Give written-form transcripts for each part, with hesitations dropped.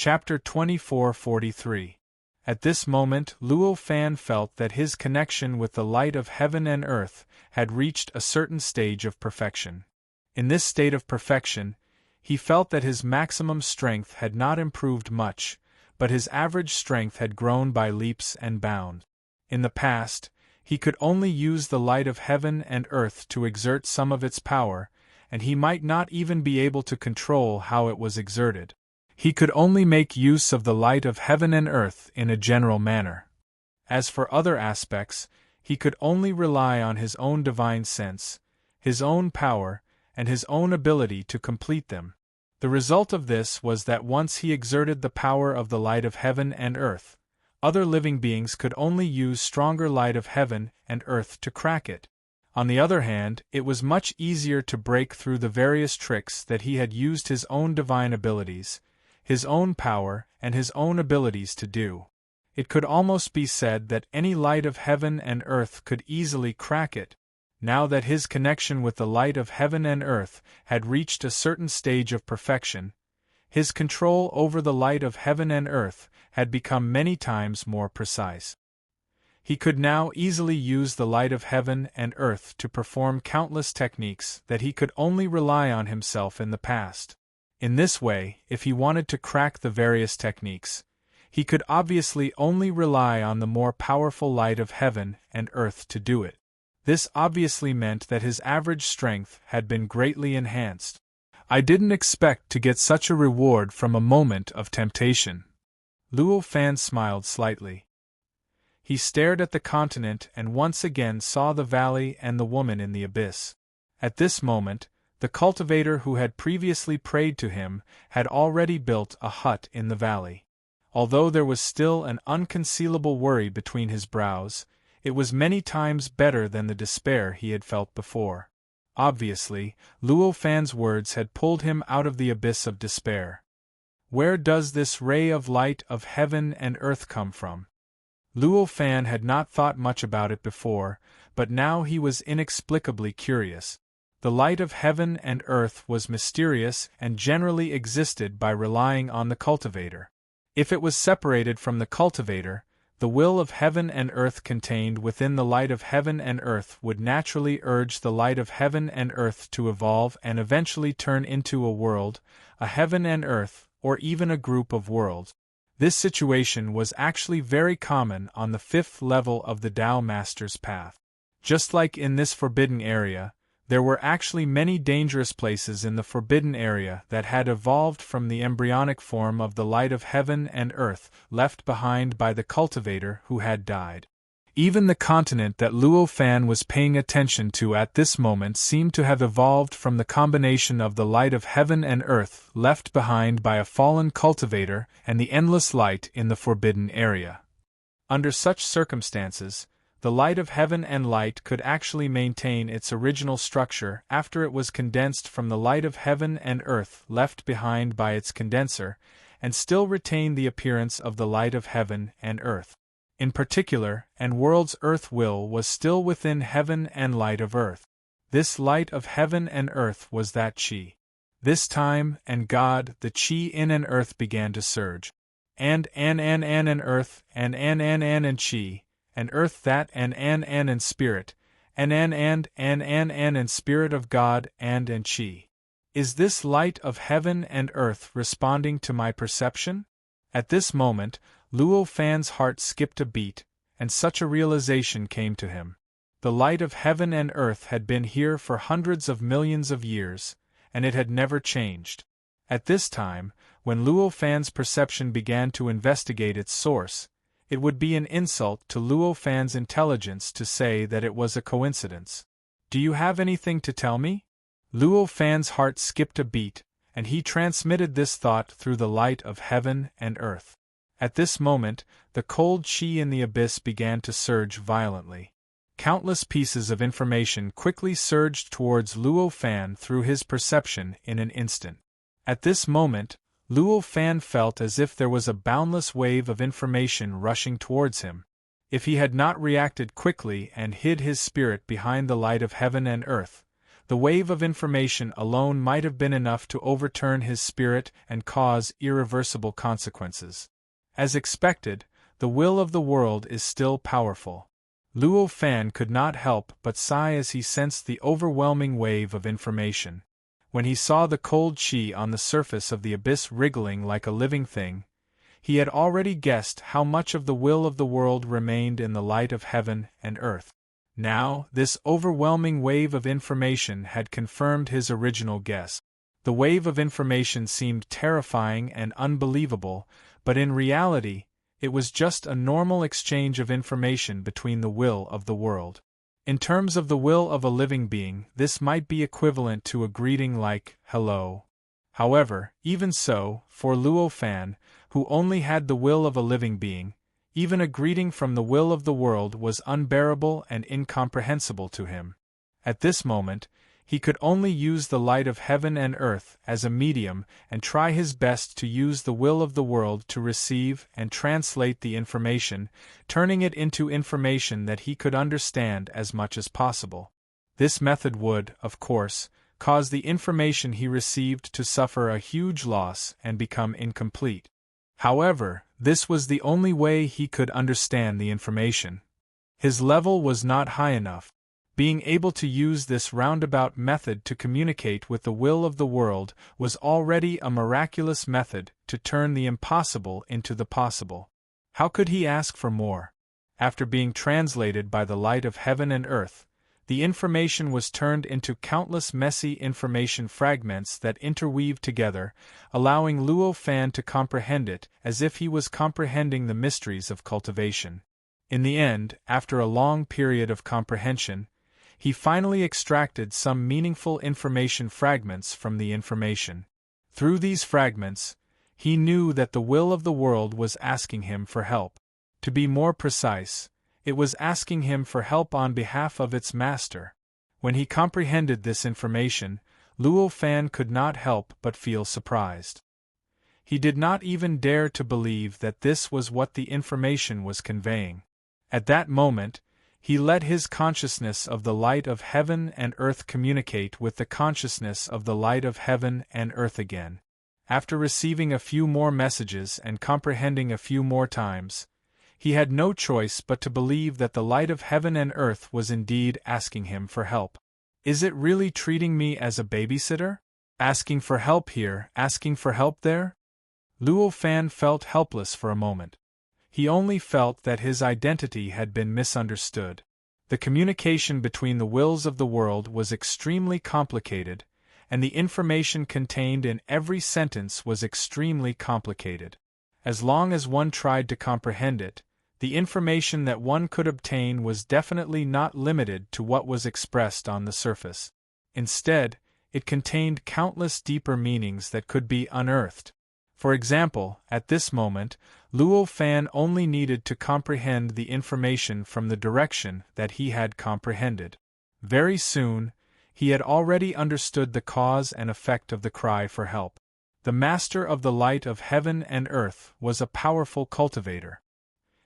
Chapter 2443. At this moment Luo Fan felt that his connection with the light of heaven and earth had reached a certain stage of perfection. In this state of perfection, he felt that his maximum strength had not improved much, but his average strength had grown by leaps and bounds. In the past, he could only use the light of heaven and earth to exert some of its power, and he might not even be able to control how it was exerted. He could only make use of the light of heaven and earth in a general manner. As for other aspects, he could only rely on his own divine sense, his own power, and his own ability to complete them. The result of this was that once he exerted the power of the light of heaven and earth, other living beings could only use stronger light of heaven and earth to crack it. On the other hand, it was much easier to break through the various tricks that he had used his own divine abilities, his own power, and his own abilities to do. It could almost be said that any light of heaven and earth could easily crack it, now that his connection with the light of heaven and earth had reached a certain stage of perfection. His control over the light of heaven and earth had become many times more precise. He could now easily use the light of heaven and earth to perform countless techniques that he could only rely on himself in the past. In this way, if he wanted to crack the various techniques, he could obviously only rely on the more powerful light of heaven and earth to do it. This obviously meant that his average strength had been greatly enhanced. "I didn't expect to get such a reward from a moment of temptation." Luo Fan smiled slightly. He stared at the continent and once again saw the valley and the woman in the abyss. At this moment, the cultivator who had previously prayed to him had already built a hut in the valley. Although there was still an unconcealable worry between his brows, it was many times better than the despair he had felt before. Obviously, Luo Fan's words had pulled him out of the abyss of despair. Where does this ray of light of heaven and earth come from? Luo Fan had not thought much about it before, but now he was inexplicably curious. The light of heaven and earth was mysterious and generally existed by relying on the cultivator. If it was separated from the cultivator, the will of heaven and earth contained within the light of heaven and earth would naturally urge the light of heaven and earth to evolve and eventually turn into a world, a heaven and earth, or even a group of worlds. This situation was actually very common on the 5th level of the Tao Master's path. Just like in this forbidden area, there were actually many dangerous places in the forbidden area that had evolved from the embryonic form of the light of heaven and earth left behind by the cultivator who had died. Even the continent that Luo Fan was paying attention to at this moment seemed to have evolved from the combination of the light of heaven and earth left behind by a fallen cultivator and the endless light in the forbidden area. Under such circumstances, the light of heaven and light could actually maintain its original structure after it was condensed from the light of heaven and earth left behind by its condenser, and still retain the appearance of the light of heaven and earth. In particular, and world's earth will was still within heaven and light of earth. This light of heaven and earth was that Qi. This time, and God, the Qi in and earth began to surge. And earth, and Qi, and earth that and spirit, and spirit of God and Qi. Is this light of heaven and earth responding to my perception? At this moment, Luo Fan's heart skipped a beat, and such a realization came to him. The light of heaven and earth had been here for hundreds of millions of years, and it had never changed. At this time, when Luo Fan's perception began to investigate its source, it would be an insult to Luo Fan's intelligence to say that it was a coincidence. "Do you have anything to tell me?" Luo Fan's heart skipped a beat, and he transmitted this thought through the light of heaven and earth. At this moment, the cold Qi in the abyss began to surge violently. Countless pieces of information quickly surged towards Luo Fan through his perception in an instant. At this moment, Luo Fan felt as if there was a boundless wave of information rushing towards him. If he had not reacted quickly and hid his spirit behind the light of heaven and earth, the wave of information alone might have been enough to overturn his spirit and cause irreversible consequences. As expected, the will of the world is still powerful. Luo Fan could not help but sigh as he sensed the overwhelming wave of information. When he saw the cold chi on the surface of the abyss wriggling like a living thing, he had already guessed how much of the will of the world remained in the light of heaven and earth. Now, this overwhelming wave of information had confirmed his original guess. The wave of information seemed terrifying and unbelievable, but in reality, it was just a normal exchange of information between the will of the world. In terms of the will of a living being, this might be equivalent to a greeting like, "Hello." However, even so, for Luo Fan, who only had the will of a living being, even a greeting from the will of the world was unbearable and incomprehensible to him. At this moment, he could only use the light of heaven and earth as a medium and try his best to use the will of the world to receive and translate the information, turning it into information that he could understand as much as possible. This method would, of course, cause the information he received to suffer a huge loss and become incomplete. However, this was the only way he could understand the information. His level was not high enough. Being able to use this roundabout method to communicate with the will of the world was already a miraculous method to turn the impossible into the possible. How could he ask for more? After being translated by the light of heaven and earth, the information was turned into countless messy information fragments that interweave together, allowing Luo Fan to comprehend it as if he was comprehending the mysteries of cultivation. In the end, after a long period of comprehension, he finally extracted some meaningful information fragments from the information. Through these fragments, he knew that the will of the world was asking him for help. To be more precise, it was asking him for help on behalf of its master. When he comprehended this information, Luo Fan could not help but feel surprised. He did not even dare to believe that this was what the information was conveying. At that moment, he let his consciousness of the light of heaven and earth communicate with the consciousness of the light of heaven and earth again. After receiving a few more messages and comprehending a few more times, he had no choice but to believe that the light of heaven and earth was indeed asking him for help. Is it really treating me as a babysitter? Asking for help here, asking for help there? Luo Fan felt helpless for a moment. He only felt that his identity had been misunderstood. The communication between the wills of the world was extremely complicated, and the information contained in every sentence was extremely complicated. As long as one tried to comprehend it, the information that one could obtain was definitely not limited to what was expressed on the surface. Instead, it contained countless deeper meanings that could be unearthed. For example, at this moment, Luo Fan only needed to comprehend the information from the direction that he had comprehended. Very soon, he had already understood the cause and effect of the cry for help. The Master of the Light of Heaven and Earth was a powerful cultivator.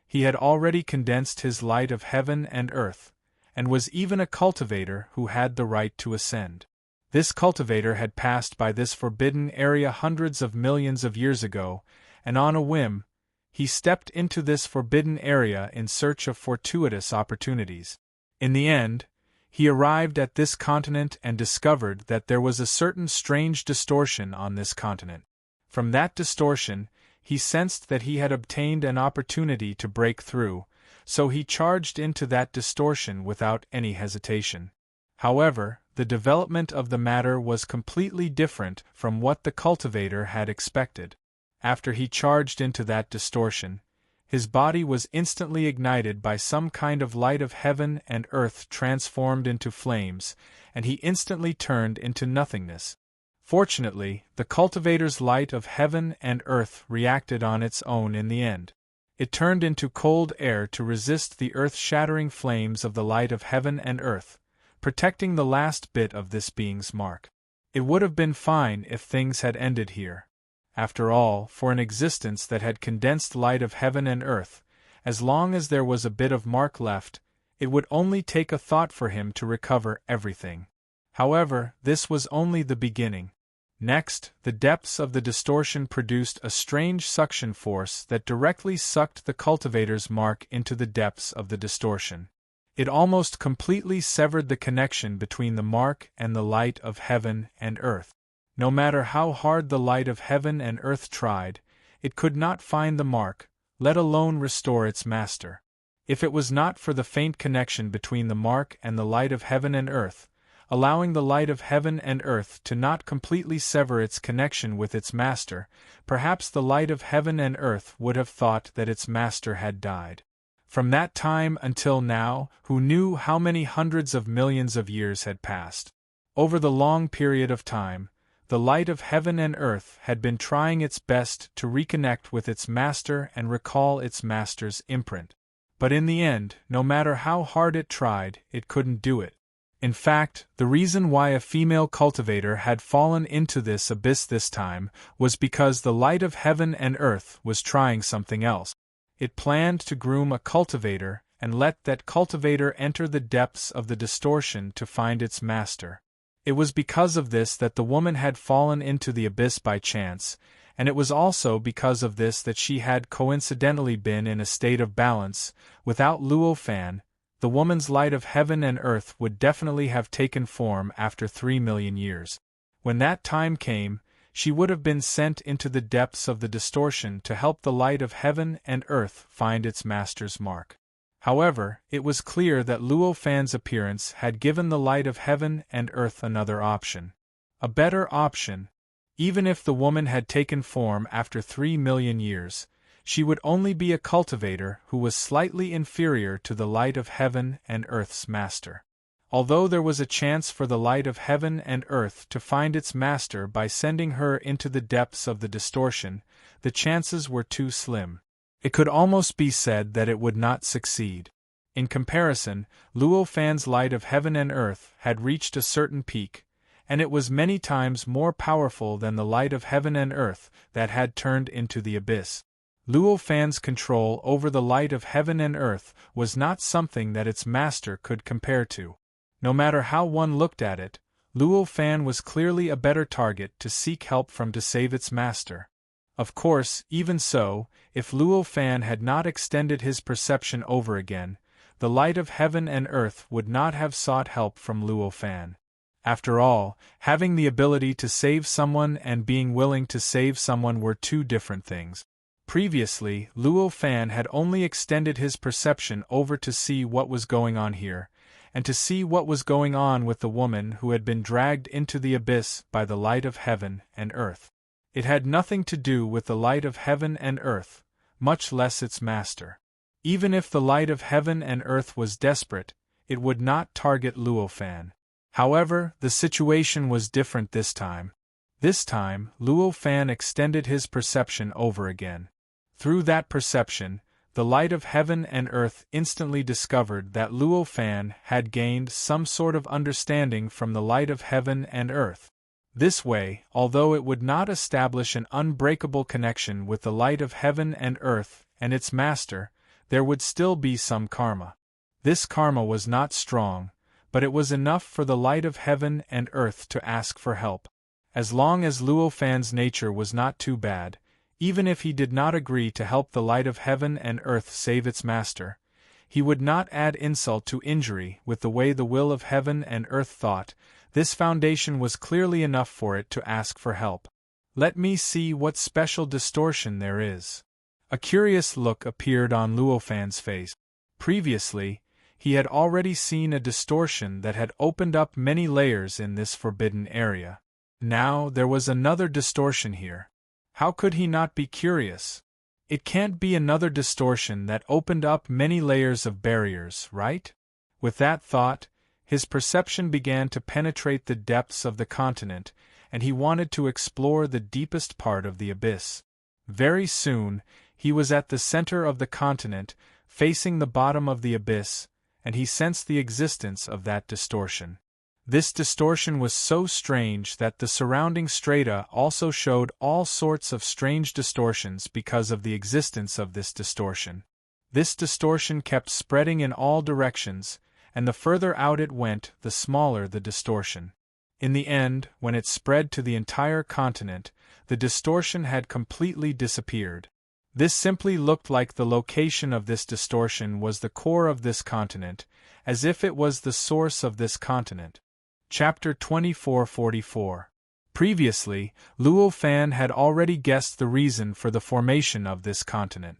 He had already condensed his light of heaven and earth, and was even a cultivator who had the right to ascend. This cultivator had passed by this forbidden area hundreds of millions of years ago, and on a whim, he stepped into this forbidden area in search of fortuitous opportunities. In the end, he arrived at this continent and discovered that there was a certain strange distortion on this continent. From that distortion, he sensed that he had obtained an opportunity to break through, so he charged into that distortion without any hesitation. However, the development of the matter was completely different from what the cultivator had expected. After he charged into that distortion, his body was instantly ignited by some kind of light of heaven and earth transformed into flames, and he instantly turned into nothingness. Fortunately, the cultivator's light of heaven and earth reacted on its own in the end. It turned into cold air to resist the earth-shattering flames of the light of heaven and earth, protecting the last bit of this being's mark. It would have been fine if things had ended here. After all, for an existence that had condensed light of heaven and earth, as long as there was a bit of mark left, it would only take a thought for him to recover everything. However, this was only the beginning. Next, the depths of the distortion produced a strange suction force that directly sucked the cultivator's mark into the depths of the distortion. It almost completely severed the connection between the mark and the light of heaven and earth. No matter how hard the light of heaven and earth tried, it could not find the mark, let alone restore its master. If it was not for the faint connection between the mark and the light of heaven and earth, allowing the light of heaven and earth to not completely sever its connection with its master, perhaps the light of heaven and earth would have thought that its master had died. From that time until now, who knew how many hundreds of millions of years had passed? Over the long period of time, the light of heaven and earth had been trying its best to reconnect with its master and recall its master's imprint. But in the end, no matter how hard it tried, it couldn't do it. In fact, the reason why a female cultivator had fallen into this abyss this time was because the light of heaven and earth was trying something else. It planned to groom a cultivator and let that cultivator enter the depths of the distortion to find its master. It was because of this that the woman had fallen into the abyss by chance, and it was also because of this that she had coincidentally been in a state of balance. Without Luo Fan, the woman's light of heaven and earth would definitely have taken form after 3 million years. When that time came, she would have been sent into the depths of the distortion to help the light of heaven and earth find its master's mark. However, it was clear that Luo Fan's appearance had given the light of heaven and earth another option. A better option. Even if the woman had taken form after 3 million years, she would only be a cultivator who was slightly inferior to the light of heaven and earth's master. Although there was a chance for the light of heaven and earth to find its master by sending her into the depths of the distortion, the chances were too slim. It could almost be said that it would not succeed. In comparison, Luo Fan's light of heaven and earth had reached a certain peak, and it was many times more powerful than the light of heaven and earth that had turned into the abyss. Luo Fan's control over the light of heaven and earth was not something that its master could compare to. No matter how one looked at it, Luo Fan was clearly a better target to seek help from to save its master. Of course, even so, if Luo Fan had not extended his perception over again, the light of heaven and earth would not have sought help from Luo Fan. After all, having the ability to save someone and being willing to save someone were two different things. Previously, Luo Fan had only extended his perception over to see what was going on here, and to see what was going on with the woman who had been dragged into the abyss by the light of heaven and earth. It had nothing to do with the light of heaven and earth, much less its master. Even if the light of heaven and earth was desperate, it would not target Luo Fan. However, the situation was different this time. This time, Luo Fan extended his perception over again. Through that perception, the light of heaven and earth instantly discovered that Luo Fan had gained some sort of understanding from the light of heaven and earth. This way, although it would not establish an unbreakable connection with the light of heaven and earth and its master, there would still be some karma. This karma was not strong, but it was enough for the light of heaven and earth to ask for help. As long as Luo Fan's nature was not too bad, even if he did not agree to help the light of heaven and earth save its master, he would not add insult to injury with the way the will of heaven and earth thought. This foundation was clearly enough for it to ask for help. Let me see what special distortion there is. A curious look appeared on Luo Fan's face. Previously, he had already seen a distortion that had opened up many layers in this forbidden area. Now there was another distortion here. How could he not be curious? It can't be another distortion that opened up many layers of barriers, right? With that thought, his perception began to penetrate the depths of the continent, and he wanted to explore the deepest part of the abyss. Very soon, he was at the center of the continent, facing the bottom of the abyss, and he sensed the existence of that distortion. This distortion was so strange that the surrounding strata also showed all sorts of strange distortions because of the existence of this distortion. This distortion kept spreading in all directions, and the further out it went, the smaller the distortion. In the end, when it spread to the entire continent, the distortion had completely disappeared. This simply looked like the location of this distortion was the core of this continent, as if it was the source of this continent. Chapter 2444. Previously, Luo Fan had already guessed the reason for the formation of this continent.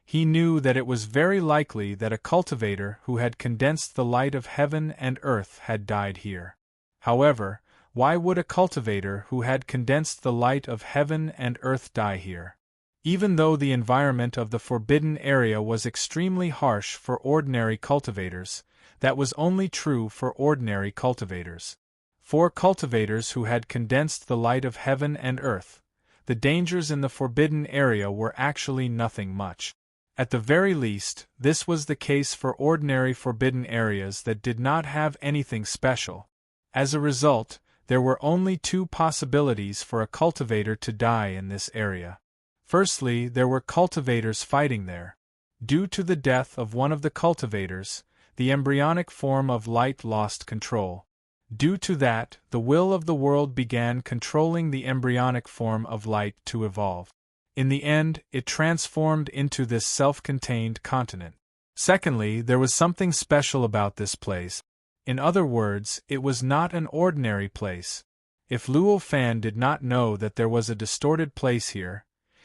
He knew that it was very likely that a cultivator who had condensed the light of heaven and earth had died here. However, why would a cultivator who had condensed the light of heaven and earth die here? Even though the environment of the forbidden area was extremely harsh for ordinary cultivators, that was only true for ordinary cultivators. For cultivators who had condensed the light of heaven and earth, the dangers in the forbidden area were actually nothing much. At the very least, this was the case for ordinary forbidden areas that did not have anything special. As a result, there were only two possibilities for a cultivator to die in this area. Firstly, there were cultivators fighting there. Due to the death of one of the cultivators, the embryonic form of light lost control. Due to that, the will of the world began controlling the embryonic form of light to evolve. In the end, it transformed into this self-contained continent. Secondly, there was something special about this place. In other words, it was not an ordinary place. If Luo Fan did not know that there was a distorted place here,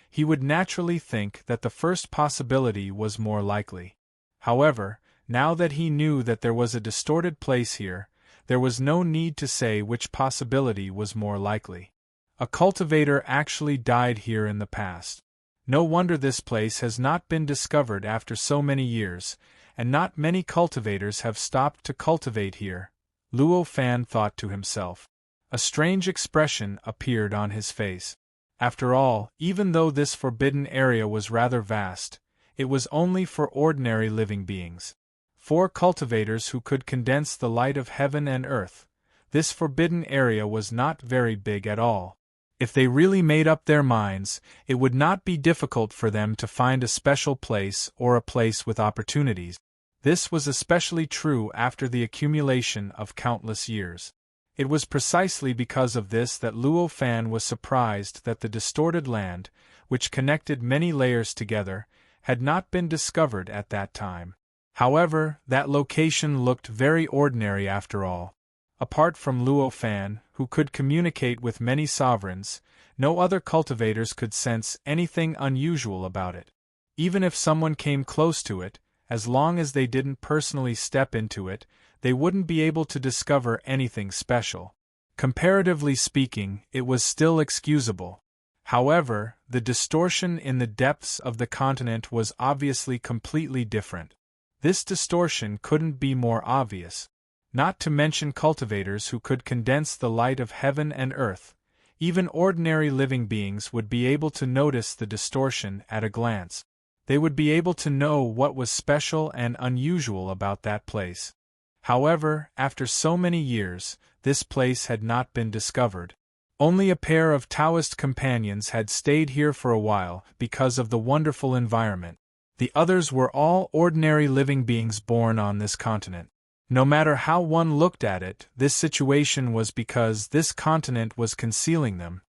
he would naturally think that the first possibility was more likely. However, now that he knew that there was a distorted place here, there was no need to say which possibility was more likely. A cultivator actually died here in the past. No wonder this place has not been discovered after so many years, and not many cultivators have stopped to cultivate here, Luo Fan thought to himself. A strange expression appeared on his face. After all, even though this forbidden area was rather vast, it was only for ordinary living beings. For cultivators who could condense the light of heaven and earth, this forbidden area was not very big at all. If they really made up their minds, it would not be difficult for them to find a special place or a place with opportunities. This was especially true after the accumulation of countless years. It was precisely because of this that Luo Fan was surprised that the distorted land, which connected many layers together, had not been discovered at that time. However, that location looked very ordinary after all. Apart from Luo Fan, who could communicate with many sovereigns, no other cultivators could sense anything unusual about it. Even if someone came close to it, as long as they didn't personally step into it, they wouldn't be able to discover anything special. Comparatively speaking, it was still excusable. However, the distortion in the depths of the continent was obviously completely different. This distortion couldn't be more obvious. Not to mention cultivators who could condense the light of heaven and earth, even ordinary living beings would be able to notice the distortion at a glance. They would be able to know what was special and unusual about that place. However, after so many years, this place had not been discovered. Only a pair of Taoist companions had stayed here for a while because of the wonderful environment. The others were all ordinary living beings born on this continent. No matter how one looked at it, this situation was because this continent was concealing them.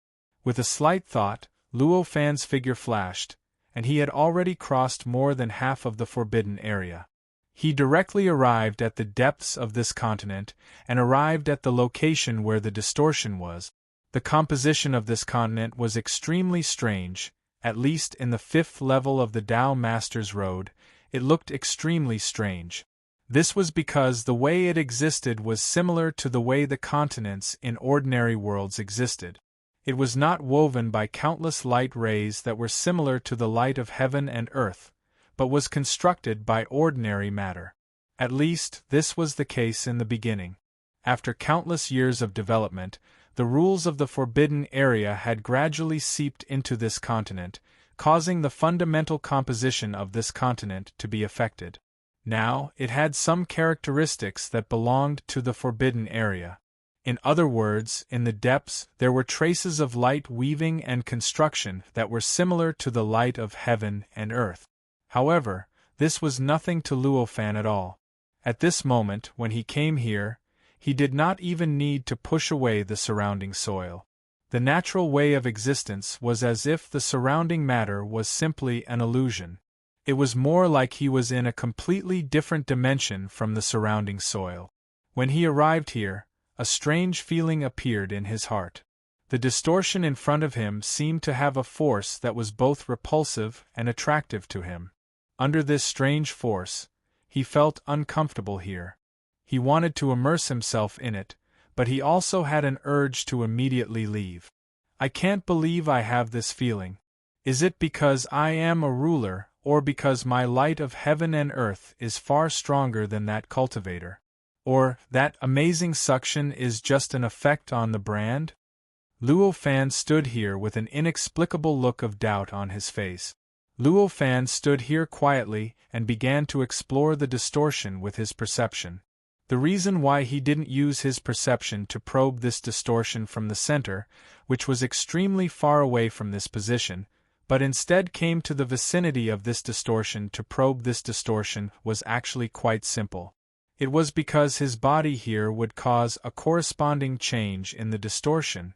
With a slight thought, Luo Fan's figure flashed, and he had already crossed more than half of the forbidden area. He directly arrived at the depths of this continent, and arrived at the location where the distortion was. The composition of this continent was extremely strange, at least in the 5th level of the Tao Master's Road, it looked extremely strange. This was because the way it existed was similar to the way the continents in ordinary worlds existed. It was not woven by countless light rays that were similar to the light of heaven and earth, but was constructed by ordinary matter. At least, this was the case in the beginning. After countless years of development, the rules of the forbidden area had gradually seeped into this continent, causing the fundamental composition of this continent to be affected. Now, it had some characteristics that belonged to the forbidden area. In other words, in the depths, there were traces of light weaving and construction that were similar to the light of heaven and earth. However, this was nothing to Luo Fan at all. At this moment, when he came here, He did not even need to push away the surrounding soil. The natural way of existence was as if the surrounding matter was simply an illusion. It was more like he was in a completely different dimension from the surrounding soil. When he arrived here, a strange feeling appeared in his heart. The distortion in front of him seemed to have a force that was both repulsive and attractive to him. Under this strange force, he felt uncomfortable here. He wanted to immerse himself in it, but he also had an urge to immediately leave. I can't believe I have this feeling. Is it because I am a ruler, or because my light of heaven and earth is far stronger than that cultivator? Or that amazing suction is just an effect on the brand? Luo Fan stood here with an inexplicable look of doubt on his face. Luo Fan stood here quietly and began to explore the distortion with his perception. The reason why he didn't use his perception to probe this distortion from the center, which was extremely far away from this position, but instead came to the vicinity of this distortion to probe this distortion, was actually quite simple. It was because his body here would cause a corresponding change in the distortion,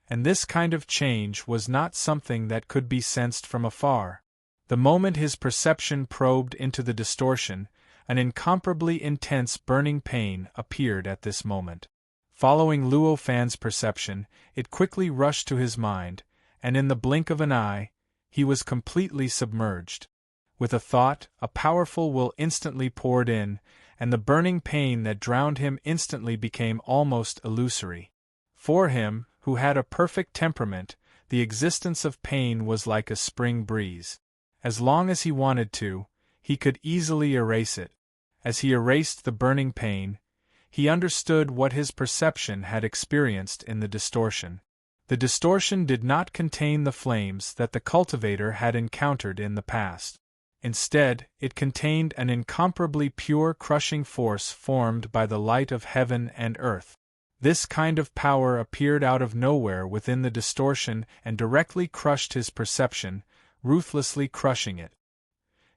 and this kind of change was not something that could be sensed from afar. The moment his perception probed into the distortion, an incomparably intense burning pain appeared at this moment. Following Luo Fan's perception, it quickly rushed to his mind, and in the blink of an eye, he was completely submerged. With a thought, a powerful will instantly poured in, and the burning pain that drowned him instantly became almost illusory. For him, who had a perfect temperament, the existence of pain was like a spring breeze. As long as he wanted to, he could easily erase it. As he erased the burning pain, he understood what his perception had experienced in the distortion. The distortion did not contain the flames that the cultivator had encountered in the past. Instead, it contained an incomparably pure crushing force formed by the light of heaven and earth. This kind of power appeared out of nowhere within the distortion and directly crushed his perception, ruthlessly crushing it.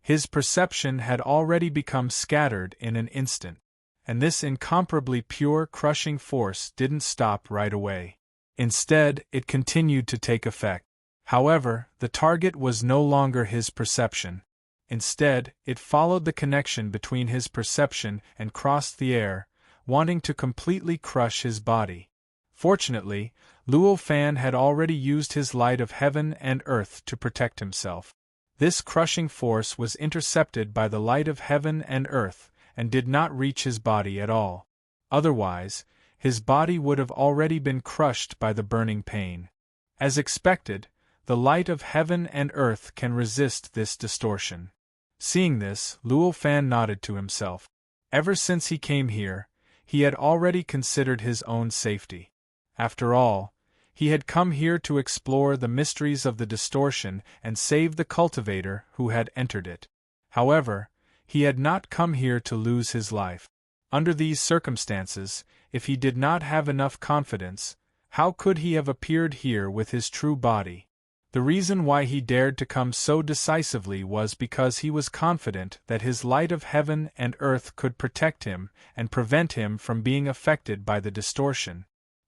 His perception had already become scattered in an instant, and this incomparably pure crushing force didn't stop right away. Instead, it continued to take effect. However, the target was no longer his perception. Instead, it followed the connection between his perception and crossed the air, wanting to completely crush his body. Fortunately, Luo Fan had already used his light of heaven and earth to protect himself. This crushing force was intercepted by the light of heaven and earth, and did not reach his body at all. Otherwise, his body would have already been crushed by the burning pain. As expected, the light of heaven and earth can resist this distortion. Seeing this, Luo Fan nodded to himself. Ever since he came here, he had already considered his own safety. After all, he had come here to explore the mysteries of the distortion and save the cultivator who had entered it. However, he had not come here to lose his life. Under these circumstances, if he did not have enough confidence, how could he have appeared here with his true body? The reason why he dared to come so decisively was because he was confident that his light of heaven and earth could protect him and prevent him from being affected by the distortion.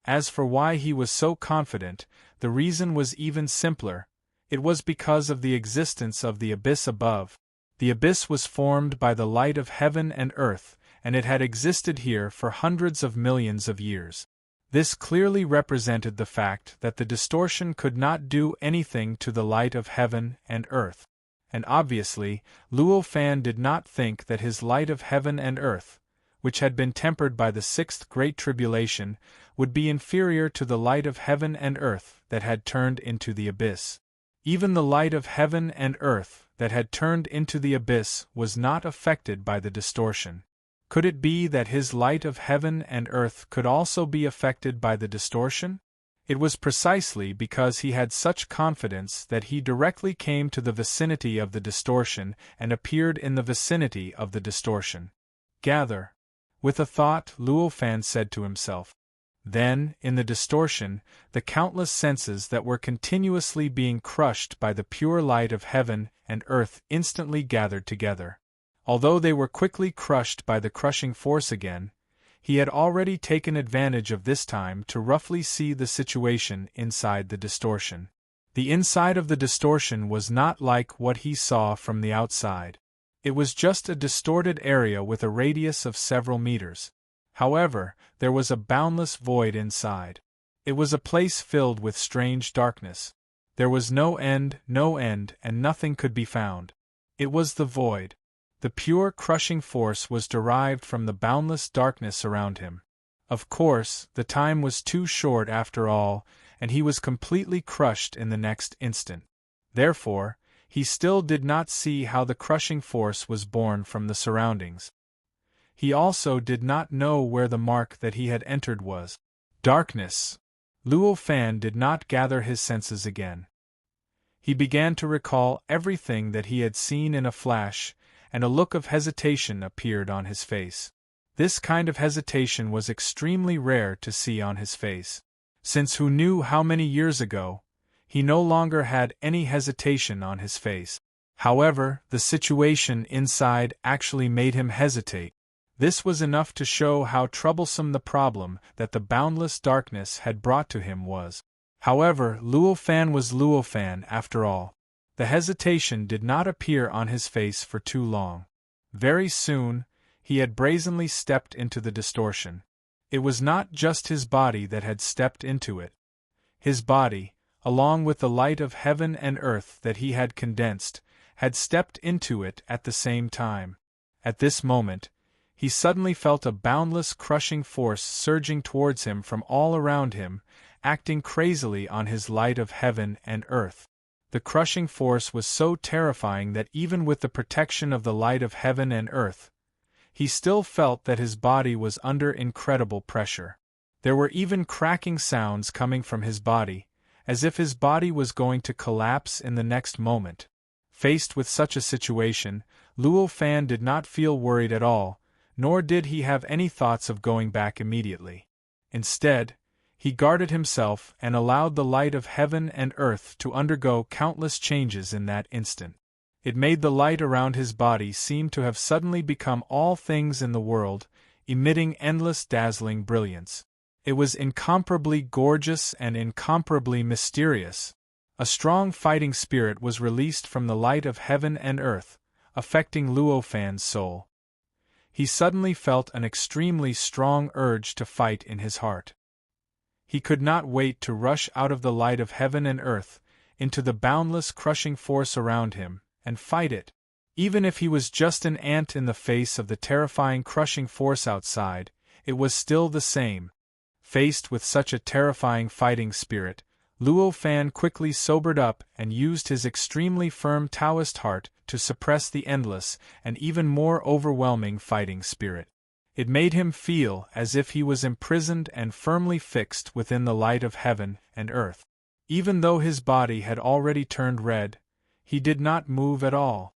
As for why he was so confident, the reason was even simpler. It was because of the existence of the abyss above. The abyss was formed by the light of heaven and earth, and it had existed here for hundreds of millions of years. This clearly represented the fact that the distortion could not do anything to the light of heaven and earth. And obviously, Luo Fan did not think that his light of heaven and earth, which had been tempered by the sixth great tribulation, would be inferior to the light of heaven and earth that had turned into the abyss. Even the light of heaven and earth that had turned into the abyss was not affected by the distortion. Could it be that his light of heaven and earth could also be affected by the distortion? It was precisely because he had such confidence that he directly came to the vicinity of the distortion and appeared in the vicinity of the distortion. Gather. With a thought, Luo Fan said to himself. Then, in the distortion, the countless senses that were continuously being crushed by the pure light of heaven and earth instantly gathered together. Although they were quickly crushed by the crushing force again, He had already taken advantage of this time to roughly see the situation inside the distortion. The inside of the distortion was not like what he saw from the outside. It was just a distorted area with a radius of several meters. However, there was a boundless void inside. It was a place filled with strange darkness. There was no end, and nothing could be found. It was the void. The pure crushing force was derived from the boundless darkness around him. Of course, the time was too short after all, and he was completely crushed in the next instant. Therefore, he still did not see how the crushing force was born from the surroundings. He also did not know where the mark that he had entered was. Darkness. Luo Fan did not gather his senses again. He began to recall everything that he had seen in a flash, and a look of hesitation appeared on his face. This kind of hesitation was extremely rare to see on his face. Since who knew how many years ago, he no longer had any hesitation on his face. However, the situation inside actually made him hesitate. This was enough to show how troublesome the problem that the boundless darkness had brought to him was. However, Luo Fan was Luo Fan after all. The hesitation did not appear on his face for too long. Very soon, he had brazenly stepped into the distortion. It was not just his body that had stepped into it. His body, along with the light of heaven and earth that he had condensed, had stepped into it at the same time. At this moment, he suddenly felt a boundless crushing force surging towards him from all around him, acting crazily on his light of heaven and earth. The crushing force was so terrifying that even with the protection of the light of heaven and earth, he still felt that his body was under incredible pressure. There were even cracking sounds coming from his body, as if his body was going to collapse in the next moment. Faced with such a situation, Luo Fan did not feel worried at all, nor did he have any thoughts of going back immediately. Instead, he guarded himself and allowed the light of heaven and earth to undergo countless changes in that instant. It made the light around his body seem to have suddenly become all things in the world, emitting endless dazzling brilliance. It was incomparably gorgeous and incomparably mysterious. A strong fighting spirit was released from the light of heaven and earth, affecting Luo Fan's soul. He suddenly felt an extremely strong urge to fight in his heart. He could not wait to rush out of the light of heaven and earth, into the boundless crushing force around him, and fight it. Even if he was just an ant in the face of the terrifying crushing force outside, it was still the same. Faced with such a terrifying fighting spirit, Luo Fan quickly sobered up and used his extremely firm Taoist heart to suppress the endless and even more overwhelming fighting spirit. It made him feel as if he was imprisoned and firmly fixed within the light of heaven and earth. Even though his body had already turned red, he did not move at all.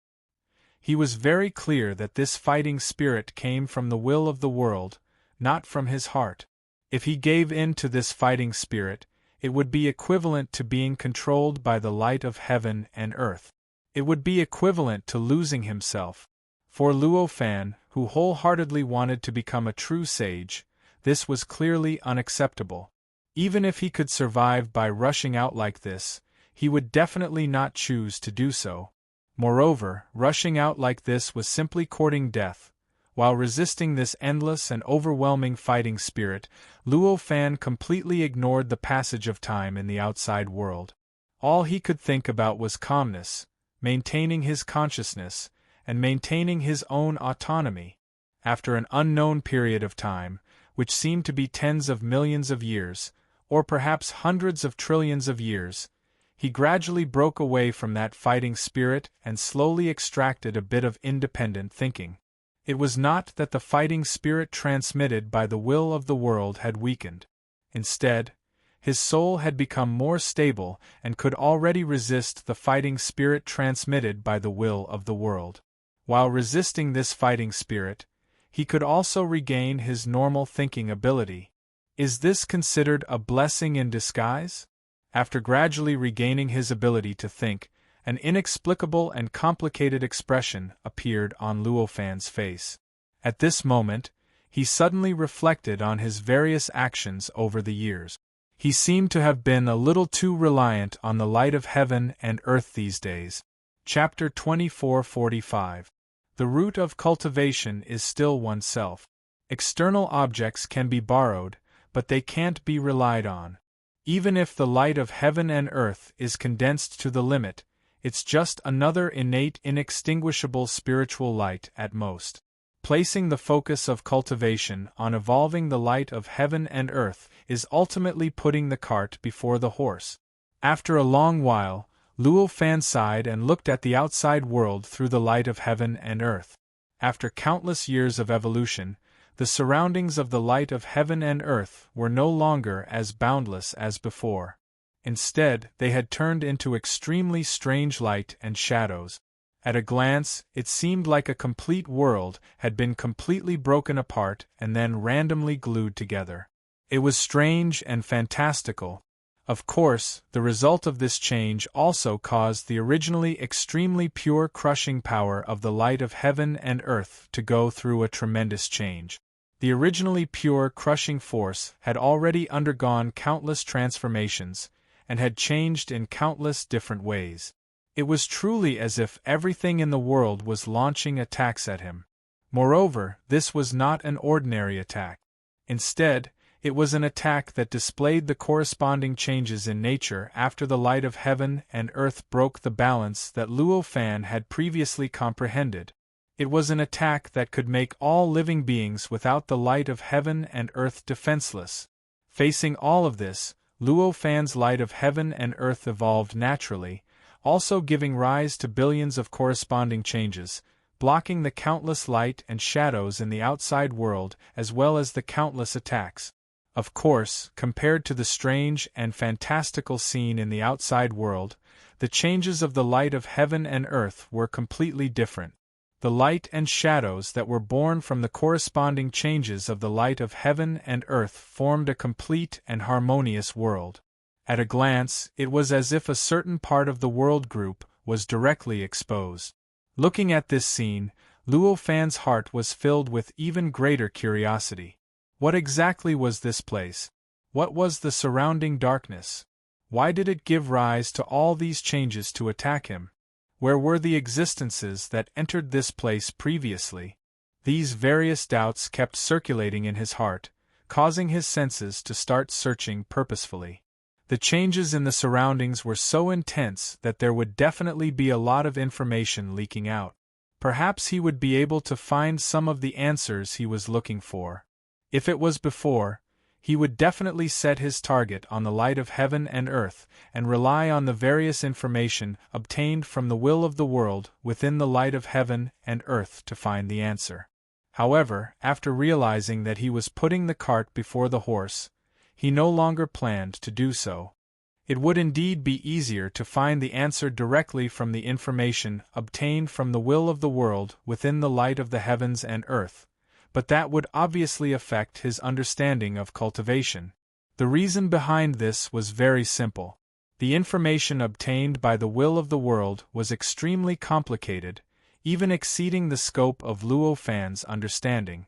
He was very clear that this fighting spirit came from the will of the world, not from his heart. If he gave in to this fighting spirit, it would be equivalent to being controlled by the light of heaven and earth. It would be equivalent to losing himself. For Luo Fan, who wholeheartedly wanted to become a true sage, this was clearly unacceptable. Even if he could survive by rushing out like this, he would definitely not choose to do so. Moreover, rushing out like this was simply courting death. While resisting this endless and overwhelming fighting spirit, Luo Fan completely ignored the passage of time in the outside world. All he could think about was calmness, maintaining his consciousness, and maintaining his own autonomy. After an unknown period of time, which seemed to be tens of millions of years, or perhaps hundreds of trillions of years, he gradually broke away from that fighting spirit and slowly extracted a bit of independent thinking. It was not that the fighting spirit transmitted by the will of the world had weakened. Instead, his soul had become more stable and could already resist the fighting spirit transmitted by the will of the world. While resisting this fighting spirit, he could also regain his normal thinking ability. Is this considered a blessing in disguise? After gradually regaining his ability to think, an inexplicable and complicated expression appeared on Luo Fan's face. At this moment, he suddenly reflected on his various actions over the years. He seemed to have been a little too reliant on the light of heaven and earth these days. Chapter 24:45. The root of cultivation is still oneself. External objects can be borrowed, but they can't be relied on. Even if the light of heaven and earth is condensed to the limit, it's just another innate, inextinguishable spiritual light at most. Placing the focus of cultivation on evolving the light of heaven and earth is ultimately putting the cart before the horse. After a long while, Luo Fan sighed and looked at the outside world through the light of heaven and earth. After countless years of evolution, the surroundings of the light of heaven and earth were no longer as boundless as before. Instead, they had turned into extremely strange light and shadows. At a glance, it seemed like a complete world had been completely broken apart and then randomly glued together. It was strange and fantastical. Of course, the result of this change also caused the originally extremely pure crushing power of the light of heaven and earth to go through a tremendous change. The originally pure crushing force had already undergone countless transformations, and had changed in countless different ways. It was truly as if everything in the world was launching attacks at him. Moreover, this was not an ordinary attack. Instead, it was an attack that displayed the corresponding changes in nature after the light of heaven and earth broke the balance that Luo Fan had previously comprehended. It was an attack that could make all living beings without the light of heaven and earth defenseless. Facing all of this, Luo Fan's light of heaven and earth evolved naturally, also giving rise to billions of corresponding changes, blocking the countless light and shadows in the outside world as well as the countless attacks. Of course, compared to the strange and fantastical scene in the outside world, the changes of the light of heaven and earth were completely different. The light and shadows that were born from the corresponding changes of the light of heaven and earth formed a complete and harmonious world. At a glance, it was as if a certain part of the world group was directly exposed. Looking at this scene, Luo Fan's heart was filled with even greater curiosity. What exactly was this place? What was the surrounding darkness? Why did it give rise to all these changes to attack him? Where were the existences that entered this place previously? These various doubts kept circulating in his heart, causing his senses to start searching purposefully. The changes in the surroundings were so intense that there would definitely be a lot of information leaking out. Perhaps he would be able to find some of the answers he was looking for. If it was before, he would definitely set his target on the light of heaven and earth and rely on the various information obtained from the will of the world within the light of heaven and earth to find the answer. However, after realizing that he was putting the cart before the horse, he no longer planned to do so. It would indeed be easier to find the answer directly from the information obtained from the will of the world within the light of the heavens and earth, but that would obviously affect his understanding of cultivation. The reason behind this was very simple. The information obtained by the will of the world was extremely complicated, even exceeding the scope of Luo Fan's understanding.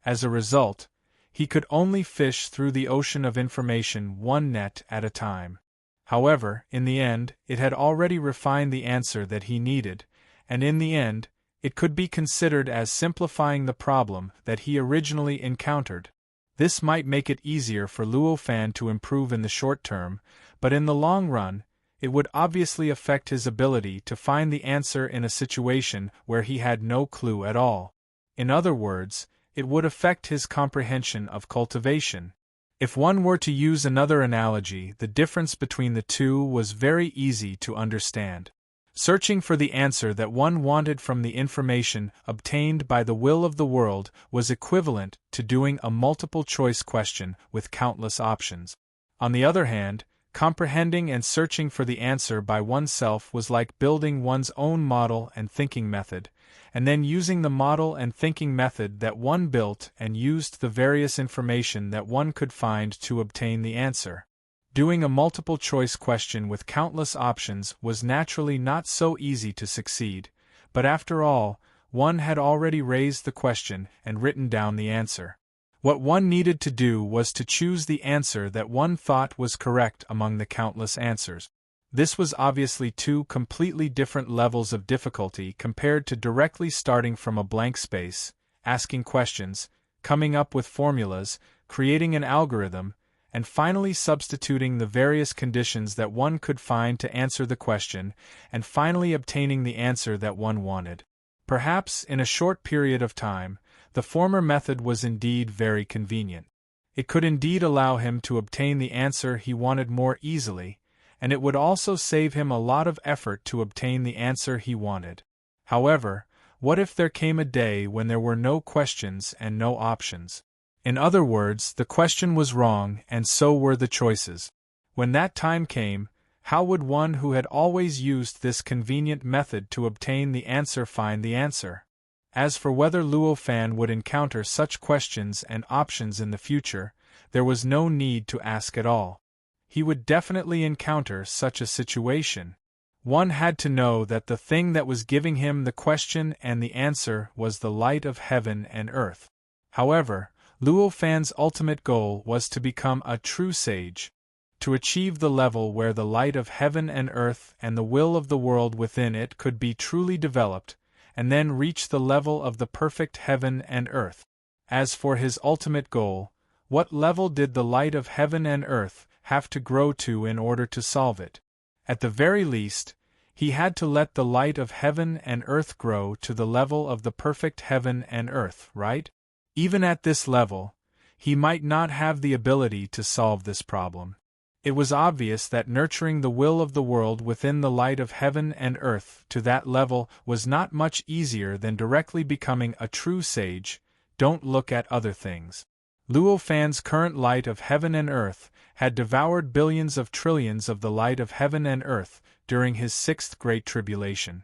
As a result, he could only fish through the ocean of information one net at a time. However, in the end, it had already refined the answer that he needed, and in the end, it could be considered as simplifying the problem that he originally encountered. This might make it easier for Luo Fan to improve in the short term, but in the long run, it would obviously affect his ability to find the answer in a situation where he had no clue at all. In other words, it would affect his comprehension of cultivation. If one were to use another analogy, the difference between the two was very easy to understand. Searching for the answer that one wanted from the information obtained by the will of the world was equivalent to doing a multiple-choice question with countless options. On the other hand, comprehending and searching for the answer by oneself was like building one's own model and thinking method, and then using the model and thinking method that one built and used the various information that one could find to obtain the answer. Doing a multiple-choice question with countless options was naturally not so easy to succeed, but after all, one had already raised the question and written down the answer. What one needed to do was to choose the answer that one thought was correct among the countless answers. This was obviously two completely different levels of difficulty compared to directly starting from a blank space, asking questions, coming up with formulas, creating an algorithm, and finally substituting the various conditions that one could find to answer the question, and finally obtaining the answer that one wanted. Perhaps, in a short period of time, the former method was indeed very convenient. It could indeed allow him to obtain the answer he wanted more easily, and it would also save him a lot of effort to obtain the answer he wanted. However, what if there came a day when there were no questions and no options? In other words, the question was wrong and so were the choices. When that time came, how would one who had always used this convenient method to obtain the answer find the answer? As for whether Luo Fan would encounter such questions and options in the future, there was no need to ask at all. He would definitely encounter such a situation. One had to know that the thing that was giving him the question and the answer was the light of heaven and earth. However, Luo Fan's ultimate goal was to become a true sage, to achieve the level where the light of heaven and earth and the will of the world within it could be truly developed, and then reach the level of the perfect heaven and earth. As for his ultimate goal, what level did the light of heaven and earth have to grow to in order to solve it? At the very least, he had to let the light of heaven and earth grow to the level of the perfect heaven and earth, right? Even at this level, he might not have the ability to solve this problem. It was obvious that nurturing the will of the world within the light of heaven and earth to that level was not much easier than directly becoming a true sage. Don't look at other things. Luo Fan's current light of heaven and earth had devoured billions of trillions of the light of heaven and earth during his sixth great tribulation.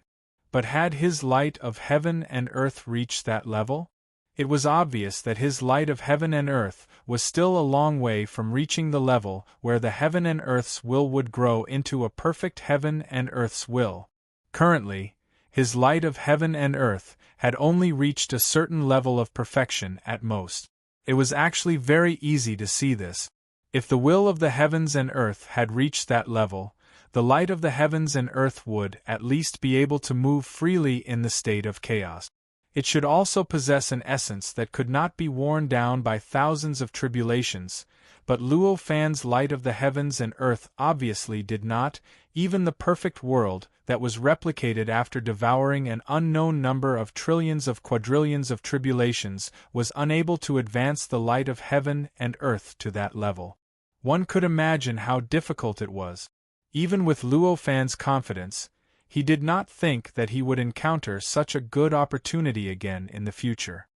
But had his light of heaven and earth reached that level? It was obvious that his light of heaven and earth was still a long way from reaching the level where the heaven and earth's will would grow into a perfect heaven and earth's will. Currently, his light of heaven and earth had only reached a certain level of perfection at most. It was actually very easy to see this. If the will of the heavens and earth had reached that level, the light of the heavens and earth would at least be able to move freely in the state of chaos. It should also possess an essence that could not be worn down by thousands of tribulations, but Luo Fan's light of the heavens and earth obviously did not. Even the perfect world that was replicated after devouring an unknown number of trillions of quadrillions of tribulations was unable to advance the light of heaven and earth to that level. One could imagine how difficult it was. Even with Luo Fan's confidence, he did not think that he would encounter such a good opportunity again in the future.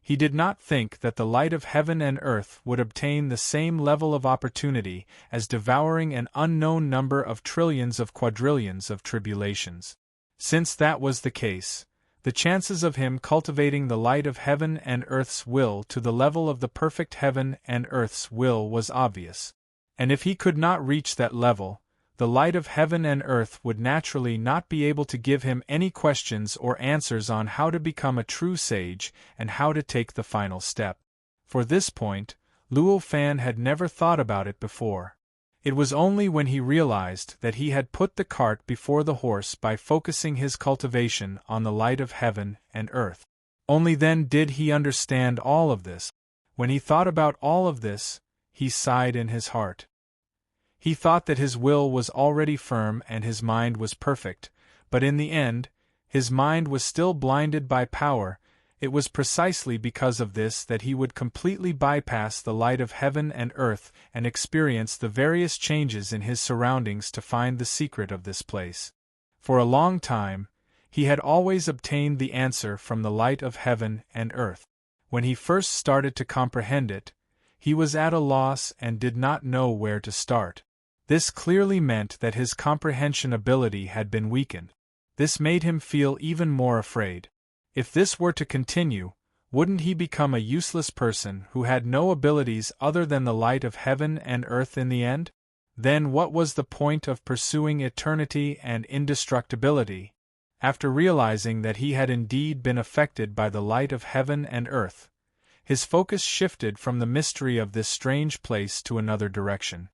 He did not think that the light of heaven and earth would obtain the same level of opportunity as devouring an unknown number of trillions of quadrillions of tribulations. Since that was the case, the chances of him cultivating the light of heaven and earth's will to the level of the perfect heaven and earth's will was obvious. And if he could not reach that level, the light of heaven and earth would naturally not be able to give him any questions or answers on how to become a true sage and how to take the final step. For this point, Luo Fan had never thought about it before. It was only when he realized that he had put the cart before the horse by focusing his cultivation on the light of heaven and earth. Only then did he understand all of this. When he thought about all of this, he sighed in his heart. He thought that his will was already firm and his mind was perfect, but in the end, his mind was still blinded by power. It was precisely because of this that he would completely bypass the light of heaven and earth and experience the various changes in his surroundings to find the secret of this place. For a long time, he had always obtained the answer from the light of heaven and earth. When he first started to comprehend it, he was at a loss and did not know where to start. This clearly meant that his comprehension ability had been weakened. This made him feel even more afraid. If this were to continue, wouldn't he become a useless person who had no abilities other than the light of heaven and earth in the end? Then what was the point of pursuing eternity and indestructibility? After realizing that he had indeed been affected by the light of heaven and earth, His focus shifted from the mystery of this strange place to another direction.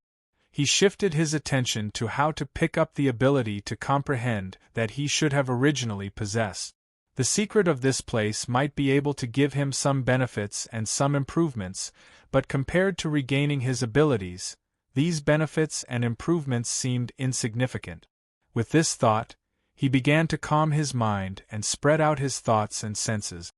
He shifted his attention to how to pick up the ability to comprehend that he should have originally possessed. The secret of this place might be able to give him some benefits and some improvements, but compared to regaining his abilities, these benefits and improvements seemed insignificant. With this thought, he began to calm his mind and spread out his thoughts and senses.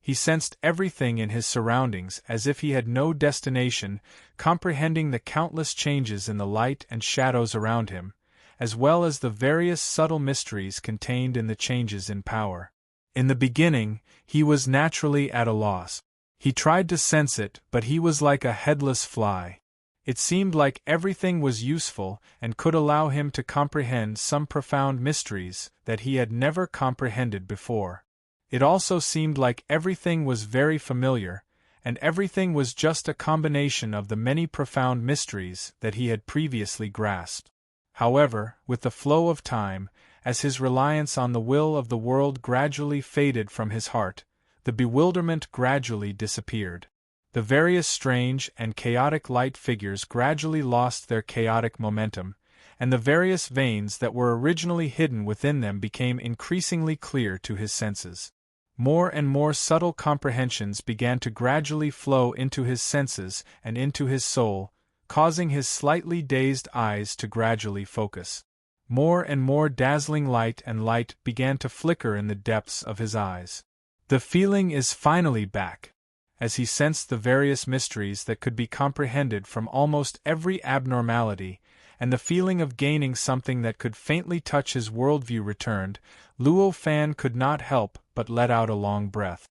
He sensed everything in his surroundings as if he had no destination, comprehending the countless changes in the light and shadows around him, as well as the various subtle mysteries contained in the changes in power. In the beginning, he was naturally at a loss. He tried to sense it, but he was like a headless fly. It seemed like everything was useful and could allow him to comprehend some profound mysteries that he had never comprehended before. It also seemed like everything was very familiar, and everything was just a combination of the many profound mysteries that he had previously grasped. However, with the flow of time, as his reliance on the will of the world gradually faded from his heart, the bewilderment gradually disappeared. The various strange and chaotic light figures gradually lost their chaotic momentum, and the various veins that were originally hidden within them became increasingly clear to his senses. More and more subtle comprehensions began to gradually flow into his senses and into his soul, causing his slightly dazed eyes to gradually focus. More and more dazzling light began to flicker in the depths of his eyes. The feeling is finally back. As he sensed the various mysteries that could be comprehended from almost every abnormality, and the feeling of gaining something that could faintly touch his worldview returned, Luo Fan could not help but let out a long breath.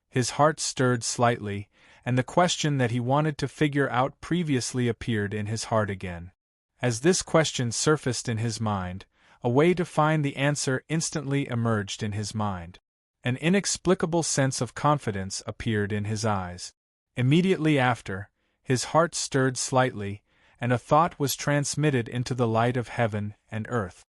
His heart stirred slightly, and the question that he wanted to figure out previously appeared in his heart again. As this question surfaced in his mind, a way to find the answer instantly emerged in his mind. An inexplicable sense of confidence appeared in his eyes. Immediately after, his heart stirred slightly, and a thought was transmitted into the light of heaven and earth.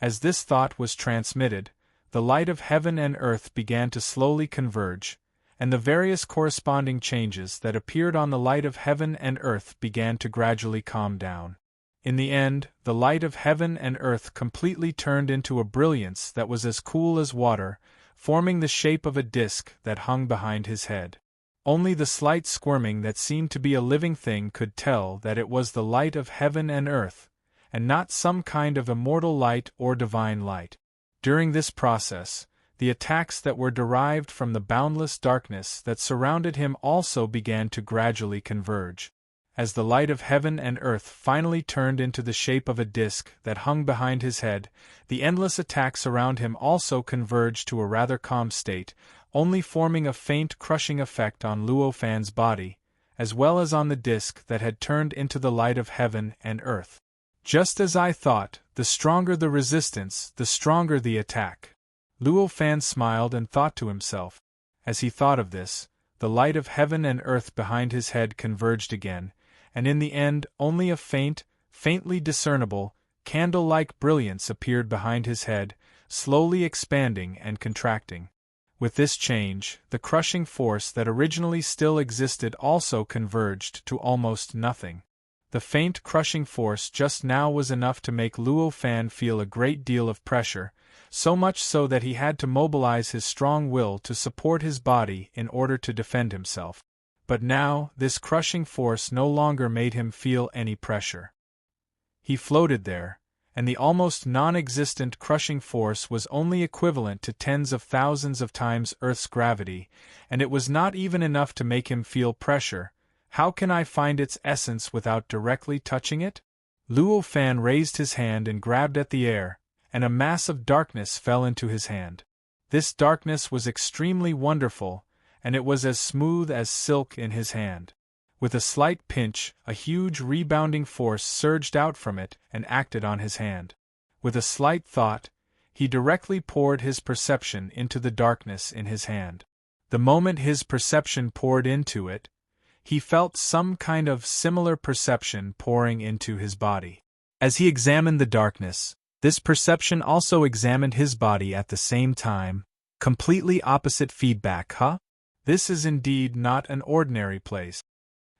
As this thought was transmitted, the light of heaven and earth began to slowly converge, and the various corresponding changes that appeared on the light of heaven and earth began to gradually calm down. In the end, the light of heaven and earth completely turned into a brilliance that was as cool as water, forming the shape of a disk that hung behind his head. Only the slight squirming that seemed to be a living thing could tell that it was the light of heaven and earth, and not some kind of immortal light or divine light. During this process, the attacks that were derived from the boundless darkness that surrounded him also began to gradually converge. As the light of heaven and earth finally turned into the shape of a disk that hung behind his head, the endless attacks around him also converged to a rather calm state, only forming a faint crushing effect on Luo Fan's body, as well as on the disk that had turned into the light of heaven and earth. Just as I thought, the stronger the resistance, the stronger the attack. Luo Fan smiled and thought to himself. As he thought of this, the light of heaven and earth behind his head converged again, and in the end only a faintly discernible, candle-like brilliance appeared behind his head, slowly expanding and contracting. With this change, the crushing force that originally still existed also converged to almost nothing. The faint crushing force just now was enough to make Luo Fan feel a great deal of pressure, so much so that he had to mobilize his strong will to support his body in order to defend himself. But now, this crushing force no longer made him feel any pressure. He floated there, and the almost non-existent crushing force was only equivalent to tens of thousands of times Earth's gravity, and it was not even enough to make him feel pressure. How can I find its essence without directly touching it? Luo Fan raised his hand and grabbed at the air, and a mass of darkness fell into his hand. This darkness was extremely wonderful, and it was as smooth as silk in his hand. With a slight pinch, a huge rebounding force surged out from it and acted on his hand. With a slight thought, he directly poured his perception into the darkness in his hand. The moment his perception poured into it, he felt some kind of similar perception pouring into his body. As he examined the darkness, this perception also examined his body at the same time. Completely opposite feedback, huh? This is indeed not an ordinary place.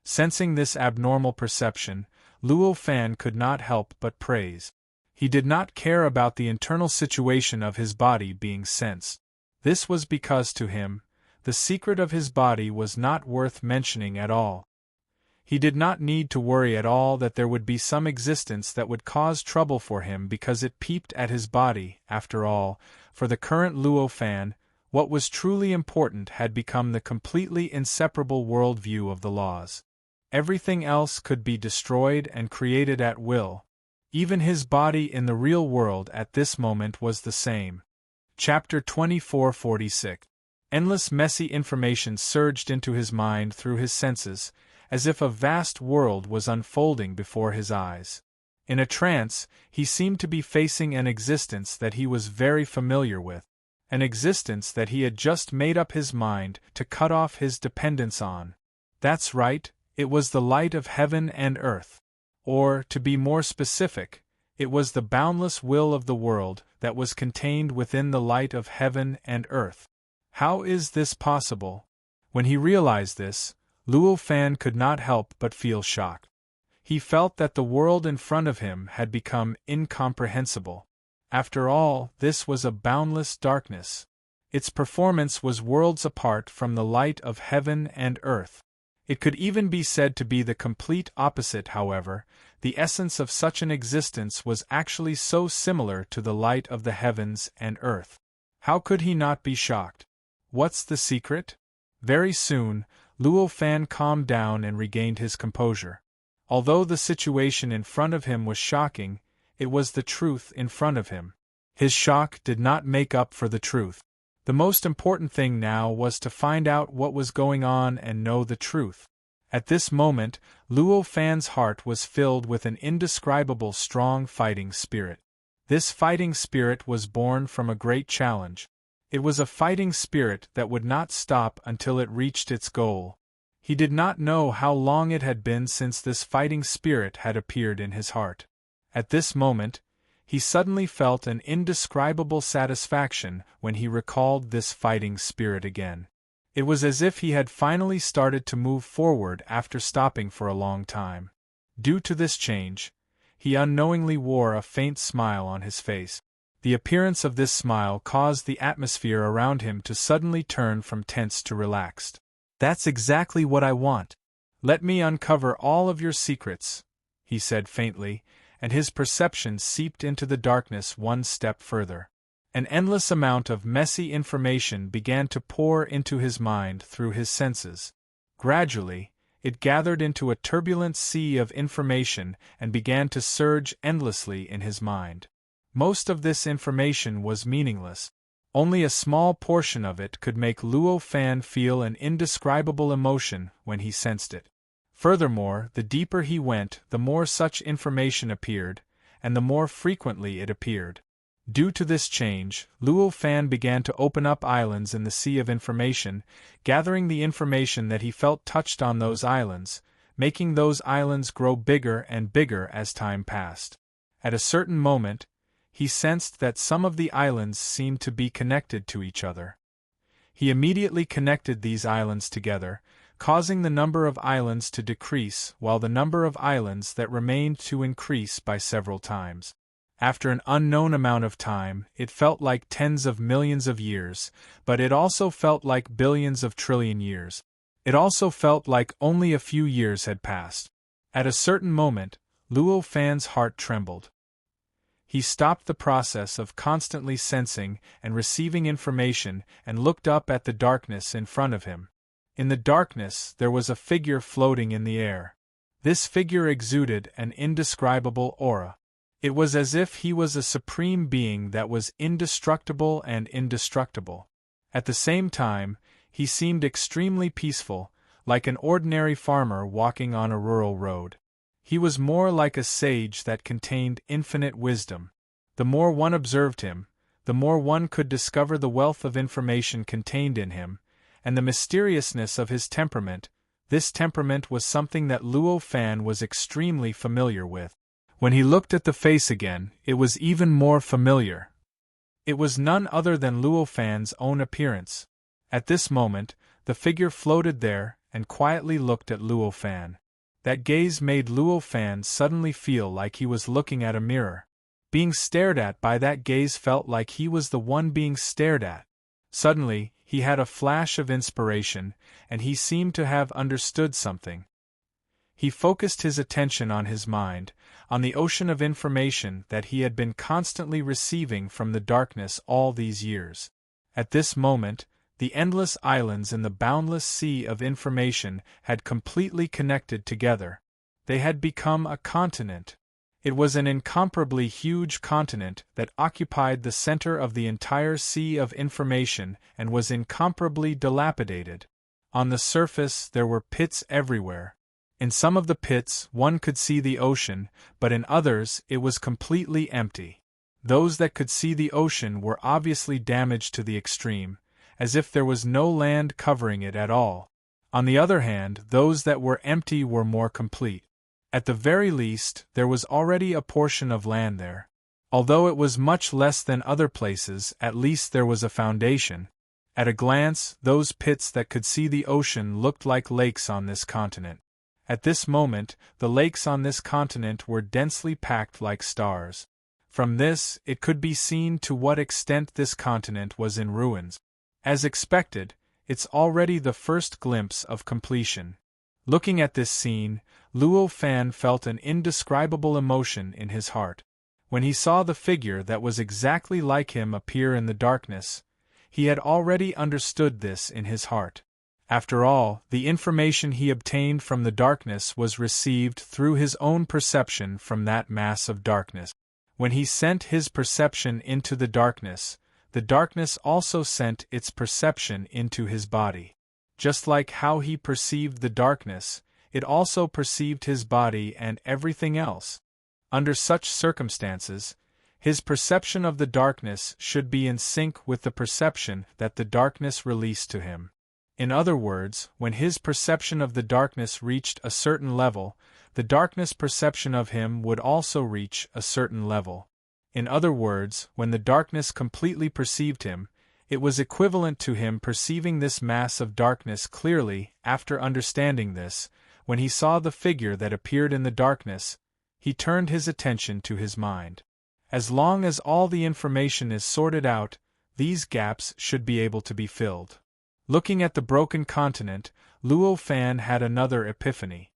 Sensing this abnormal perception, Luo Fan could not help but praise. He did not care about the internal situation of his body being sensed. This was because to him, the secret of his body was not worth mentioning at all. He did not need to worry at all that there would be some existence that would cause trouble for him because it peeped at his body. After all, for the current Luo Fan, what was truly important had become the completely inseparable worldview of the laws. Everything else could be destroyed and created at will. Even his body in the real world at this moment was the same. Chapter 2446. Endless messy information surged into his mind through his senses, as if a vast world was unfolding before his eyes. In a trance, he seemed to be facing an existence that he was very familiar with, an existence that he had just made up his mind to cut off his dependence on. That's right, it was the light of heaven and earth. Or, to be more specific, it was the boundless will of the world that was contained within the light of heaven and earth. How is this possible? When he realized this, Luo Fan could not help but feel shocked. He felt that the world in front of him had become incomprehensible. After all, this was a boundless darkness. Its performance was worlds apart from the light of heaven and earth. It could even be said to be the complete opposite, however. The essence of such an existence was actually so similar to the light of the heavens and earth. How could he not be shocked? What's the secret? Very soon, Luo Fan calmed down and regained his composure. Although the situation in front of him was shocking, it was the truth in front of him. His shock did not make up for the truth. The most important thing now was to find out what was going on and know the truth. At this moment, Luo Fan's heart was filled with an indescribable strong fighting spirit. This fighting spirit was born from a great challenge. It was a fighting spirit that would not stop until it reached its goal. He did not know how long it had been since this fighting spirit had appeared in his heart. At this moment, he suddenly felt an indescribable satisfaction when he recalled this fighting spirit again. It was as if he had finally started to move forward after stopping for a long time. Due to this change, he unknowingly wore a faint smile on his face. The appearance of this smile caused the atmosphere around him to suddenly turn from tense to relaxed. "That's exactly what I want. Let me uncover all of your secrets," he said faintly, and his perception seeped into the darkness one step further. An endless amount of messy information began to pour into his mind through his senses. Gradually, it gathered into a turbulent sea of information and began to surge endlessly in his mind. Most of this information was meaningless. Only a small portion of it could make Luo Fan feel an indescribable emotion when he sensed it. Furthermore, the deeper he went, the more such information appeared, and the more frequently it appeared. Due to this change, Luo Fan began to open up islands in the sea of information, gathering the information that he felt touched on those islands, making those islands grow bigger and bigger as time passed. At a certain moment, he sensed that some of the islands seemed to be connected to each other. He immediately connected these islands together, causing the number of islands to decrease while the number of islands that remained to increase by several times. After an unknown amount of time, it felt like tens of millions of years, but it also felt like billions of trillion years. It also felt like only a few years had passed. At a certain moment, Luo Fan's heart trembled. He stopped the process of constantly sensing and receiving information and looked up at the darkness in front of him. In the darkness, there was a figure floating in the air. This figure exuded an indescribable aura. It was as if he was a supreme being that was indestructible and indestructible. At the same time, he seemed extremely peaceful, like an ordinary farmer walking on a rural road. He was more like a sage that contained infinite wisdom. The more one observed him, the more one could discover the wealth of information contained in him, and the mysteriousness of his temperament. This temperament was something that Luo Fan was extremely familiar with. When he looked at the face again, it was even more familiar. It was none other than Luo Fan's own appearance. At this moment, The figure floated there, and quietly looked at Luo Fan. That gaze made Luo Fan suddenly feel like he was looking at a mirror. Being stared at by that gaze felt like he was the one being stared at. Suddenly, he had a flash of inspiration, and he seemed to have understood something. He focused his attention on his mind, on the ocean of information that he had been constantly receiving from the darkness all these years. At this moment, the endless islands in the boundless sea of information had completely connected together. They had become a continent. It was an incomparably huge continent that occupied the center of the entire sea of information and was incomparably dilapidated. On the surface there were pits everywhere. In some of the pits one could see the ocean, but in others it was completely empty. Those that could see the ocean were obviously damaged to the extreme, as if there was no land covering it at all. On the other hand, those that were empty were more complete. At the very least, there was already a portion of land there. Although it was much less than other places, at least there was a foundation. At a glance, those pits that could see the ocean looked like lakes on this continent. At this moment, the lakes on this continent were densely packed like stars. From this, it could be seen to what extent this continent was in ruins. As expected, it's already the first glimpse of completion. Looking at this scene, Luo Fan felt an indescribable emotion in his heart. When he saw the figure that was exactly like him appear in the darkness, he had already understood this in his heart. After all, the information he obtained from the darkness was received through his own perception from that mass of darkness. When he sent his perception into the darkness also sent its perception into his body. Just like how he perceived the darkness, it also perceived his body and everything else. Under such circumstances, his perception of the darkness should be in sync with the perception that the darkness released to him. In other words, when his perception of the darkness reached a certain level, the darkness perception of him would also reach a certain level. In other words, when the darkness completely perceived him, it was equivalent to him perceiving this mass of darkness clearly. After understanding this, when he saw the figure that appeared in the darkness, he turned his attention to his mind. As long as all the information is sorted out, these gaps should be able to be filled. Looking at the broken continent, Luo Fan had another epiphany.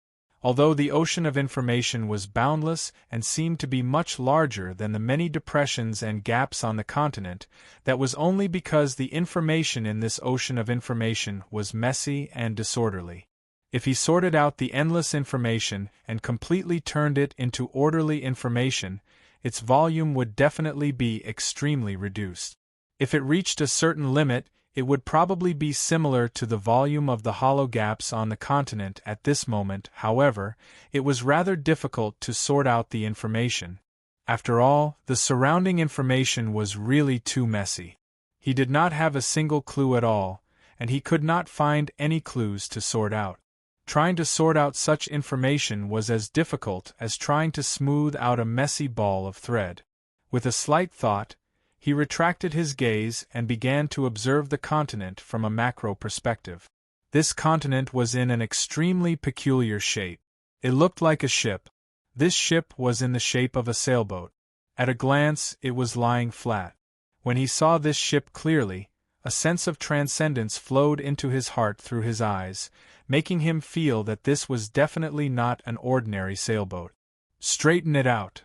Although the ocean of information was boundless and seemed to be much larger than the many depressions and gaps on the continent, that was only because the information in this ocean of information was messy and disorderly. If he sorted out the endless information and completely turned it into orderly information, its volume would definitely be extremely reduced. If it reached a certain limit, it would probably be similar to the volume of the hollow gaps on the continent at this moment. However, it was rather difficult to sort out the information. After all, the surrounding information was really too messy. He did not have a single clue at all, and he could not find any clues to sort out. Trying to sort out such information was as difficult as trying to smooth out a messy ball of thread. With a slight thought, he retracted his gaze and began to observe the continent from a macro perspective. This continent was in an extremely peculiar shape. It looked like a ship. This ship was in the shape of a sailboat. At a glance, it was lying flat. When he saw this ship clearly, a sense of transcendence flowed into his heart through his eyes, making him feel that this was definitely not an ordinary sailboat. Straighten it out.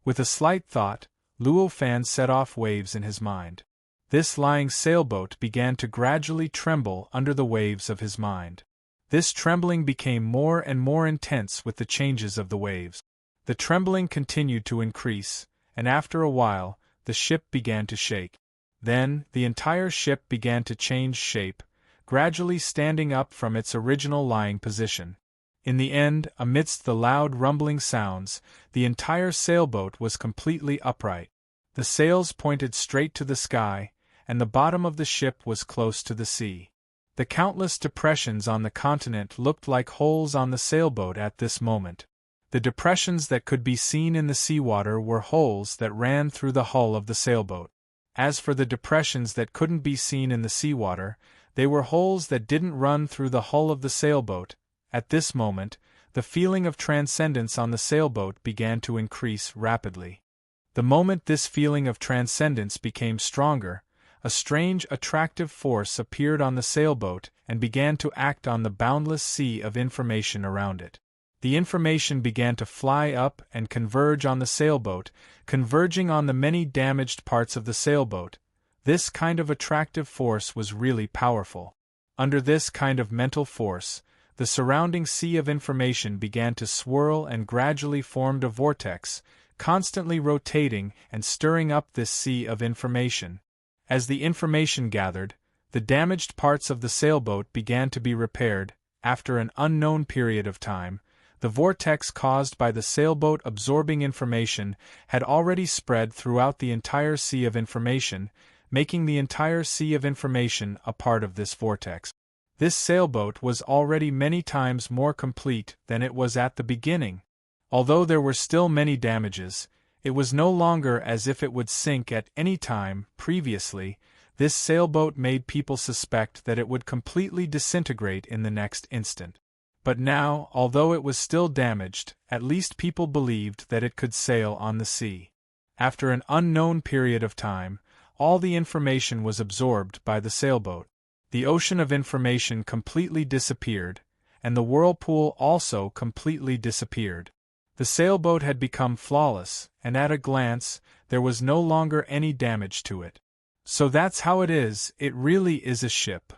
With a slight thought, Luo Fan set off waves in his mind. This lying sailboat began to gradually tremble under the waves of his mind. This trembling became more and more intense with the changes of the waves. The trembling continued to increase, and after a while, the ship began to shake. Then, the entire ship began to change shape, gradually standing up from its original lying position. In the end, amidst the loud rumbling sounds, the entire sailboat was completely upright. The sails pointed straight to the sky, and the bottom of the ship was close to the sea. The countless depressions on the continent looked like holes on the sailboat at this moment. The depressions that could be seen in the seawater were holes that ran through the hull of the sailboat. As for the depressions that couldn't be seen in the seawater, They were holes that didn't run through the hull of the sailboat. At this moment, the feeling of transcendence on the sailboat began to increase rapidly. The moment this feeling of transcendence became stronger, a strange attractive force appeared on the sailboat and began to act on the boundless sea of information around it. The information began to fly up and converge on the sailboat, converging on the many damaged parts of the sailboat. This kind of attractive force was really powerful. Under this kind of mental force, the surrounding sea of information began to swirl and gradually formed a vortex, constantly rotating and stirring up this sea of information. As the information gathered, the damaged parts of the sailboat began to be repaired. After an unknown period of time, the vortex caused by the sailboat absorbing information had already spread throughout the entire sea of information, making the entire sea of information a part of this vortex. This sailboat was already many times more complete than it was at the beginning. Although there were still many damages, it was no longer as if it would sink at any time. Previously, this sailboat made people suspect that it would completely disintegrate in the next instant. But now, although it was still damaged, at least people believed that it could sail on the sea. After an unknown period of time, all the information was absorbed by the sailboat. The ocean of information completely disappeared, and the whirlpool also completely disappeared. The sailboat had become flawless, and at a glance, there was no longer any damage to it. So that's how it is, it really is a ship.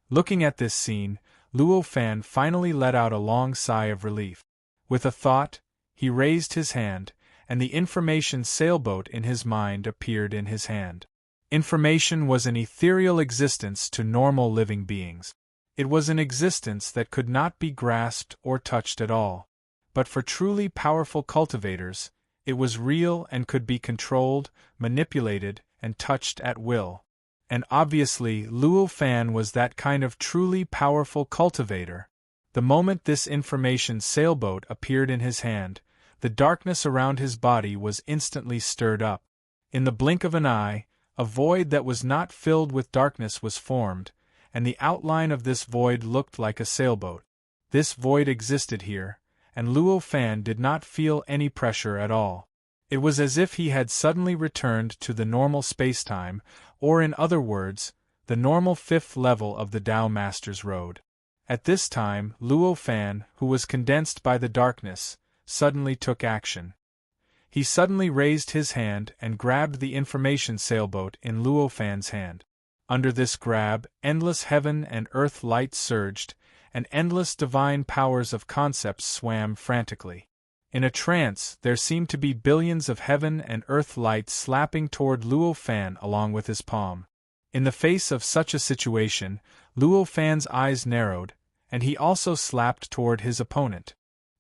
Looking at this scene, Luo Fan finally let out a long sigh of relief. With a thought, he raised his hand, and the information sailboat in his mind appeared in his hand. Information was an ethereal existence to normal living beings. It was an existence that could not be grasped or touched at all. But for truly powerful cultivators, it was real and could be controlled, manipulated, and touched at will. And obviously Luo Fan was that kind of truly powerful cultivator. The moment this information sailboat appeared in his hand, the darkness around his body was instantly stirred up. In the blink of an eye, a void that was not filled with darkness was formed, and the outline of this void looked like a sailboat. This void existed here, and Luo Fan did not feel any pressure at all. It was as if he had suddenly returned to the normal spacetime, or in other words, the normal fifth level of the Tao Master's Road. At this time, Luo Fan, who was condensed by the darkness, suddenly took action. He suddenly raised his hand and grabbed the information sailboat in Luo Fan's hand. Under this grab, endless heaven and earth light surged, and endless divine powers of concepts swam frantically. In a trance, there seemed to be billions of heaven and earth light slapping toward Luo Fan along with his palm. In the face of such a situation, Luo Fan's eyes narrowed, and he also slapped toward his opponent.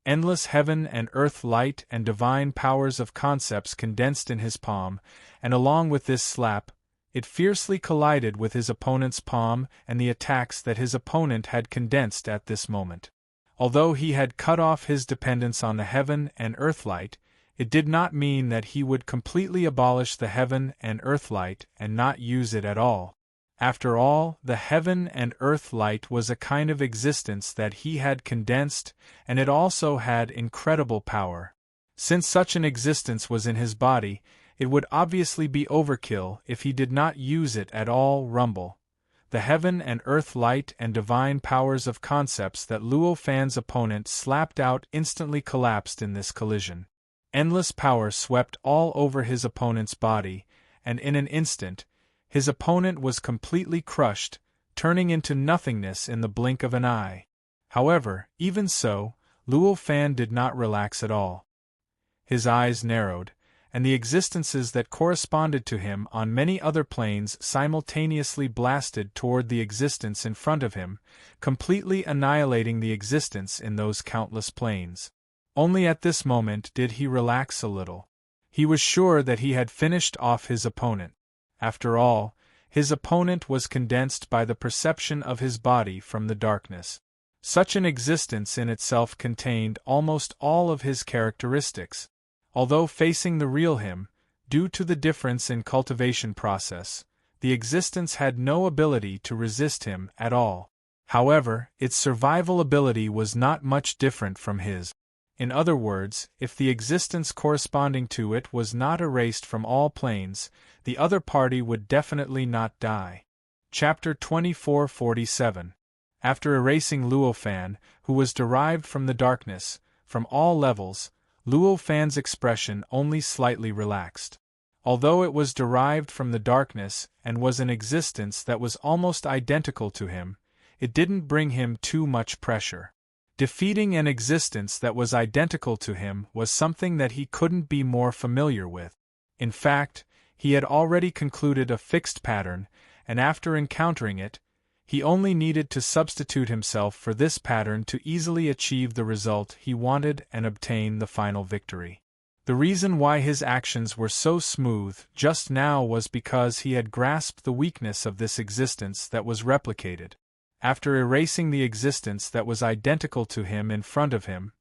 Endless heaven and earth light and divine powers of concepts condensed in his palm, and along with this slap, it fiercely collided with his opponent's palm and the attacks that his opponent had condensed at this moment. Although he had cut off his dependence on the heaven and earth light, it did not mean that he would completely abolish the heaven and earth light and not use it at all. After all, the heaven and earth light was a kind of existence that he had condensed, and it also had incredible power. Since such an existence was in his body, it would obviously be overkill if he did not use it at all. Rumble. The heaven and earth light and divine powers of concepts that Luo Fan's opponent slapped out instantly collapsed in this collision. Endless power swept all over his opponent's body, and in an instant, his opponent was completely crushed, turning into nothingness in the blink of an eye. However, even so, Luo Fan did not relax at all. His eyes narrowed, and the existences that corresponded to him on many other planes simultaneously blasted toward the existence in front of him, completely annihilating the existence in those countless planes. Only at this moment did he relax a little. He was sure that he had finished off his opponent. After all, his opponent was condensed by the perception of his body from the darkness. Such an existence in itself contained almost all of his characteristics. Although facing the real him, due to the difference in cultivation process, the existence had no ability to resist him at all. However, its survival ability was not much different from his. In other words, if the existence corresponding to it was not erased from all planes, the other party would definitely not die. Chapter 2447. After erasing Luo Fan, who was derived from the darkness, from all levels, Luo Fan's expression only slightly relaxed. Although it was derived from the darkness and was an existence that was almost identical to him, it didn't bring him too much pressure. Defeating an existence that was identical to him was something that he couldn't be more familiar with. In fact, he had already concluded a fixed pattern, and after encountering it, he only needed to substitute himself for this pattern to easily achieve the result he wanted and obtain the final victory. The reason why his actions were so smooth just now was because he had grasped the weakness of this existence that was replicated. After erasing the existence that was identical to him in front of him,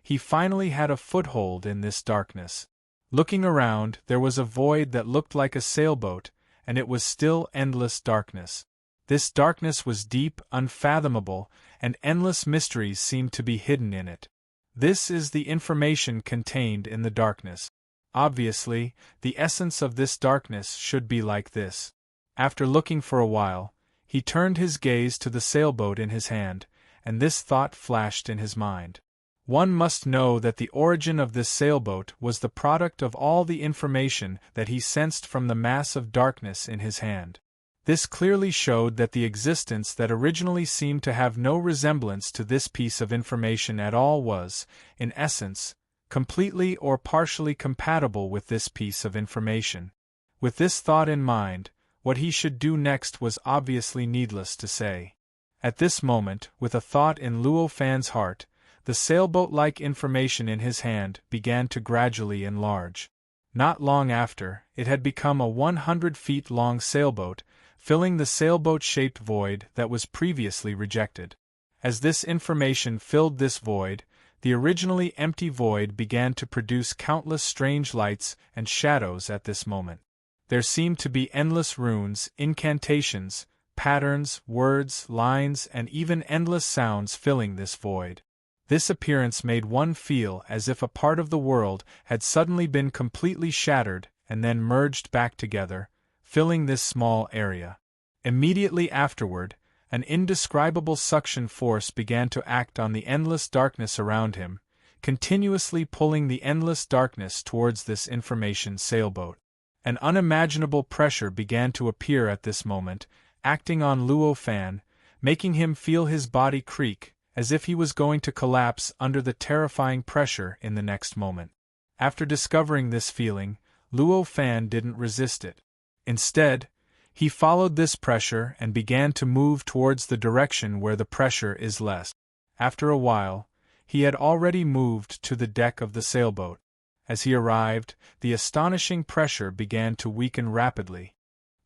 he finally had a foothold in this darkness. Looking around, there was a void that looked like a sailboat, and it was still endless darkness. This darkness was deep, unfathomable, and endless mysteries seemed to be hidden in it. This is the information contained in the darkness. Obviously, the essence of this darkness should be like this. After looking for a while, he turned his gaze to the sailboat in his hand, and this thought flashed in his mind. One must know that the origin of this sailboat was the product of all the information that he sensed from the mass of darkness in his hand. This clearly showed that the existence that originally seemed to have no resemblance to this piece of information at all was, in essence, completely or partially compatible with this piece of information. With this thought in mind, what he should do next was obviously needless to say. At this moment, with a thought in Luo Fan's heart, the sailboat-like information in his hand began to gradually enlarge. Not long after, it had become a 100 feet long sailboat, filling the sailboat-shaped void that was previously rejected. As this information filled this void, the originally empty void began to produce countless strange lights and shadows at this moment. There seemed to be endless runes, incantations, patterns, words, lines, and even endless sounds filling this void. This appearance made one feel as if a part of the world had suddenly been completely shattered and then merged back together, filling this small area. Immediately afterward, an indescribable suction force began to act on the endless darkness around him, continuously pulling the endless darkness towards this information sailboat. An unimaginable pressure began to appear at this moment, acting on Luo Fan, making him feel his body creak, as if he was going to collapse under the terrifying pressure in the next moment. After discovering this feeling, Luo Fan didn't resist it. Instead, he followed this pressure and began to move towards the direction where the pressure is less. After a while, he had already moved to the deck of the sailboat. As he arrived, the astonishing pressure began to weaken rapidly.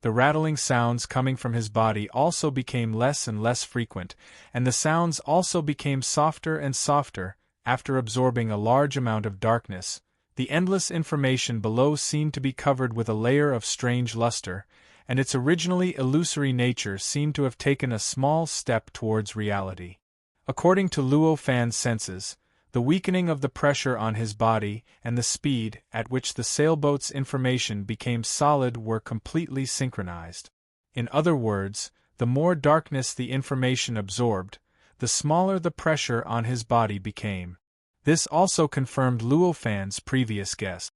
The rattling sounds coming from his body also became less and less frequent, and the sounds also became softer and softer. After absorbing a large amount of darkness, the endless information below seemed to be covered with a layer of strange luster, and its originally illusory nature seemed to have taken a small step towards reality. According to Luo Fan's senses, the weakening of the pressure on his body and the speed at which the sailboat's information became solid were completely synchronized. In other words, the more darkness the information absorbed, the smaller the pressure on his body became. This also confirmed Luo Fan's previous guess.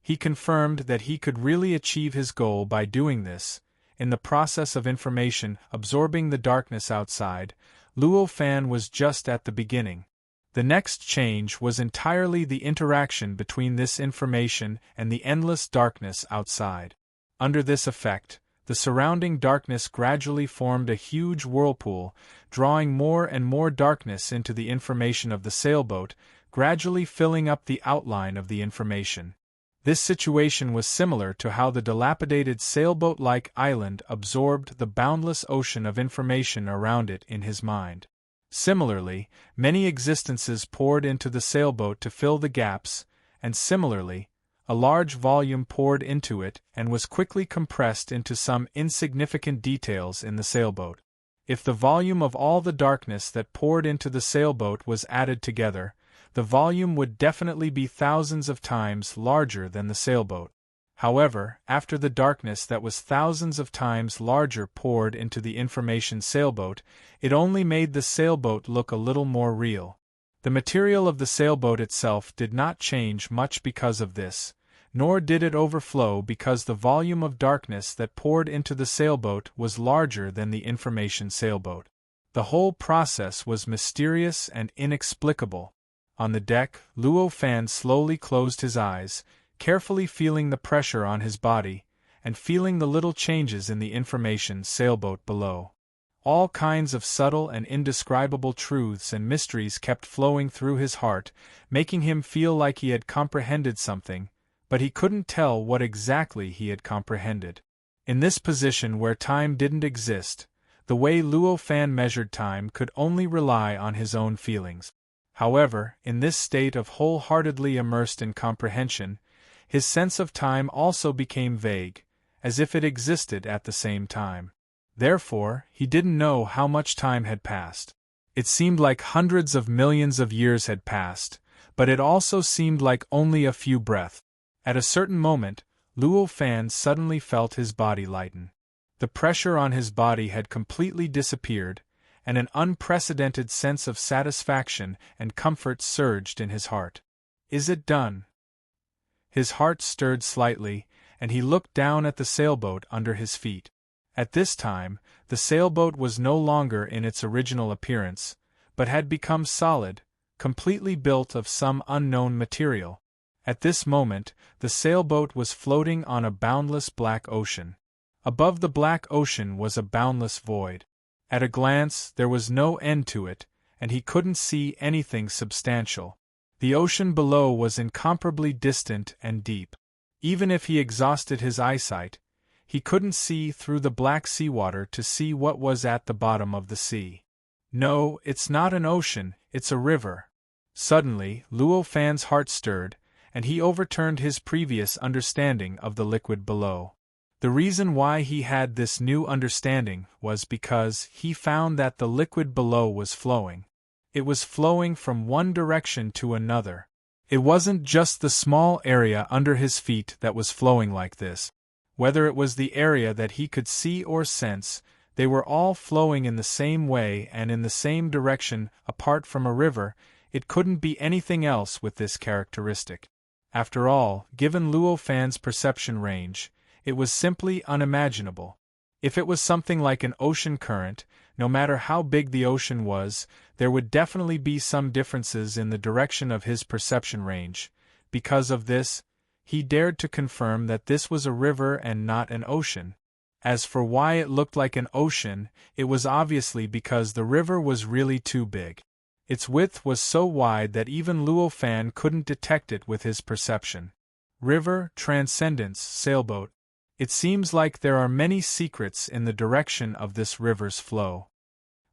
He confirmed that he could really achieve his goal by doing this. In the process of information absorbing the darkness outside, Luo Fan was just at the beginning. The next change was entirely the interaction between this information and the endless darkness outside. Under this effect, the surrounding darkness gradually formed a huge whirlpool, drawing more and more darkness into the information of the sailboat, gradually filling up the outline of the information. This situation was similar to how the dilapidated sailboat-like island absorbed the boundless ocean of information around it in his mind. Similarly, many existences poured into the sailboat to fill the gaps, and similarly, A large volume poured into it and was quickly compressed into some insignificant details in the sailboat. If the volume of all the darkness that poured into the sailboat was added together, the volume would definitely be thousands of times larger than the sailboat. However, after the darkness that was thousands of times larger poured into the information sailboat, it only made the sailboat look a little more real. The material of the sailboat itself did not change much because of this, nor did it overflow because the volume of darkness that poured into the sailboat was larger than the information sailboat. The whole process was mysterious and inexplicable. On the deck, Luo Fan slowly closed his eyes, carefully feeling the pressure on his body, and feeling the little changes in the information sailboat below. All kinds of subtle and indescribable truths and mysteries kept flowing through his heart, making him feel like he had comprehended something, but he couldn't tell what exactly he had comprehended. In this position where time didn't exist, the way Luo Fan measured time could only rely on his own feelings. However, in this state of wholeheartedly immersed in comprehension, his sense of time also became vague, as if it existed at the same time. Therefore, he didn't know how much time had passed. It seemed like hundreds of millions of years had passed, but it also seemed like only a few breaths. At a certain moment, Luo Fan suddenly felt his body lighten. The pressure on his body had completely disappeared, and an unprecedented sense of satisfaction and comfort surged in his heart. "Is it done?" His heart stirred slightly, and he looked down at the sailboat under his feet. At this time, the sailboat was no longer in its original appearance, but had become solid, completely built of some unknown material. At this moment, the sailboat was floating on a boundless black ocean. Above the black ocean was a boundless void. At a glance, there was no end to it, and he couldn't see anything substantial. The ocean below was incomparably distant and deep. Even if he exhausted his eyesight, he couldn't see through the black seawater to see what was at the bottom of the sea. "No, it's not an ocean, it's a river." Suddenly, Luo Fan's heart stirred, and he overturned his previous understanding of the liquid below. The reason why he had this new understanding was because he found that the liquid below was flowing. It was flowing from one direction to another. It wasn't just the small area under his feet that was flowing like this. Whether it was the area that he could see or sense, they were all flowing in the same way and in the same direction. Apart from a river, it couldn't be anything else with this characteristic. After all, given Luo Fan's perception range, it was simply unimaginable. If it was something like an ocean current, no matter how big the ocean was, there would definitely be some differences in the direction of his perception range. Because of this, he dared to confirm that this was a river and not an ocean. As for why it looked like an ocean, it was obviously because the river was really too big. Its width was so wide that even Luo Fan couldn't detect it with his perception. River, transcendence, sailboat. It seems like there are many secrets in the direction of this river's flow.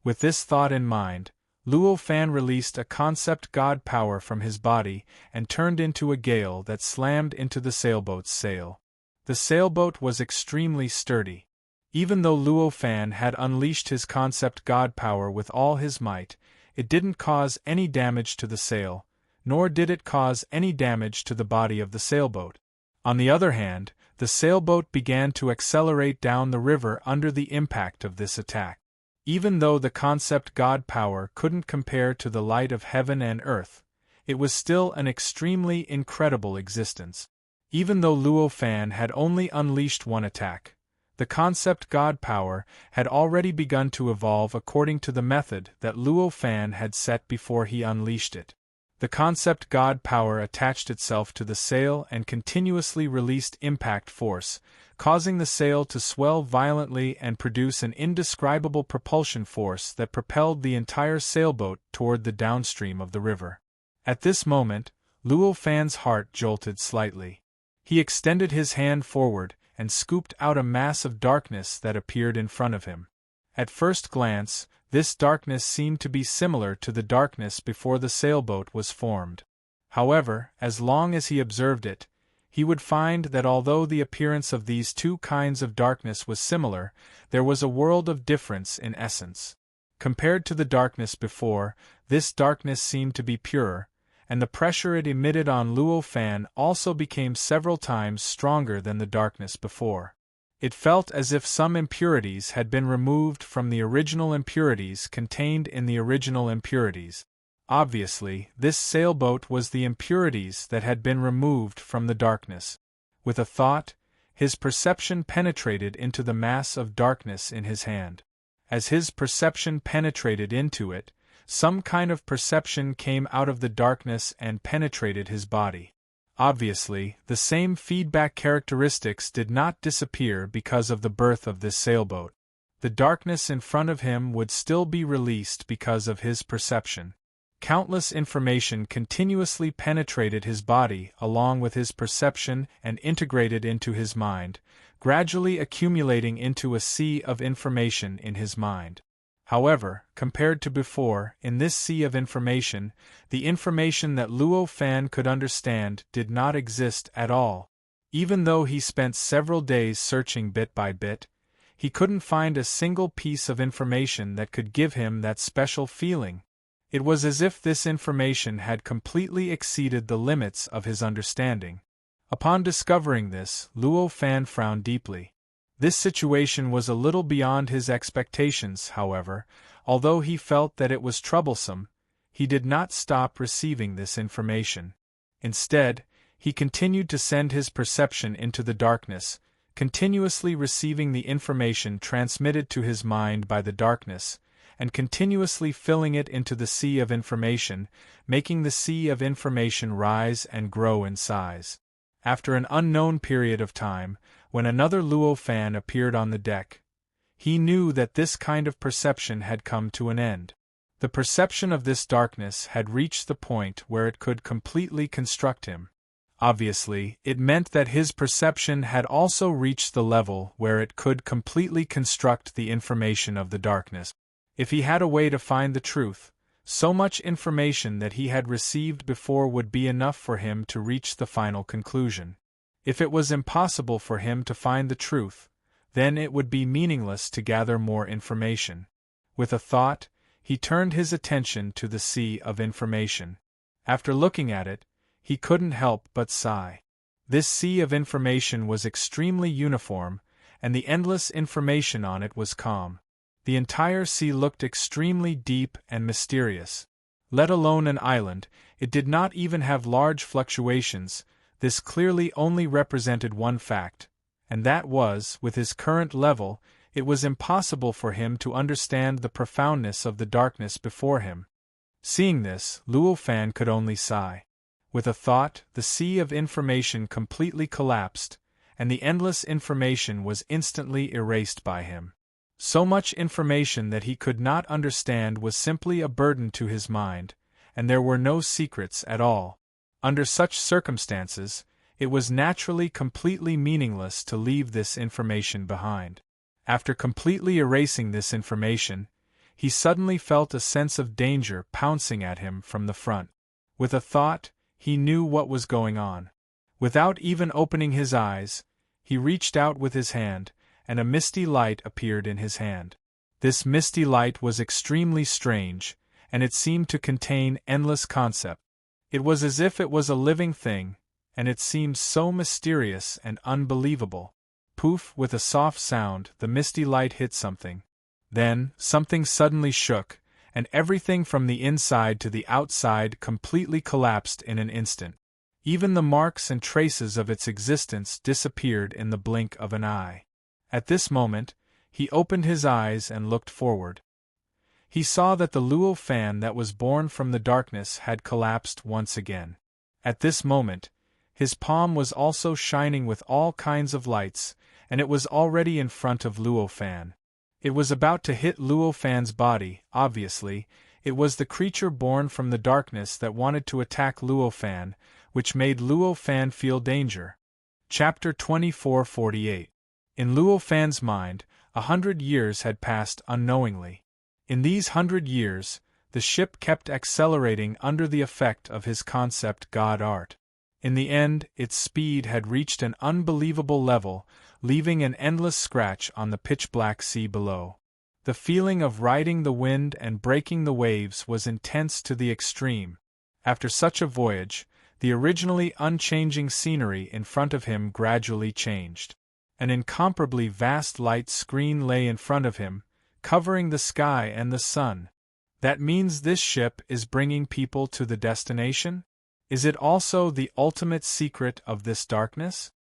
With this thought in mind, Luo Fan released a concept god power from his body and turned into a gale that slammed into the sailboat's sail. The sailboat was extremely sturdy. Even though Luo Fan had unleashed his concept god power with all his might, it didn't cause any damage to the sail, nor did it cause any damage to the body of the sailboat. On the other hand, the sailboat began to accelerate down the river under the impact of this attack. Even though the concept god power couldn't compare to the light of heaven and earth, it was still an extremely incredible existence. Even though Luo Fan had only unleashed one attack, the concept god power had already begun to evolve according to the method that Luo Fan had set before he unleashed it. The concept god power attached itself to the sail and continuously released impact force, causing the sail to swell violently and produce an indescribable propulsion force that propelled the entire sailboat toward the downstream of the river. At this moment, Luo Fan's heart jolted slightly. He extended his hand forward and scooped out a mass of darkness that appeared in front of him. At first glance, this darkness seemed to be similar to the darkness before the sailboat was formed. However, as long as he observed it, he would find that although the appearance of these two kinds of darkness was similar, there was a world of difference in essence. Compared to the darkness before, this darkness seemed to be purer, and the pressure it emitted on Luo Fan also became several times stronger than the darkness before. It felt as if some impurities had been removed from the original impurities contained in the original impurities. Obviously, this sailboat was the impurities that had been removed from the darkness. With a thought, his perception penetrated into the mass of darkness in his hand. As his perception penetrated into it, some kind of perception came out of the darkness and penetrated his body. Obviously, the same feedback characteristics did not disappear because of the birth of this sailboat. The darkness in front of him would still be released because of his perception. Countless information continuously penetrated his body along with his perception and integrated into his mind, gradually accumulating into a sea of information in his mind. However, compared to before, in this sea of information, the information that Luo Fan could understand did not exist at all. Even though he spent several days searching bit by bit, he couldn't find a single piece of information that could give him that special feeling. It was as if this information had completely exceeded the limits of his understanding. Upon discovering this, Luo Fan frowned deeply. This situation was a little beyond his expectations, however. Although he felt that it was troublesome, he did not stop receiving this information. Instead, he continued to send his perception into the darkness, continuously receiving the information transmitted to his mind by the darkness, and continuously filling it into the sea of information, making the sea of information rise and grow in size. After an unknown period of time, when another Luo Fan appeared on the deck, he knew that this kind of perception had come to an end. The perception of this darkness had reached the point where it could completely construct him. Obviously, it meant that his perception had also reached the level where it could completely construct the information of the darkness. If he had a way to find the truth, so much information that he had received before would be enough for him to reach the final conclusion. If it was impossible for him to find the truth, then it would be meaningless to gather more information. With a thought, he turned his attention to the sea of information. After looking at it, he couldn't help but sigh. This sea of information was extremely uniform, and the endless information on it was calm. The entire sea looked extremely deep and mysterious. Let alone an island, it did not even have large fluctuations. This clearly only represented one fact, and that was, with his current level, it was impossible for him to understand the profoundness of the darkness before him. Seeing this, Luo Fan could only sigh. With a thought, the sea of information completely collapsed, and the endless information was instantly erased by him. So much information that he could not understand was simply a burden to his mind, and there were no secrets at all. Under such circumstances, it was naturally completely meaningless to leave this information behind. After completely erasing this information, he suddenly felt a sense of danger pouncing at him from the front. With a thought, he knew what was going on. Without even opening his eyes, he reached out with his hand, and a misty light appeared in his hand. This misty light was extremely strange, and it seemed to contain endless concepts. It was as if it was a living thing, and it seemed so mysterious and unbelievable. Poof! With a soft sound, the misty light hit something. Then, something suddenly shook, and everything from the inside to the outside completely collapsed in an instant. Even the marks and traces of its existence disappeared in the blink of an eye. At this moment, he opened his eyes and looked forward. He saw that the Luo Fan that was born from the darkness had collapsed once again. At this moment, his palm was also shining with all kinds of lights, and it was already in front of Luo Fan. It was about to hit Luo Fan's body. Obviously, it was the creature born from the darkness that wanted to attack Luo Fan, which made Luo Fan feel danger. Chapter 2448. In Luo Fan's mind, 100 years had passed unknowingly. In these 100 years, the ship kept accelerating under the effect of his concept God art. In the end, its speed had reached an unbelievable level, leaving an endless scratch on the pitch-black sea below. The feeling of riding the wind and breaking the waves was intense to the extreme. After such a voyage, the originally unchanging scenery in front of him gradually changed. An incomparably vast light screen lay in front of him, covering the sky and the sun. That means this ship is bringing people to the destination? Is it also the ultimate secret of this darkness?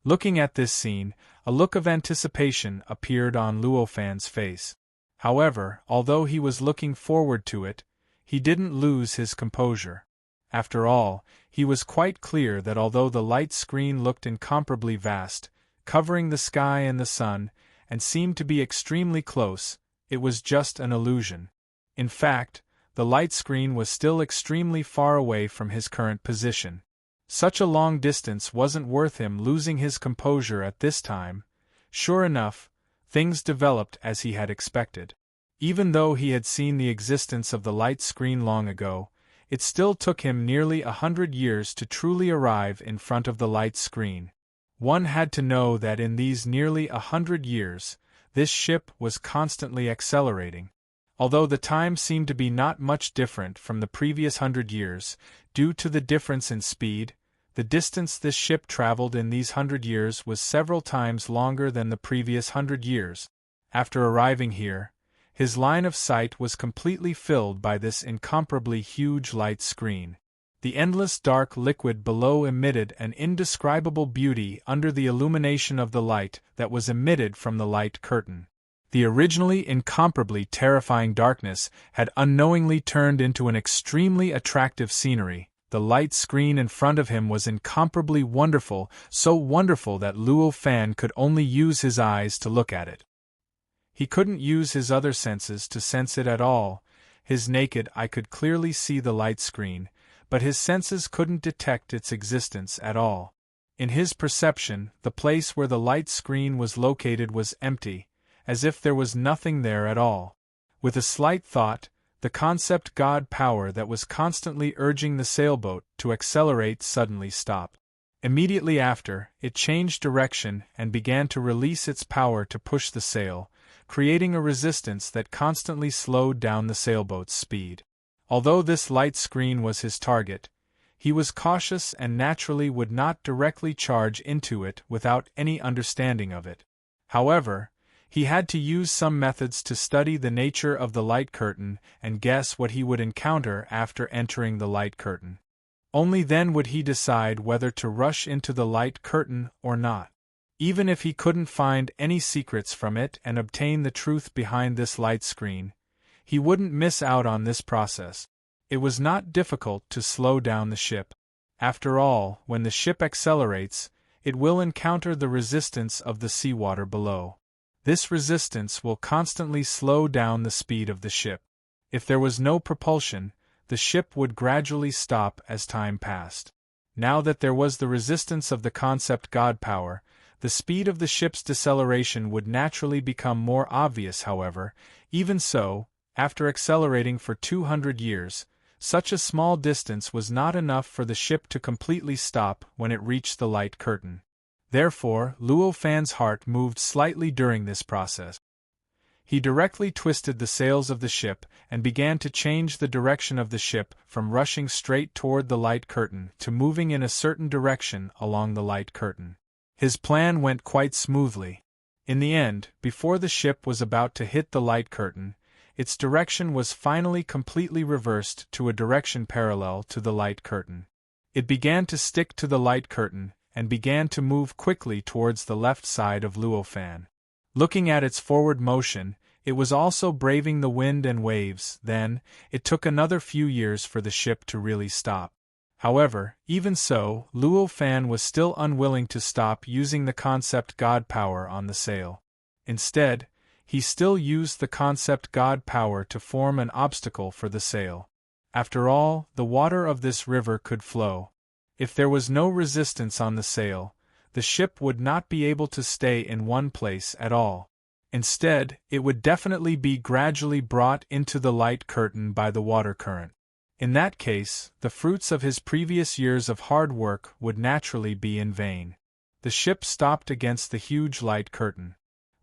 Looking at this scene, a look of anticipation appeared on Luo Fan's face. However, although he was looking forward to it, he didn't lose his composure. After all, he was quite clear that although the light screen looked incomparably vast, covering the sky and the sun, and seemed to be extremely close, it was just an illusion. In fact, the light screen was still extremely far away from his current position. Such a long distance wasn't worth him losing his composure at this time. Sure enough, things developed as he had expected. Even though he had seen the existence of the light screen long ago, it still took him nearly 100 years to truly arrive in front of the light screen. One had to know that in these nearly 100 years, this ship was constantly accelerating. Although the time seemed to be not much different from the previous 100 years, due to the difference in speed, the distance this ship traveled in these 100 years was several times longer than the previous 100 years. After arriving here, his line of sight was completely filled by this incomparably huge light screen. The endless dark liquid below emitted an indescribable beauty under the illumination of the light that was emitted from the light curtain. The originally incomparably terrifying darkness had unknowingly turned into an extremely attractive scenery. The light screen in front of him was incomparably wonderful, so wonderful that Luo Fan could only use his eyes to look at it. He couldn't use his other senses to sense it at all. His naked eye could clearly see the light screen, but his senses couldn't detect its existence at all. In his perception, the place where the light screen was located was empty, as if there was nothing there at all. With a slight thought, the concept God power that was constantly urging the sailboat to accelerate suddenly stopped. Immediately after, it changed direction and began to release its power to push the sail, creating a resistance that constantly slowed down the sailboat's speed. Although this light screen was his target, he was cautious and naturally would not directly charge into it without any understanding of it. However, he had to use some methods to study the nature of the light curtain and guess what he would encounter after entering the light curtain. Only then would he decide whether to rush into the light curtain or not. Even if he couldn't find any secrets from it and obtain the truth behind this light screen, he wouldn't miss out on this process. It was not difficult to slow down the ship. After all, when the ship accelerates, it will encounter the resistance of the seawater below. This resistance will constantly slow down the speed of the ship. If there was no propulsion, the ship would gradually stop as time passed. Now that there was the resistance of the concept God power, the speed of the ship's deceleration would naturally become more obvious. However, even so, after accelerating for 200 years, such a small distance was not enough for the ship to completely stop when it reached the light curtain. Therefore, Luo Fan's heart moved slightly during this process. He directly twisted the sails of the ship and began to change the direction of the ship from rushing straight toward the light curtain to moving in a certain direction along the light curtain. His plan went quite smoothly. In the end, before the ship was about to hit the light curtain, its direction was finally completely reversed to a direction parallel to the light curtain. It began to stick to the light curtain and began to move quickly towards the left side of Luo Fan. Looking at its forward motion, it was also braving the wind and waves. Then, it took another few years for the ship to really stop. However, even so, Luo Fan was still unwilling to stop using the concept God power on the sail. Instead, he still used the concept God power to form an obstacle for the sail. After all, the water of this river could flow. If there was no resistance on the sail, the ship would not be able to stay in one place at all. Instead, it would definitely be gradually brought into the light curtain by the water current. In that case, the fruits of his previous years of hard work would naturally be in vain. The ship stopped against the huge light curtain.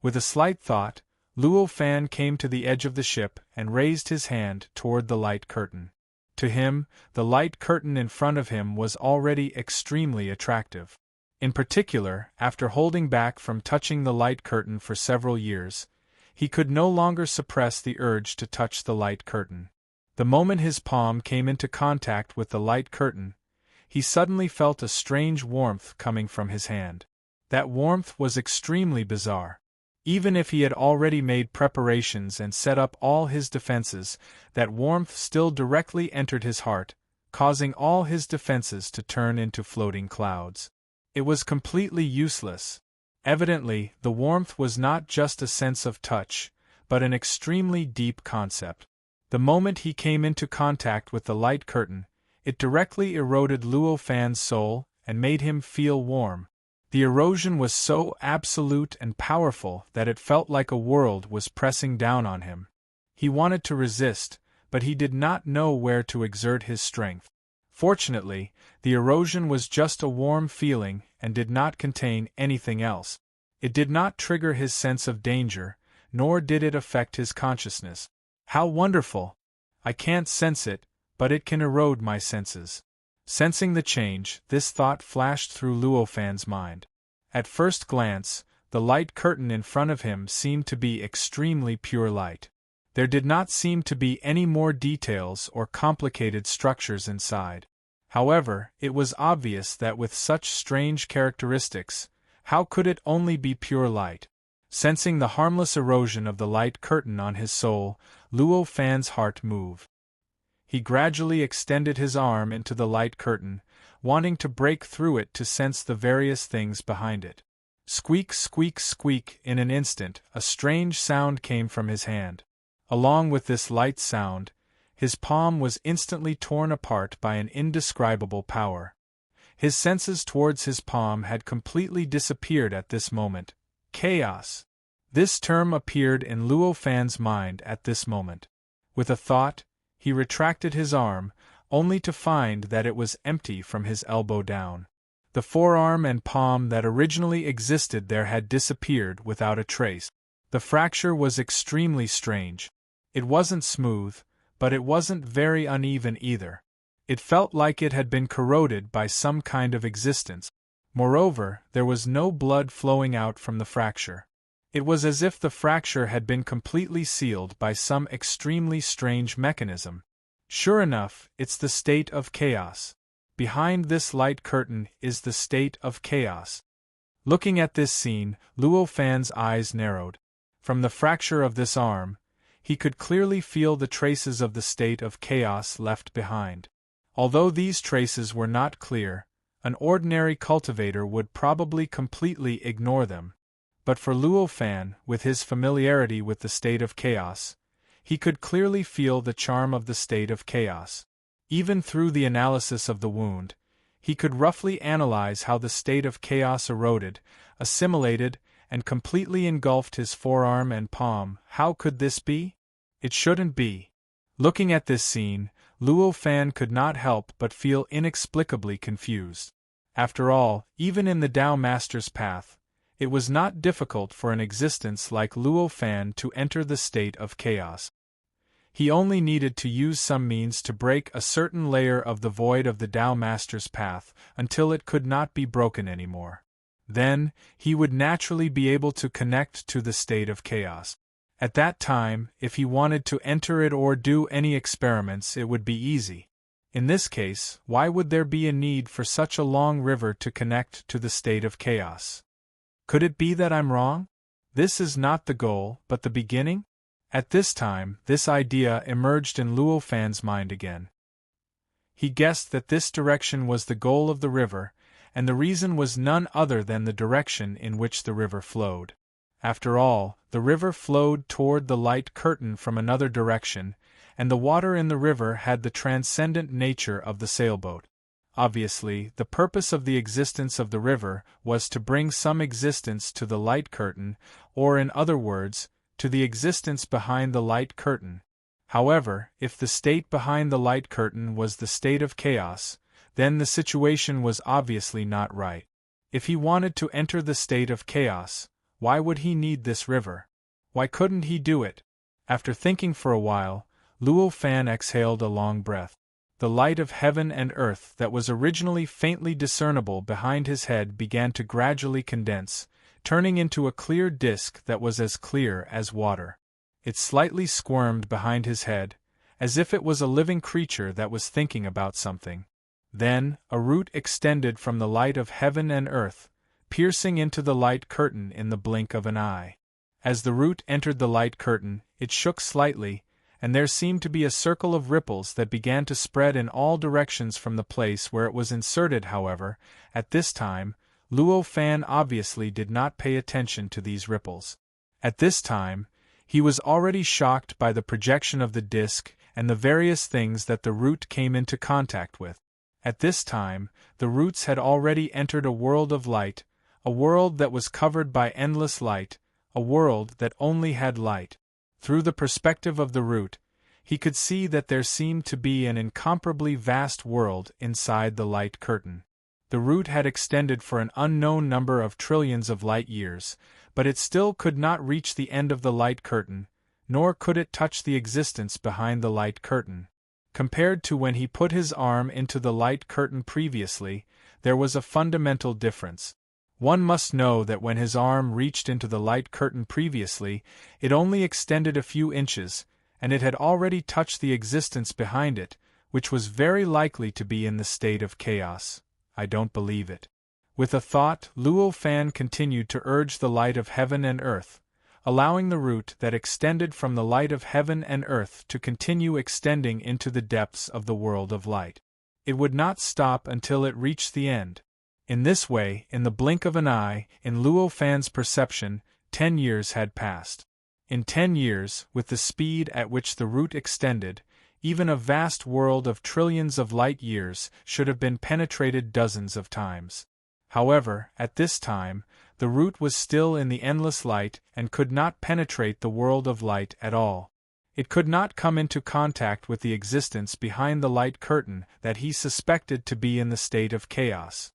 With a slight thought, Luo Fan came to the edge of the ship and raised his hand toward the light curtain. To him, the light curtain in front of him was already extremely attractive. In particular, after holding back from touching the light curtain for several years, he could no longer suppress the urge to touch the light curtain. The moment his palm came into contact with the light curtain, he suddenly felt a strange warmth coming from his hand. That warmth was extremely bizarre. Even if he had already made preparations and set up all his defenses, that warmth still directly entered his heart, causing all his defenses to turn into floating clouds. It was completely useless. Evidently, the warmth was not just a sense of touch, but an extremely deep concept. The moment he came into contact with the light curtain, it directly eroded Luo Fan's soul and made him feel warm. The erosion was so absolute and powerful that it felt like a world was pressing down on him. He wanted to resist, but he did not know where to exert his strength. Fortunately, the erosion was just a warm feeling and did not contain anything else. It did not trigger his sense of danger, nor did it affect his consciousness. How wonderful! I can't sense it, but it can erode my senses. Sensing the change, this thought flashed through Luo Fan's mind. At first glance, the light curtain in front of him seemed to be extremely pure light. There did not seem to be any more details or complicated structures inside. However, it was obvious that with such strange characteristics, how could it only be pure light? Sensing the harmless erosion of the light curtain on his soul, Luo Fan's heart moved. He gradually extended his arm into the light curtain, wanting to break through it to sense the various things behind it. Squeak, squeak, squeak! In an instant, a strange sound came from his hand. Along with this light sound, his palm was instantly torn apart by an indescribable power. His senses towards his palm had completely disappeared at this moment. Chaos! This term appeared in Luo Fan's mind at this moment. With a thought, he retracted his arm, only to find that it was empty from his elbow down. The forearm and palm that originally existed there had disappeared without a trace. The fracture was extremely strange. It wasn't smooth, but it wasn't very uneven either. It felt like it had been corroded by some kind of existence. Moreover, there was no blood flowing out from the fracture. It was as if the fracture had been completely sealed by some extremely strange mechanism. Sure enough, it's the state of chaos. Behind this light curtain is the state of chaos. Looking at this scene, Luo Fan's eyes narrowed. From the fracture of this arm, he could clearly feel the traces of the state of chaos left behind. Although these traces were not clear, an ordinary cultivator would probably completely ignore them. But for Luo Fan, with his familiarity with the state of chaos, he could clearly feel the charm of the state of chaos. Even through the analysis of the wound, he could roughly analyze how the state of chaos eroded, assimilated, and completely engulfed his forearm and palm. How could this be? It shouldn't be. Looking at this scene, Luo Fan could not help but feel inexplicably confused. After all, even in the Tao Master's path, it was not difficult for an existence like Luo Fan to enter the state of chaos. He only needed to use some means to break a certain layer of the void of the Tao Master's path until it could not be broken anymore. Then, he would naturally be able to connect to the state of chaos. At that time, if he wanted to enter it or do any experiments, it would be easy. In this case, why would there be a need for such a long river to connect to the state of chaos? Could it be that I'm wrong? This is not the goal, but the beginning? At this time, this idea emerged in Luo Fan's mind again. He guessed that this direction was the goal of the river, and the reason was none other than the direction in which the river flowed. After all, the river flowed toward the light curtain from another direction, and the water in the river had the transcendent nature of the sailboat. Obviously, the purpose of the existence of the river was to bring some existence to the light curtain, or in other words, to the existence behind the light curtain. However, if the state behind the light curtain was the state of chaos, then the situation was obviously not right. If he wanted to enter the state of chaos, why would he need this river? Why couldn't he do it? After thinking for a while, Luo Fan exhaled a long breath. The light of heaven and earth that was originally faintly discernible behind his head began to gradually condense, turning into a clear disk that was as clear as water. It slightly squirmed behind his head, as if it was a living creature that was thinking about something. Then, a root extended from the light of heaven and earth, piercing into the light curtain in the blink of an eye. As the root entered the light curtain, it shook slightly, and there seemed to be a circle of ripples that began to spread in all directions from the place where it was inserted. However, at this time, Luo Fan obviously did not pay attention to these ripples. At this time, he was already shocked by the projection of the disc and the various things that the root came into contact with. At this time, the roots had already entered a world of light, a world that was covered by endless light, a world that only had light. Through the perspective of the root, he could see that there seemed to be an incomparably vast world inside the light curtain. The root had extended for an unknown number of trillions of light years, but it still could not reach the end of the light curtain, nor could it touch the existence behind the light curtain. Compared to when he put his arm into the light curtain previously, there was a fundamental difference. One must know that when his arm reached into the light curtain previously, it only extended a few inches, and it had already touched the existence behind it, which was very likely to be in the state of chaos. I don't believe it. With a thought, Luo Fan continued to urge the light of heaven and earth, allowing the root that extended from the light of heaven and earth to continue extending into the depths of the world of light. It would not stop until it reached the end. In this way, in the blink of an eye, in Luo Fan's perception, 10 years had passed. In 10 years, with the speed at which the root extended, even a vast world of trillions of light years should have been penetrated dozens of times. However, at this time, the root was still in the endless light and could not penetrate the world of light at all. It could not come into contact with the existence behind the light curtain that he suspected to be in the state of chaos.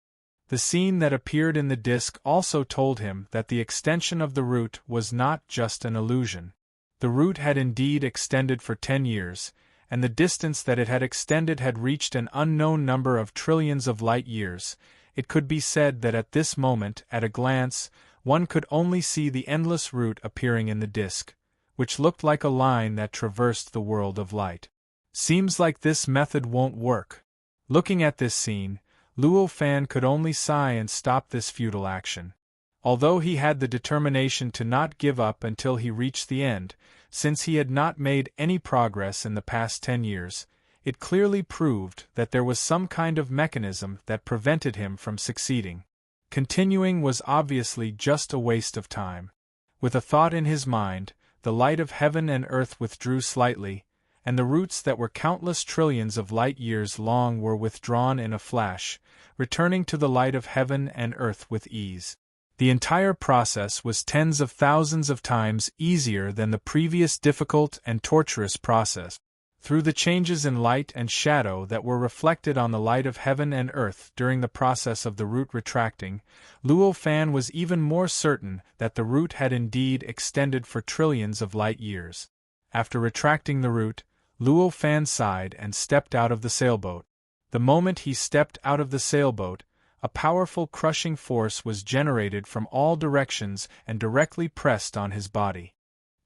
The scene that appeared in the disc also told him that the extension of the root was not just an illusion. The root had indeed extended for 10 years, and the distance that it had extended had reached an unknown number of trillions of light years. It could be said that at this moment, at a glance, one could only see the endless root appearing in the disc, which looked like a line that traversed the world of light. Seems like this method won't work. Looking at this scene, Luo Fan could only sigh and stop this futile action. Although he had the determination to not give up until he reached the end, since he had not made any progress in the past 10 years, it clearly proved that there was some kind of mechanism that prevented him from succeeding. Continuing was obviously just a waste of time. With a thought in his mind, the light of heaven and earth withdrew slightly, and the roots that were countless trillions of light years long were withdrawn in a flash, returning to the light of heaven and earth with ease. The entire process was tens of thousands of times easier than the previous difficult and torturous process. Through the changes in light and shadow that were reflected on the light of heaven and earth during the process of the root retracting, Luo Fan was even more certain that the root had indeed extended for trillions of light years. After retracting the root, Luo Fan sighed and stepped out of the sailboat. The moment he stepped out of the sailboat, a powerful crushing force was generated from all directions and directly pressed on his body.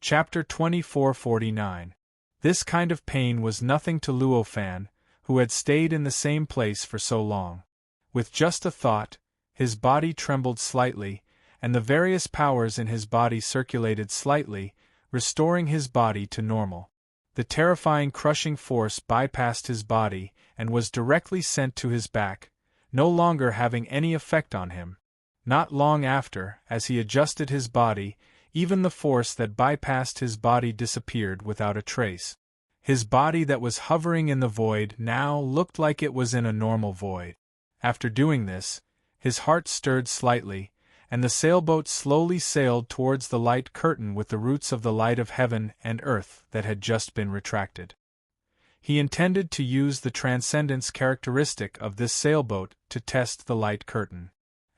Chapter 2449. This kind of pain was nothing to Luo Fan, who had stayed in the same place for so long. With just a thought, his body trembled slightly, and the various powers in his body circulated slightly, restoring his body to normal. The terrifying crushing force bypassed his body and was directly sent to his back, no longer having any effect on him. Not long after, as he adjusted his body, even the force that bypassed his body disappeared without a trace. His body that was hovering in the void now looked like it was in a normal void. After doing this, his heart stirred slightly, and the sailboat slowly sailed towards the light curtain with the roots of the light of heaven and earth that had just been retracted. He intended to use the transcendence characteristic of this sailboat to test the light curtain.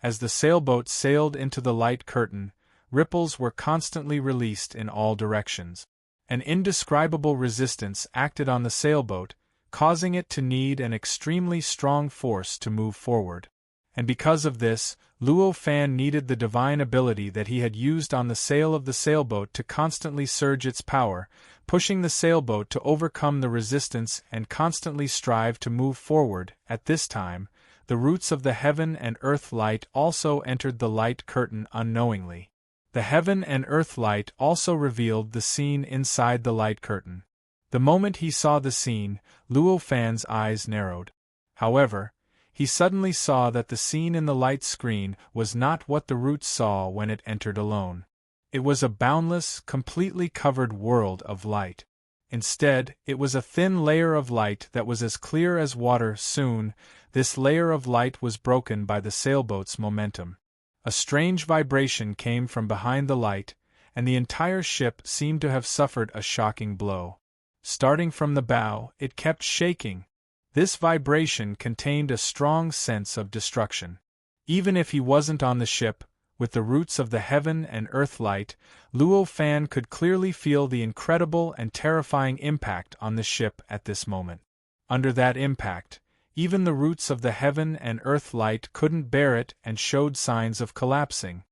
As the sailboat sailed into the light curtain, ripples were constantly released in all directions. An indescribable resistance acted on the sailboat, causing it to need an extremely strong force to move forward. And because of this, Luo Fan needed the divine ability that he had used on the sail of the sailboat to constantly surge its power, pushing the sailboat to overcome the resistance and constantly strive to move forward. At this time, the roots of the heaven and earth light also entered the light curtain unknowingly. The heaven and earth light also revealed the scene inside the light curtain. The moment he saw the scene, Luo Fan's eyes narrowed. However, he suddenly saw that the scene in the light screen was not what the roots saw when it entered alone. It was a boundless, completely covered world of light. Instead, it was a thin layer of light that was as clear as water. Soon, this layer of light was broken by the sailboat's momentum. A strange vibration came from behind the light, and the entire ship seemed to have suffered a shocking blow. Starting from the bow, it kept shaking. This vibration contained a strong sense of destruction. Even if he wasn't on the ship, with the roots of the heaven and earth light, Luo Fan could clearly feel the incredible and terrifying impact on the ship at this moment. Under that impact, even the roots of the heaven and earth light couldn't bear it and showed signs of collapsing.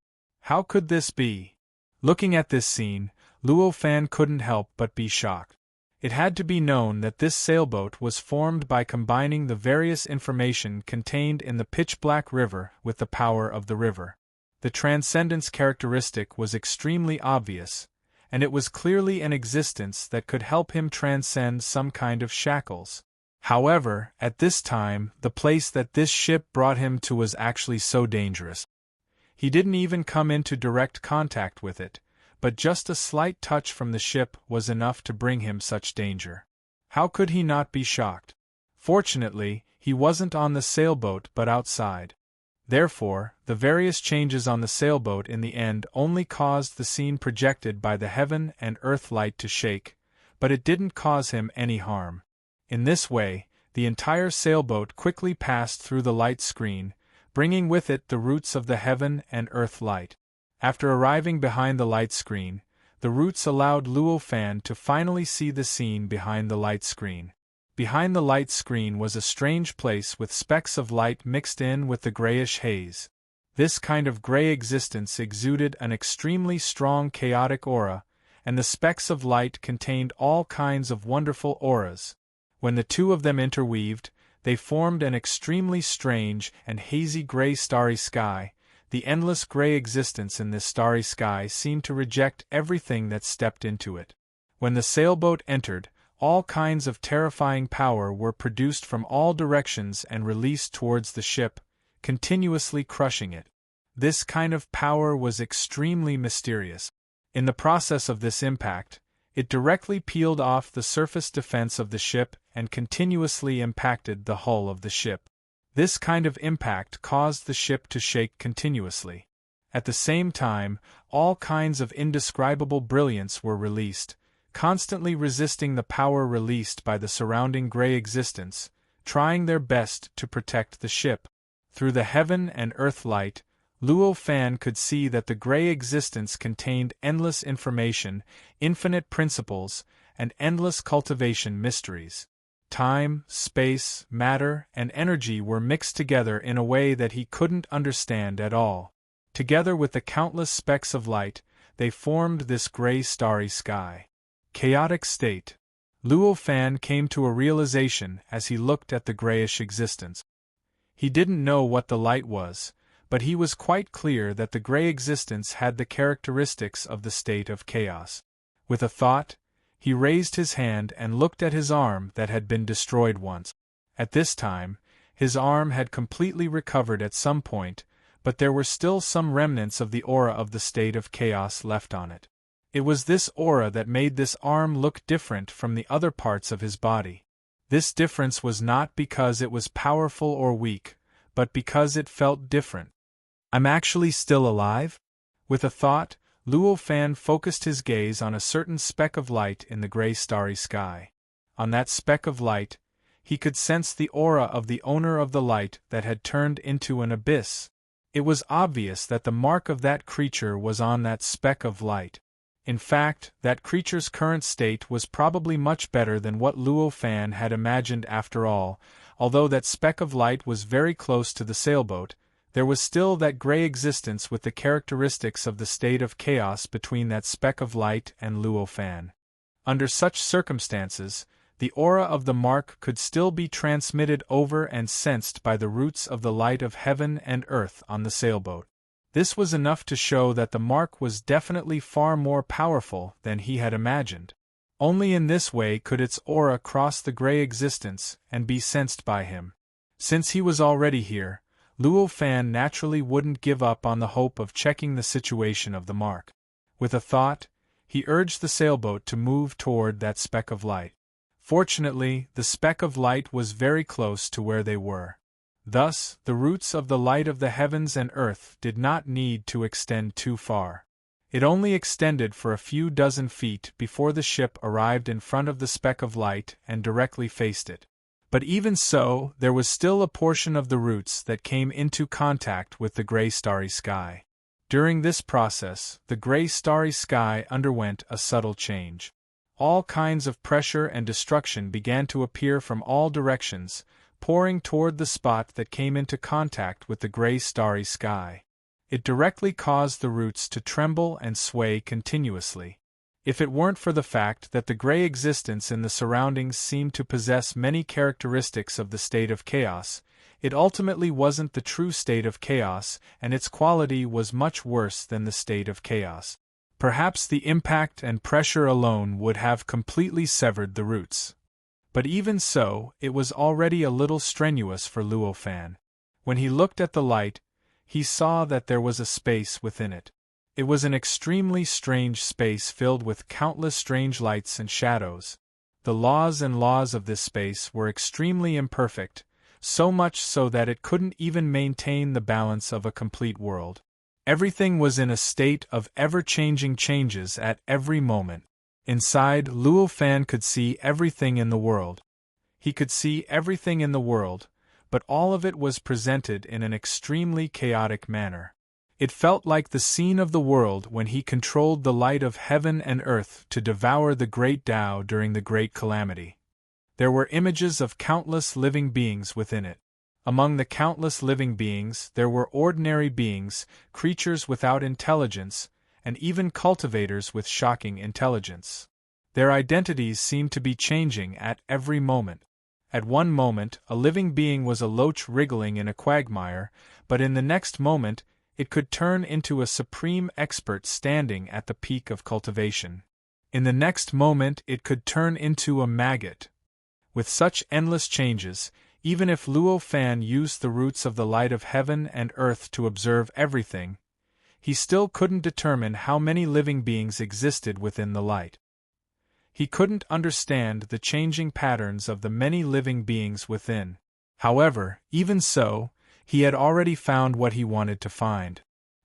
How could this be? Looking at this scene, Luo Fan couldn't help but be shocked. It had to be known that this sailboat was formed by combining the various information contained in the pitch-black river with the power of the river. The transcendence characteristic was extremely obvious, and it was clearly an existence that could help him transcend some kind of shackles. However, at this time, the place that this ship brought him to was actually so dangerous. He didn't even come into direct contact with it, but just a slight touch from the ship was enough to bring him such danger. How could he not be shocked? Fortunately, he wasn't on the sailboat but outside. Therefore, the various changes on the sailboat in the end only caused the scene projected by the heaven and earth light to shake, but it didn't cause him any harm. In this way, the entire sailboat quickly passed through the light screen, bringing with it the roots of the heaven and earth light. After arriving behind the light screen, the roots allowed Luo Fan to finally see the scene behind the light screen. Behind the light screen was a strange place with specks of light mixed in with the grayish haze. This kind of gray existence exuded an extremely strong chaotic aura, and the specks of light contained all kinds of wonderful auras. When the two of them interweaved, they formed an extremely strange and hazy gray starry sky. The endless gray existence in this starry sky seemed to reject everything that stepped into it. When the sailboat entered, all kinds of terrifying power were produced from all directions and released towards the ship, continuously crushing it. This kind of power was extremely mysterious. In the process of this impact, it directly peeled off the surface defense of the ship and continuously impacted the hull of the ship. This kind of impact caused the ship to shake continuously. At the same time, all kinds of indescribable brilliance were released, constantly resisting the power released by the surrounding gray existence, trying their best to protect the ship. Through the heaven and earth light, Luo Fan could see that the gray existence contained endless information, infinite principles, and endless cultivation mysteries. Time, space, matter, and energy were mixed together in a way that he couldn't understand at all. Together with the countless specks of light, they formed this gray starry sky. Chaotic state. Luo Fan came to a realization as he looked at the grayish existence. He didn't know what the light was, but he was quite clear that the gray existence had the characteristics of the state of chaos. With a thought, he raised his hand and looked at his arm that had been destroyed once. At this time, his arm had completely recovered at some point, but there were still some remnants of the aura of the state of chaos left on it. It was this aura that made this arm look different from the other parts of his body. This difference was not because it was powerful or weak, but because it felt different. I'm actually still alive? With a thought, Luo Fan focused his gaze on a certain speck of light in the gray starry sky. On that speck of light, he could sense the aura of the owner of the light that had turned into an abyss. It was obvious that the mark of that creature was on that speck of light. In fact, that creature's current state was probably much better than what Luo Fan had imagined after all. Although that speck of light was very close to the sailboat, there was still that gray existence with the characteristics of the state of chaos between that speck of light and Luo Fan. Under such circumstances, the aura of the mark could still be transmitted over and sensed by the roots of the light of heaven and earth on the sailboat. This was enough to show that the mark was definitely far more powerful than he had imagined. Only in this way could its aura cross the gray existence and be sensed by him. Since he was already here, Luo Fan naturally wouldn't give up on the hope of checking the situation of the mark. With a thought, he urged the sailboat to move toward that speck of light. Fortunately, the speck of light was very close to where they were. Thus, the roots of the light of the heavens and earth did not need to extend too far. It only extended for a few dozen feet before the ship arrived in front of the speck of light and directly faced it. But even so, there was still a portion of the roots that came into contact with the gray starry sky. During this process, the gray starry sky underwent a subtle change. All kinds of pressure and destruction began to appear from all directions, pouring toward the spot that came into contact with the gray starry sky. It directly caused the roots to tremble and sway continuously. If it weren't for the fact that the gray existence in the surroundings seemed to possess many characteristics of the state of chaos, it ultimately wasn't the true state of chaos, and its quality was much worse than the state of chaos. Perhaps the impact and pressure alone would have completely severed the roots. But even so, it was already a little strenuous for Luo Fan. When he looked at the light, he saw that there was a space within it. It was an extremely strange space filled with countless strange lights and shadows. The laws of this space were extremely imperfect, so much so that it couldn't even maintain the balance of a complete world. Everything was in a state of ever-changing changes at every moment. Inside, Luo Fan could see everything in the world. He could see everything in the world, but all of it was presented in an extremely chaotic manner. It felt like the scene of the world when he controlled the light of heaven and earth to devour the great Tao during the great calamity. There were images of countless living beings within it. Among the countless living beings, there were ordinary beings, creatures without intelligence, and even cultivators with shocking intelligence. Their identities seemed to be changing at every moment. At one moment, a living being was a loach wriggling in a quagmire, but in the next moment, it could turn into a supreme expert standing at the peak of cultivation. In the next moment, it could turn into a maggot. With such endless changes, even if Luo Fan used the roots of the light of heaven and earth to observe everything, he still couldn't determine how many living beings existed within the light. He couldn't understand the changing patterns of the many living beings within. However, even so, he had already found what he wanted to find.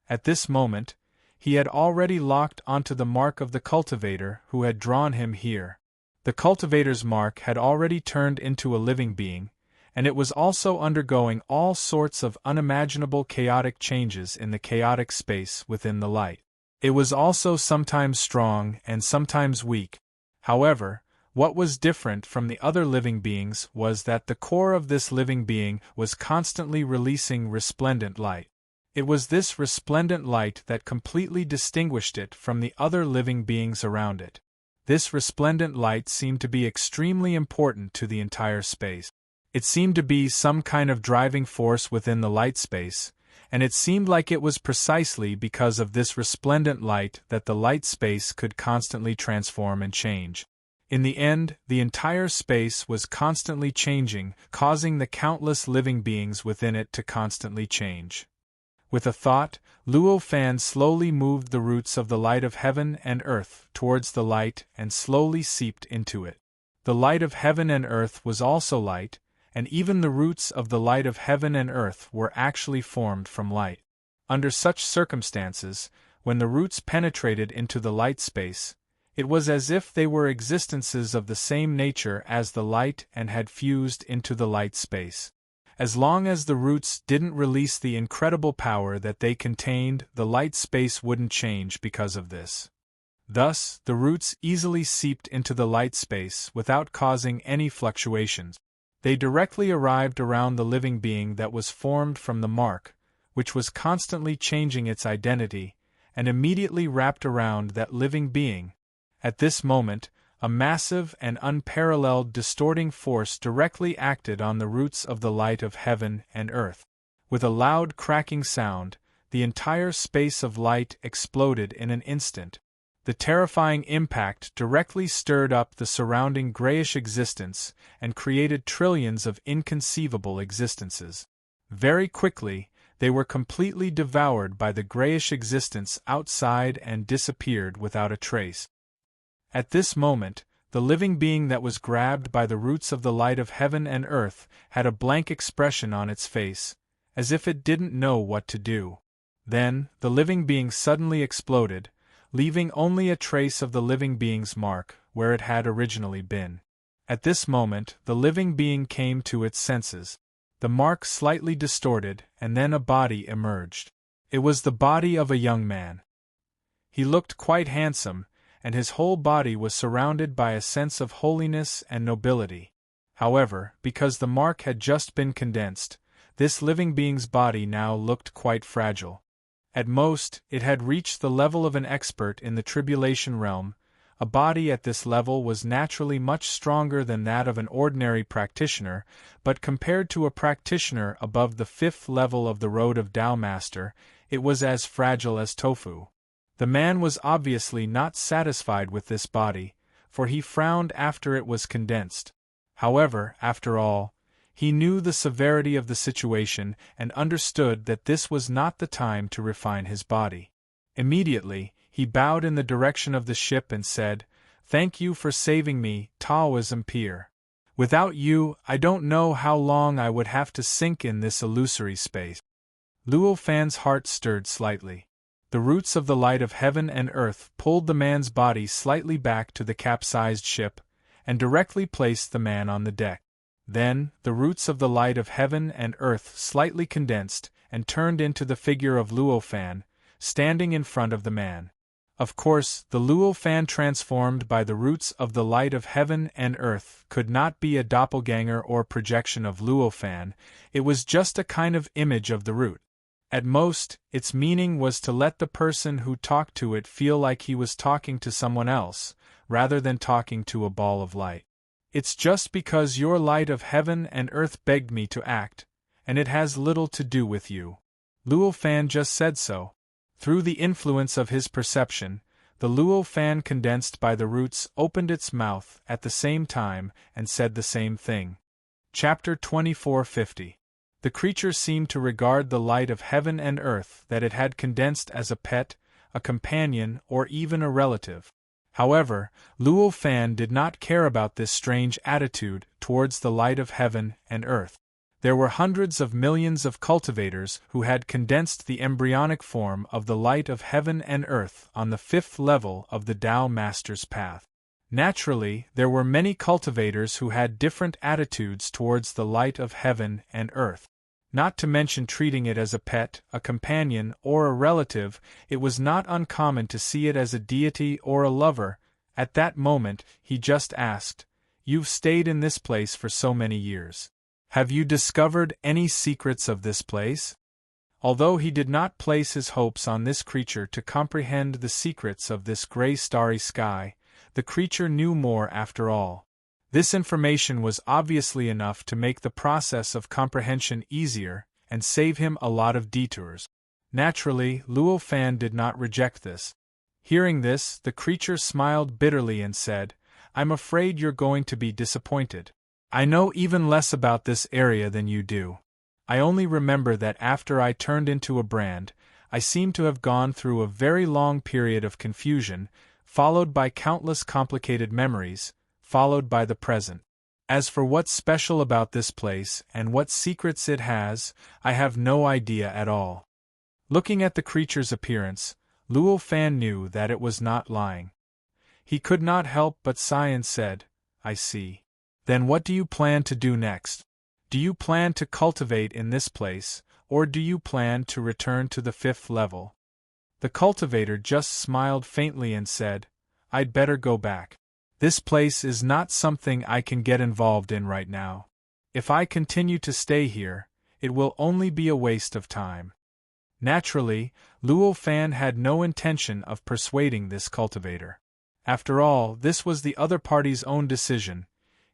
At this moment, he had already locked onto the mark of the cultivator who had drawn him here. The cultivator's mark had already turned into a living being, and it was also undergoing all sorts of unimaginable chaotic changes in the chaotic space within the light. It was also sometimes strong and sometimes weak. However, what was different from the other living beings was that the core of this living being was constantly releasing resplendent light. It was this resplendent light that completely distinguished it from the other living beings around it. This resplendent light seemed to be extremely important to the entire space. It seemed to be some kind of driving force within the light space, and it seemed like it was precisely because of this resplendent light that the light space could constantly transform and change. In the end, the entire space was constantly changing, causing the countless living beings within it to constantly change. With a thought, Luo Fan slowly moved the roots of the light of heaven and earth towards the light and slowly seeped into it. The light of heaven and earth was also light, and even the roots of the light of heaven and earth were actually formed from light. Under such circumstances, when the roots penetrated into the light space, it was as if they were existences of the same nature as the light and had fused into the light space. As long as the roots didn't release the incredible power that they contained, the light space wouldn't change because of this. Thus, the roots easily seeped into the light space without causing any fluctuations. They directly arrived around the living being that was formed from the mark, which was constantly changing its identity, and immediately wrapped around that living being. At this moment, a massive and unparalleled distorting force directly acted on the roots of the light of heaven and earth. With a loud cracking sound, the entire space of light exploded in an instant. The terrifying impact directly stirred up the surrounding grayish existence and created trillions of inconceivable existences. Very quickly, they were completely devoured by the grayish existence outside and disappeared without a trace. At this moment, the living being that was grabbed by the roots of the light of heaven and earth had a blank expression on its face, as if it didn't know what to do. Then, the living being suddenly exploded, leaving only a trace of the living being's mark where it had originally been. At this moment, the living being came to its senses. The mark slightly distorted, and then a body emerged. It was the body of a young man. He looked quite handsome, and his whole body was surrounded by a sense of holiness and nobility. However, because the mark had just been condensed, this living being's body now looked quite fragile. At most, it had reached the level of an expert in the tribulation realm. A body at this level was naturally much stronger than that of an ordinary practitioner, but compared to a practitioner above the 5th level of the Road of Tao Master, it was as fragile as tofu. The man was obviously not satisfied with this body, for he frowned after it was condensed. However, after all, he knew the severity of the situation and understood that this was not the time to refine his body. Immediately, he bowed in the direction of the ship and said, "Thank you for saving me, Taoism peer. Without you, I don't know how long I would have to sink in this illusory space." Luo Fan's heart stirred slightly. The roots of the light of heaven and earth pulled the man's body slightly back to the capsized ship, and directly placed the man on the deck. Then, the roots of the light of heaven and earth slightly condensed, and turned into the figure of Luo Fan, standing in front of the man. Of course, the Luo Fan transformed by the roots of the light of heaven and earth could not be a doppelganger or projection of Luo Fan, it was just a kind of image of the root. At most, its meaning was to let the person who talked to it feel like he was talking to someone else, rather than talking to a ball of light. "It's just because your light of heaven and earth begged me to act, and it has little to do with you." Luo Fan just said so. Through the influence of his perception, the Luo Fan condensed by the roots opened its mouth at the same time and said the same thing. Chapter 2450. The creature seemed to regard the light of heaven and earth that it had condensed as a pet, a companion, or even a relative. However, Luo Fan did not care about this strange attitude towards the light of heaven and earth. There were hundreds of millions of cultivators who had condensed the embryonic form of the light of heaven and earth on the 5th level of the Tao Master's path. Naturally, there were many cultivators who had different attitudes towards the light of heaven and earth. Not to mention treating it as a pet, a companion, or a relative, it was not uncommon to see it as a deity or a lover. At that moment, he just asked, "You've stayed in this place for so many years. Have you discovered any secrets of this place?" Although he did not place his hopes on this creature to comprehend the secrets of this gray starry sky, the creature knew more after all. This information was obviously enough to make the process of comprehension easier and save him a lot of detours. Naturally, Luo Fan did not reject this. Hearing this, the creature smiled bitterly and said, "I'm afraid you're going to be disappointed. I know even less about this area than you do. I only remember that after I turned into a brand, I seem to have gone through a very long period of confusion, followed by countless complicated memories, followed by the present. As for what's special about this place and what secrets it has, I have no idea at all." Looking at the creature's appearance, Luo Fan knew that it was not lying. He could not help but sigh and said, "I see. Then what do you plan to do next? Do you plan to cultivate in this place, or do you plan to return to the 5th level?" The cultivator just smiled faintly and said, "I'd better go back. This place is not something I can get involved in right now. If I continue to stay here, it will only be a waste of time." Naturally, Luo Fan had no intention of persuading this cultivator. After all, this was the other party's own decision.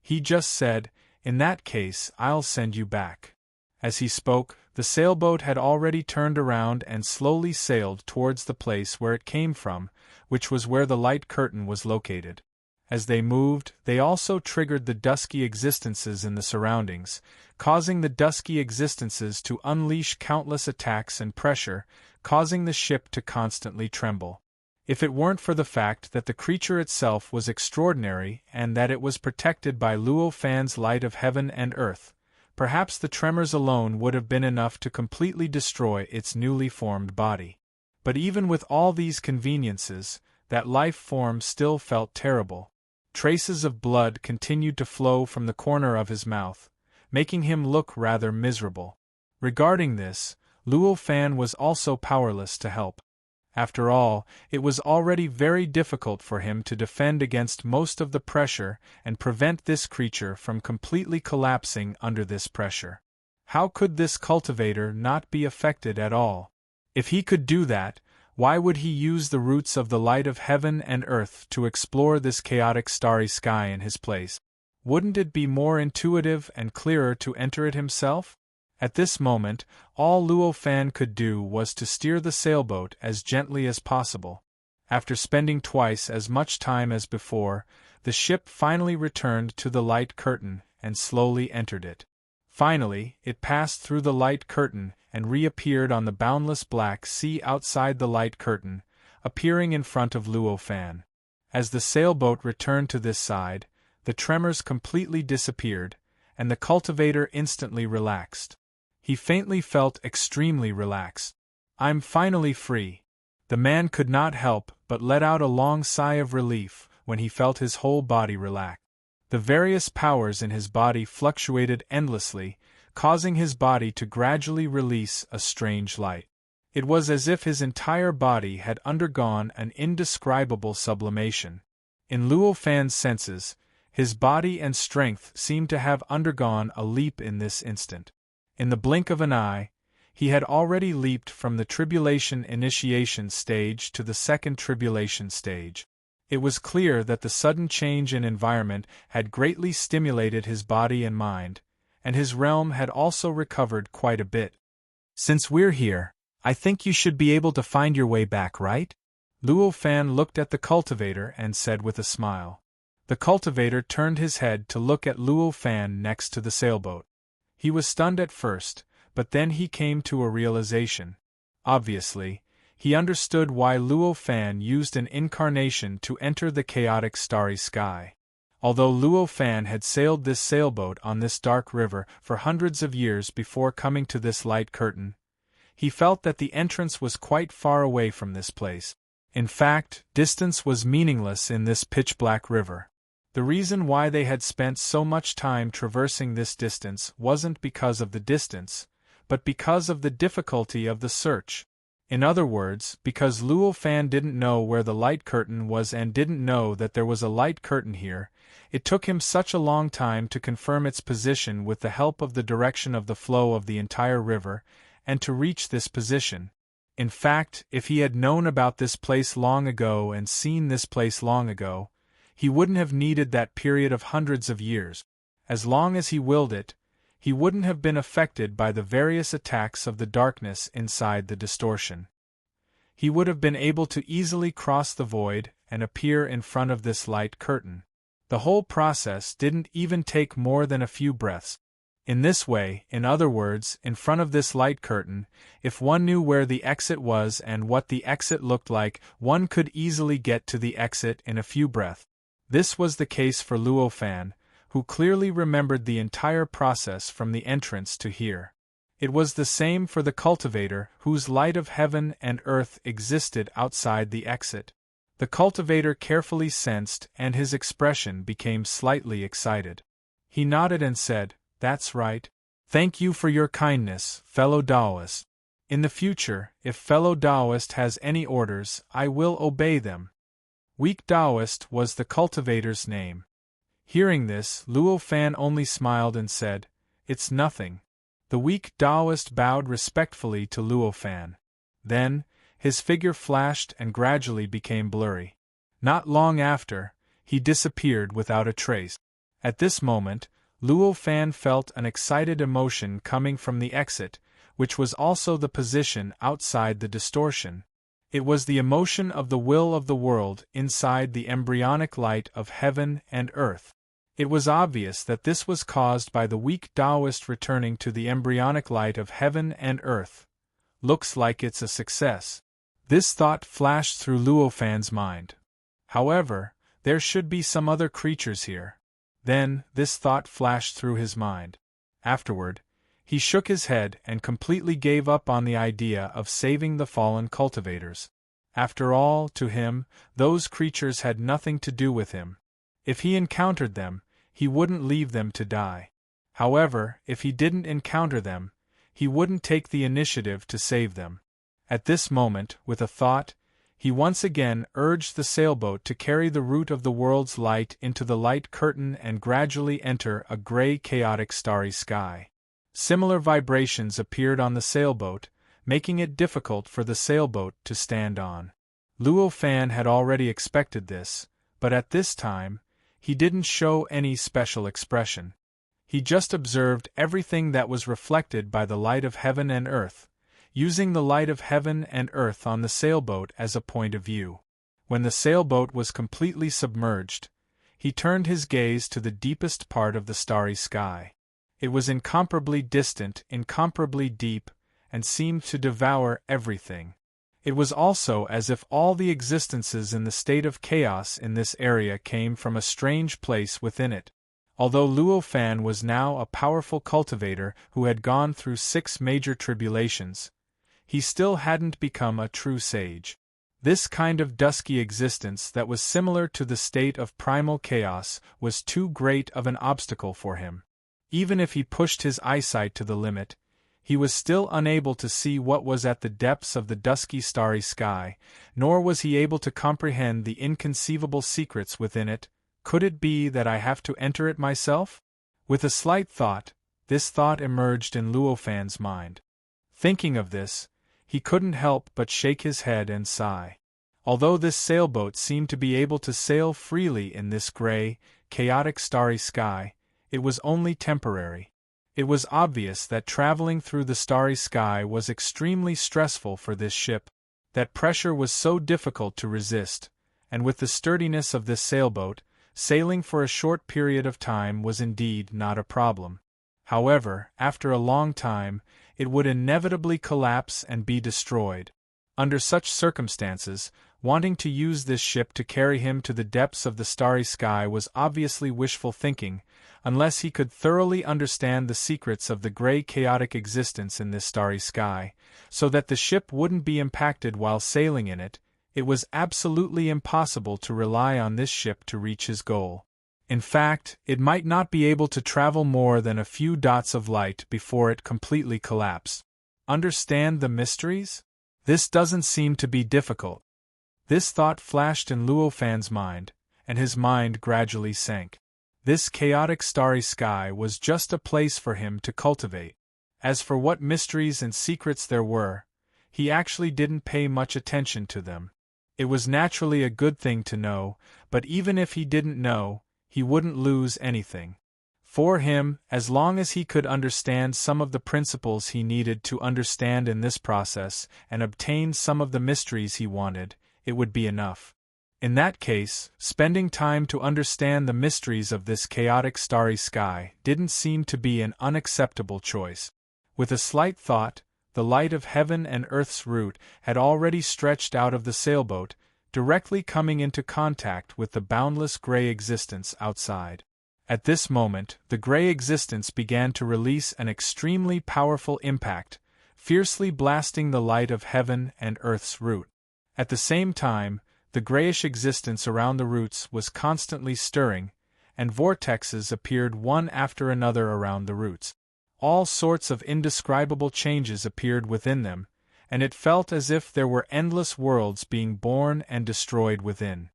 He just said, "In that case, I'll send you back." As he spoke, the sailboat had already turned around and slowly sailed towards the place where it came from, which was where the light curtain was located. As they moved, they also triggered the dusky existences in the surroundings, causing the dusky existences to unleash countless attacks and pressure, causing the ship to constantly tremble. If it weren't for the fact that the creature itself was extraordinary and that it was protected by Luo Fan's light of heaven and earth, perhaps the tremors alone would have been enough to completely destroy its newly formed body. But even with all these conveniences, that life form still felt terrible. Traces of blood continued to flow from the corner of his mouth, making him look rather miserable. Regarding this, Luo Fan was also powerless to help. After all, it was already very difficult for him to defend against most of the pressure and prevent this creature from completely collapsing under this pressure. How could this cultivator not be affected at all? If he could do that, why would he use the roots of the light of heaven and earth to explore this chaotic starry sky in his place? Wouldn't it be more intuitive and clearer to enter it himself? At this moment, all Luo Fan could do was to steer the sailboat as gently as possible. After spending twice as much time as before, the ship finally returned to the light curtain and slowly entered it. Finally, it passed through the light curtain and reappeared on the boundless black sea outside the light curtain, appearing in front of Luo Fan. As the sailboat returned to this side, the tremors completely disappeared, and the cultivator instantly relaxed. He faintly felt extremely relaxed. "I'm finally free." The man could not help but let out a long sigh of relief when he felt his whole body relax. The various powers in his body fluctuated endlessly, causing his body to gradually release a strange light. It was as if his entire body had undergone an indescribable sublimation. In Luo Fan's senses, his body and strength seemed to have undergone a leap in this instant. In the blink of an eye, he had already leaped from the tribulation initiation stage to the second tribulation stage. It was clear that the sudden change in environment had greatly stimulated his body and mind, and his realm had also recovered quite a bit. "Since we're here, I think you should be able to find your way back, right?" Luo Fan looked at the cultivator and said with a smile. The cultivator turned his head to look at Luo Fan next to the sailboat. He was stunned at first, but then he came to a realization. Obviously, he understood why Luo Fan used an incarnation to enter the chaotic starry sky. Although Luo Fan had sailed this sailboat on this dark river for hundreds of years before coming to this light curtain, he felt that the entrance was quite far away from this place. In fact, distance was meaningless in this pitch-black river. The reason why they had spent so much time traversing this distance wasn't because of the distance, but because of the difficulty of the search. In other words, because Luo Fan didn't know where the light curtain was and didn't know that there was a light curtain here, it took him such a long time to confirm its position with the help of the direction of the flow of the entire river, and to reach this position. In fact, if he had known about this place long ago and seen this place long ago, he wouldn't have needed that period of hundreds of years. As long as he willed it, he wouldn't have been affected by the various attacks of the darkness inside the distortion. He would have been able to easily cross the void and appear in front of this light curtain. The whole process didn't even take more than a few breaths. In this way, in other words, in front of this light curtain, if one knew where the exit was and what the exit looked like, one could easily get to the exit in a few breaths. This was the case for Luo Fan, who clearly remembered the entire process from the entrance to here. It was the same for the cultivator, whose light of heaven and earth existed outside the exit. The cultivator carefully sensed, and his expression became slightly excited. He nodded and said, "That's right. Thank you for your kindness, fellow Taoist. In the future, if fellow Taoist has any orders, I will obey them." Weak Taoist was the cultivator's name. Hearing this, Luo Fan only smiled and said, "It's nothing." The weak Taoist bowed respectfully to Luo Fan. Then, his figure flashed and gradually became blurry. Not long after, he disappeared without a trace. At this moment, Luo Fan felt an excited emotion coming from the exit, which was also the position outside the distortion. It was the emotion of the will of the world inside the embryonic light of heaven and earth. It was obvious that this was caused by the weak Taoist returning to the embryonic light of heaven and earth. Looks like it's a success. This thought flashed through Luo Fan's mind. However, there should be some other creatures here. Then, this thought flashed through his mind. Afterward, he shook his head and completely gave up on the idea of saving the fallen cultivators. After all, to him, those creatures had nothing to do with him. If he encountered them, he wouldn't leave them to die. However, if he didn't encounter them, he wouldn't take the initiative to save them. At this moment, with a thought, he once again urged the sailboat to carry the root of the world's light into the light curtain and gradually enter a gray, chaotic, starry sky. Similar vibrations appeared on the sailboat, making it difficult for the sailboat to stand on. Luo Fan had already expected this, but at this time, he didn't show any special expression. He just observed everything that was reflected by the light of heaven and earth, using the light of heaven and earth on the sailboat as a point of view. When the sailboat was completely submerged, he turned his gaze to the deepest part of the starry sky. It was incomparably distant, incomparably deep, and seemed to devour everything. It was also as if all the existences in the state of chaos in this area came from a strange place within it. Although Luo Fan was now a powerful cultivator who had gone through 6 major tribulations, he still hadn't become a true sage. This kind of dusky existence that was similar to the state of primal chaos was too great of an obstacle for him. Even if he pushed his eyesight to the limit, he was still unable to see what was at the depths of the dusky starry sky, nor was he able to comprehend the inconceivable secrets within it. Could it be that I have to enter it myself? With a slight thought, this thought emerged in Luo Fan's mind. Thinking of this, he couldn't help but shake his head and sigh. Although this sailboat seemed to be able to sail freely in this gray, chaotic starry sky, it was only temporary. It was obvious that traveling through the starry sky was extremely stressful for this ship. That pressure was so difficult to resist, and with the sturdiness of this sailboat, sailing for a short period of time was indeed not a problem. However, after a long time, it would inevitably collapse and be destroyed. Under such circumstances, wanting to use this ship to carry him to the depths of the starry sky was obviously wishful thinking, unless he could thoroughly understand the secrets of the gray chaotic existence in this starry sky, so that the ship wouldn't be impacted while sailing in it. It was absolutely impossible to rely on this ship to reach his goal. In fact, it might not be able to travel more than a few dots of light before it completely collapsed. Understand the mysteries? This doesn't seem to be difficult. This thought flashed in Luo Fan's mind, and his mind gradually sank. This chaotic starry sky was just a place for him to cultivate. As for what mysteries and secrets there were, he actually didn't pay much attention to them. It was naturally a good thing to know, but even if he didn't know, he wouldn't lose anything. For him, as long as he could understand some of the principles he needed to understand in this process and obtain some of the mysteries he wanted, it would be enough. In that case, spending time to understand the mysteries of this chaotic starry sky didn't seem to be an unacceptable choice. With a slight thought, the light of heaven and earth's root had already stretched out of the sailboat, directly coming into contact with the boundless gray existence outside. At this moment, the gray existence began to release an extremely powerful impact, fiercely blasting the light of heaven and earth's root. At the same time, the grayish existence around the roots was constantly stirring, and vortexes appeared one after another around the roots. All sorts of indescribable changes appeared within them, and it felt as if there were endless worlds being born and destroyed within.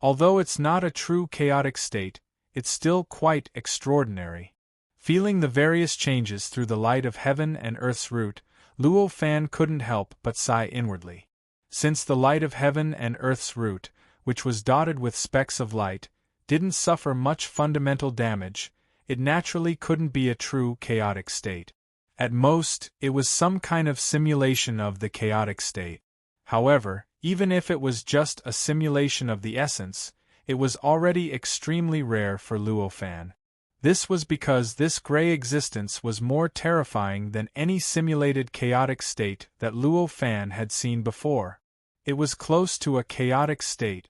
Although it's not a true chaotic state, it's still quite extraordinary. Feeling the various changes through the light of heaven and earth's root, Luo Fan couldn't help but sigh inwardly. Since the light of heaven and earth's root, which was dotted with specks of light, didn't suffer much fundamental damage, it naturally couldn't be a true chaotic state. At most, it was some kind of simulation of the chaotic state. However, even if it was just a simulation of the essence, it was already extremely rare for Luo Fan. This was because this gray existence was more terrifying than any simulated chaotic state that Luo Fan had seen before. It was close to a chaotic state.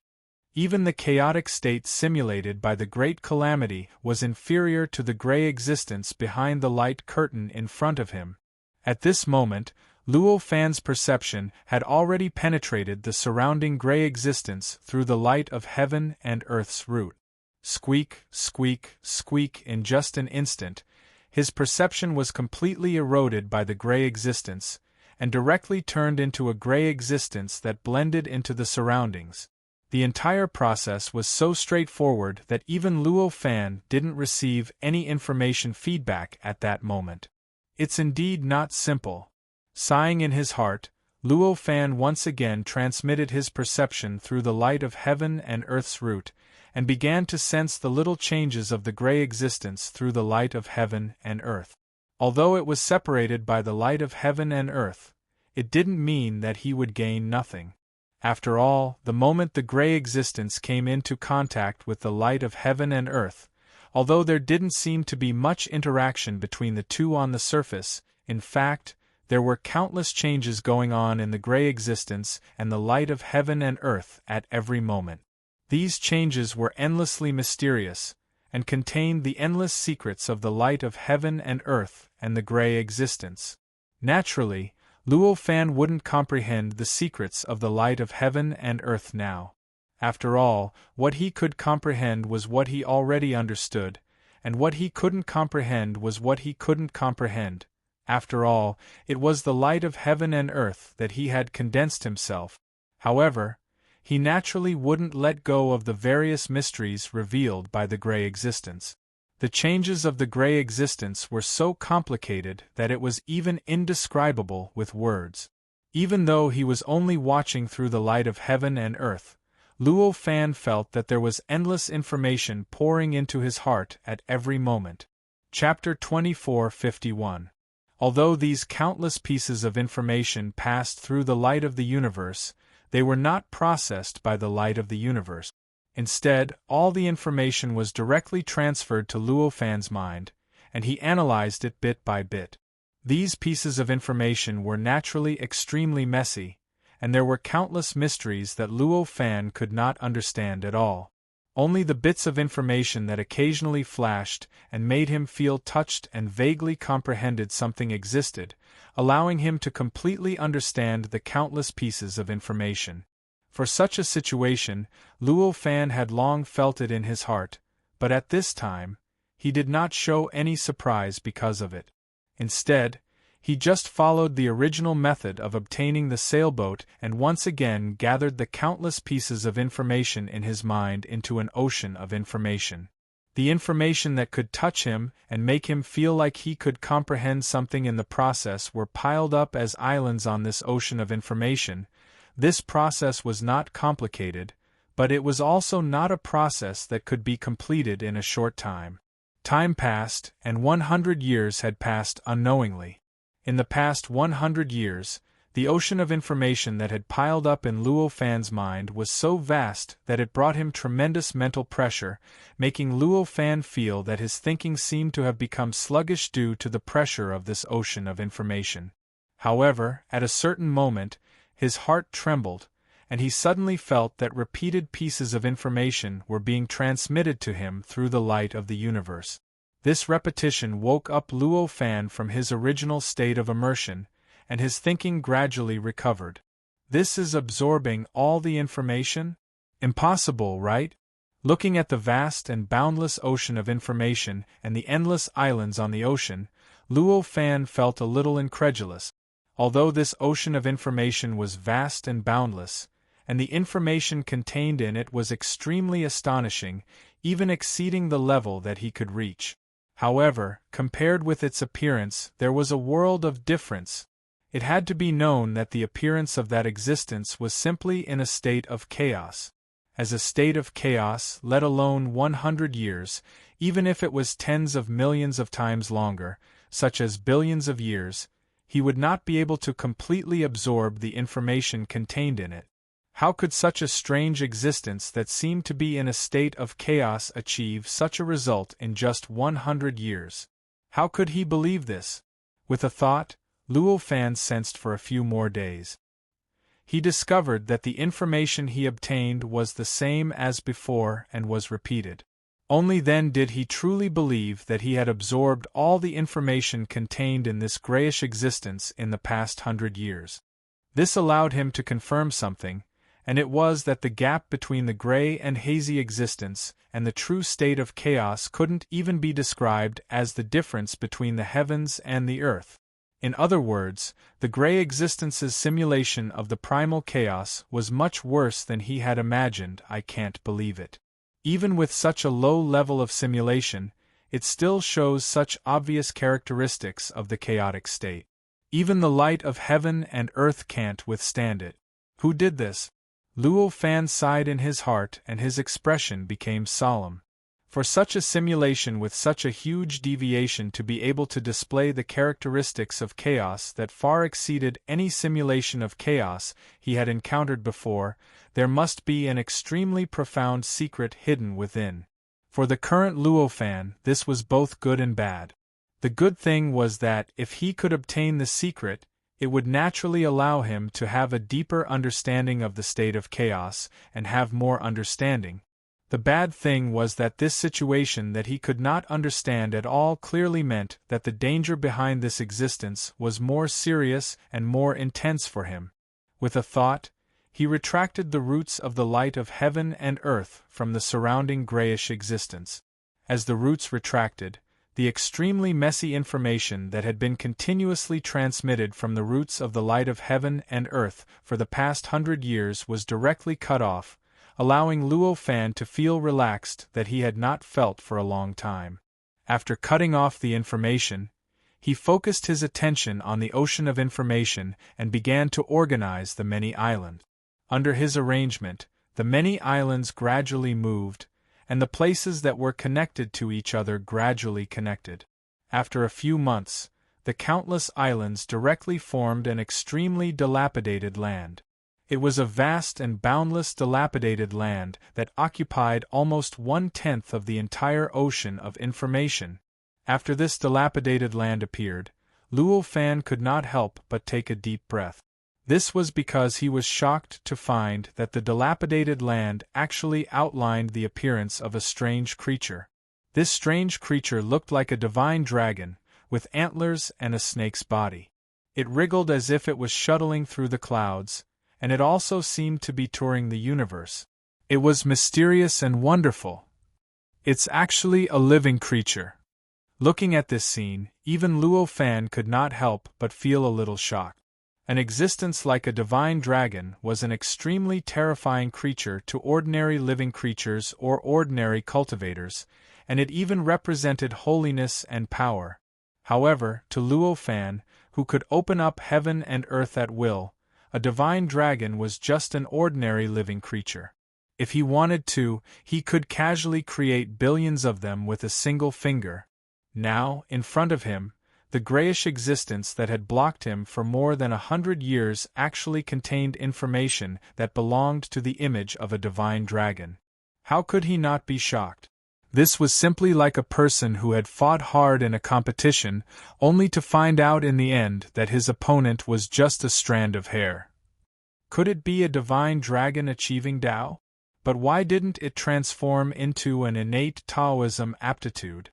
Even the chaotic state simulated by the Great Calamity was inferior to the gray existence behind the light curtain in front of him. At this moment, Luo Fan's perception had already penetrated the surrounding gray existence through the light of heaven and earth's root. Squeak, squeak, squeak. In just an instant, his perception was completely eroded by the gray existence, and directly turned into a gray existence that blended into the surroundings. The entire process was so straightforward that even Luo Fan didn't receive any information feedback at that moment. It's indeed not simple. Sighing in his heart, Luo Fan once again transmitted his perception through the light of heaven and earth's root, and began to sense the little changes of the gray existence through the light of heaven and earth. Although it was separated by the light of heaven and earth, it didn't mean that he would gain nothing. After all, the moment the gray existence came into contact with the light of heaven and earth, although there didn't seem to be much interaction between the two on the surface, in fact, there were countless changes going on in the gray existence and the light of heaven and earth at every moment. These changes were endlessly mysterious, and contained the endless secrets of the light of heaven and earth and the gray existence. Naturally, Luo Fan wouldn't comprehend the secrets of the light of heaven and earth now. After all, what he could comprehend was what he already understood, and what he couldn't comprehend was what he couldn't comprehend. After all, it was the light of heaven and earth that he had condensed himself. However, he naturally wouldn't let go of the various mysteries revealed by the gray existence. The changes of the gray existence were so complicated that it was even indescribable with words. Even though he was only watching through the light of heaven and earth, Luo Fan felt that there was endless information pouring into his heart at every moment. Chapter 24:51. Although these countless pieces of information passed through the light of the universe, they were not processed by the light of the universe. Instead, all the information was directly transferred to Luo Fan's mind, and he analyzed it bit by bit. These pieces of information were naturally extremely messy, and there were countless mysteries that Luo Fan could not understand at all. Only the bits of information that occasionally flashed and made him feel touched and vaguely comprehended something existed, allowing him to completely understand the countless pieces of information. For such a situation, Luo Fan had long felt it in his heart, but at this time, he did not show any surprise because of it. Instead, he just followed the original method of obtaining the sailboat and once again gathered the countless pieces of information in his mind into an ocean of information. The information that could touch him and make him feel like he could comprehend something in the process were piled up as islands on this ocean of information. This process was not complicated, but it was also not a process that could be completed in a short time. Time passed, and 100 years had passed unknowingly. In the past 100 years, the ocean of information that had piled up in Luo Fan's mind was so vast that it brought him tremendous mental pressure, making Luo Fan feel that his thinking seemed to have become sluggish due to the pressure of this ocean of information. However, at a certain moment, his heart trembled, and he suddenly felt that repeated pieces of information were being transmitted to him through the light of the universe. This repetition woke up Luo Fan from his original state of immersion, and his thinking gradually recovered. This is absorbing all the information? Impossible, right? Looking at the vast and boundless ocean of information and the endless islands on the ocean, Luo Fan felt a little incredulous. Although this ocean of information was vast and boundless, and the information contained in it was extremely astonishing, even exceeding the level that he could reach. However, compared with its appearance, there was a world of difference. It had to be known that the appearance of that existence was simply in a state of chaos. As a state of chaos, let alone 100 years, even if it was tens of millions of times longer, such as billions of years, he would not be able to completely absorb the information contained in it. How could such a strange existence that seemed to be in a state of chaos achieve such a result in just 100 years? How could he believe this? With a thought, Luo Fan sensed for a few more days. He discovered that the information he obtained was the same as before and was repeated. Only then did he truly believe that he had absorbed all the information contained in this grayish existence in the past 100 years. This allowed him to confirm something, and it was that the gap between the gray and hazy existence and the true state of chaos couldn't even be described as the difference between the heavens and the earth. In other words, the gray existence's simulation of the primal chaos was much worse than he had imagined. I can't believe it. Even with such a low level of simulation, it still shows such obvious characteristics of the chaotic state. Even the light of heaven and earth can't withstand it. Who did this? Luo Fan sighed in his heart and his expression became solemn. For such a simulation with such a huge deviation to be able to display the characteristics of chaos that far exceeded any simulation of chaos he had encountered before, there must be an extremely profound secret hidden within. For the current Luo Fan, this was both good and bad. The good thing was that, if he could obtain the secret, it would naturally allow him to have a deeper understanding of the state of chaos and have more understanding. The bad thing was that this situation that he could not understand at all clearly meant that the danger behind this existence was more serious and more intense for him. With a thought, he retracted the roots of the light of heaven and earth from the surrounding grayish existence. As the roots retracted, the extremely messy information that had been continuously transmitted from the roots of the light of heaven and earth for the past 100 years was directly cut off, allowing Luo Fan to feel relaxed that he had not felt for a long time. After cutting off the information, he focused his attention on the ocean of information and began to organize the many islands. Under his arrangement, the many islands gradually moved, and the places that were connected to each other gradually connected. After a few months, the countless islands directly formed an extremely dilapidated land. It was a vast and boundless dilapidated land that occupied almost 1/10 of the entire ocean of information. After this dilapidated land appeared, Luo Fan could not help but take a deep breath. This was because he was shocked to find that the dilapidated land actually outlined the appearance of a strange creature. This strange creature looked like a divine dragon, with antlers and a snake's body. It wriggled as if it was shuttling through the clouds, and it also seemed to be touring the universe. It was mysterious and wonderful. It's actually a living creature. Looking at this scene, even Luo Fan could not help but feel a little shocked. An existence like a divine dragon was an extremely terrifying creature to ordinary living creatures or ordinary cultivators, and it even represented holiness and power. However, to Luo Fan, who could open up heaven and earth at will, a divine dragon was just an ordinary living creature. If he wanted to, he could casually create billions of them with a single finger. Now, in front of him, the grayish existence that had blocked him for more than 100 years actually contained information that belonged to the image of a divine dragon. How could he not be shocked? This was simply like a person who had fought hard in a competition, only to find out in the end that his opponent was just a strand of hair. Could it be a divine dragon achieving Tao? But why didn't it transform into an innate Taoism aptitude?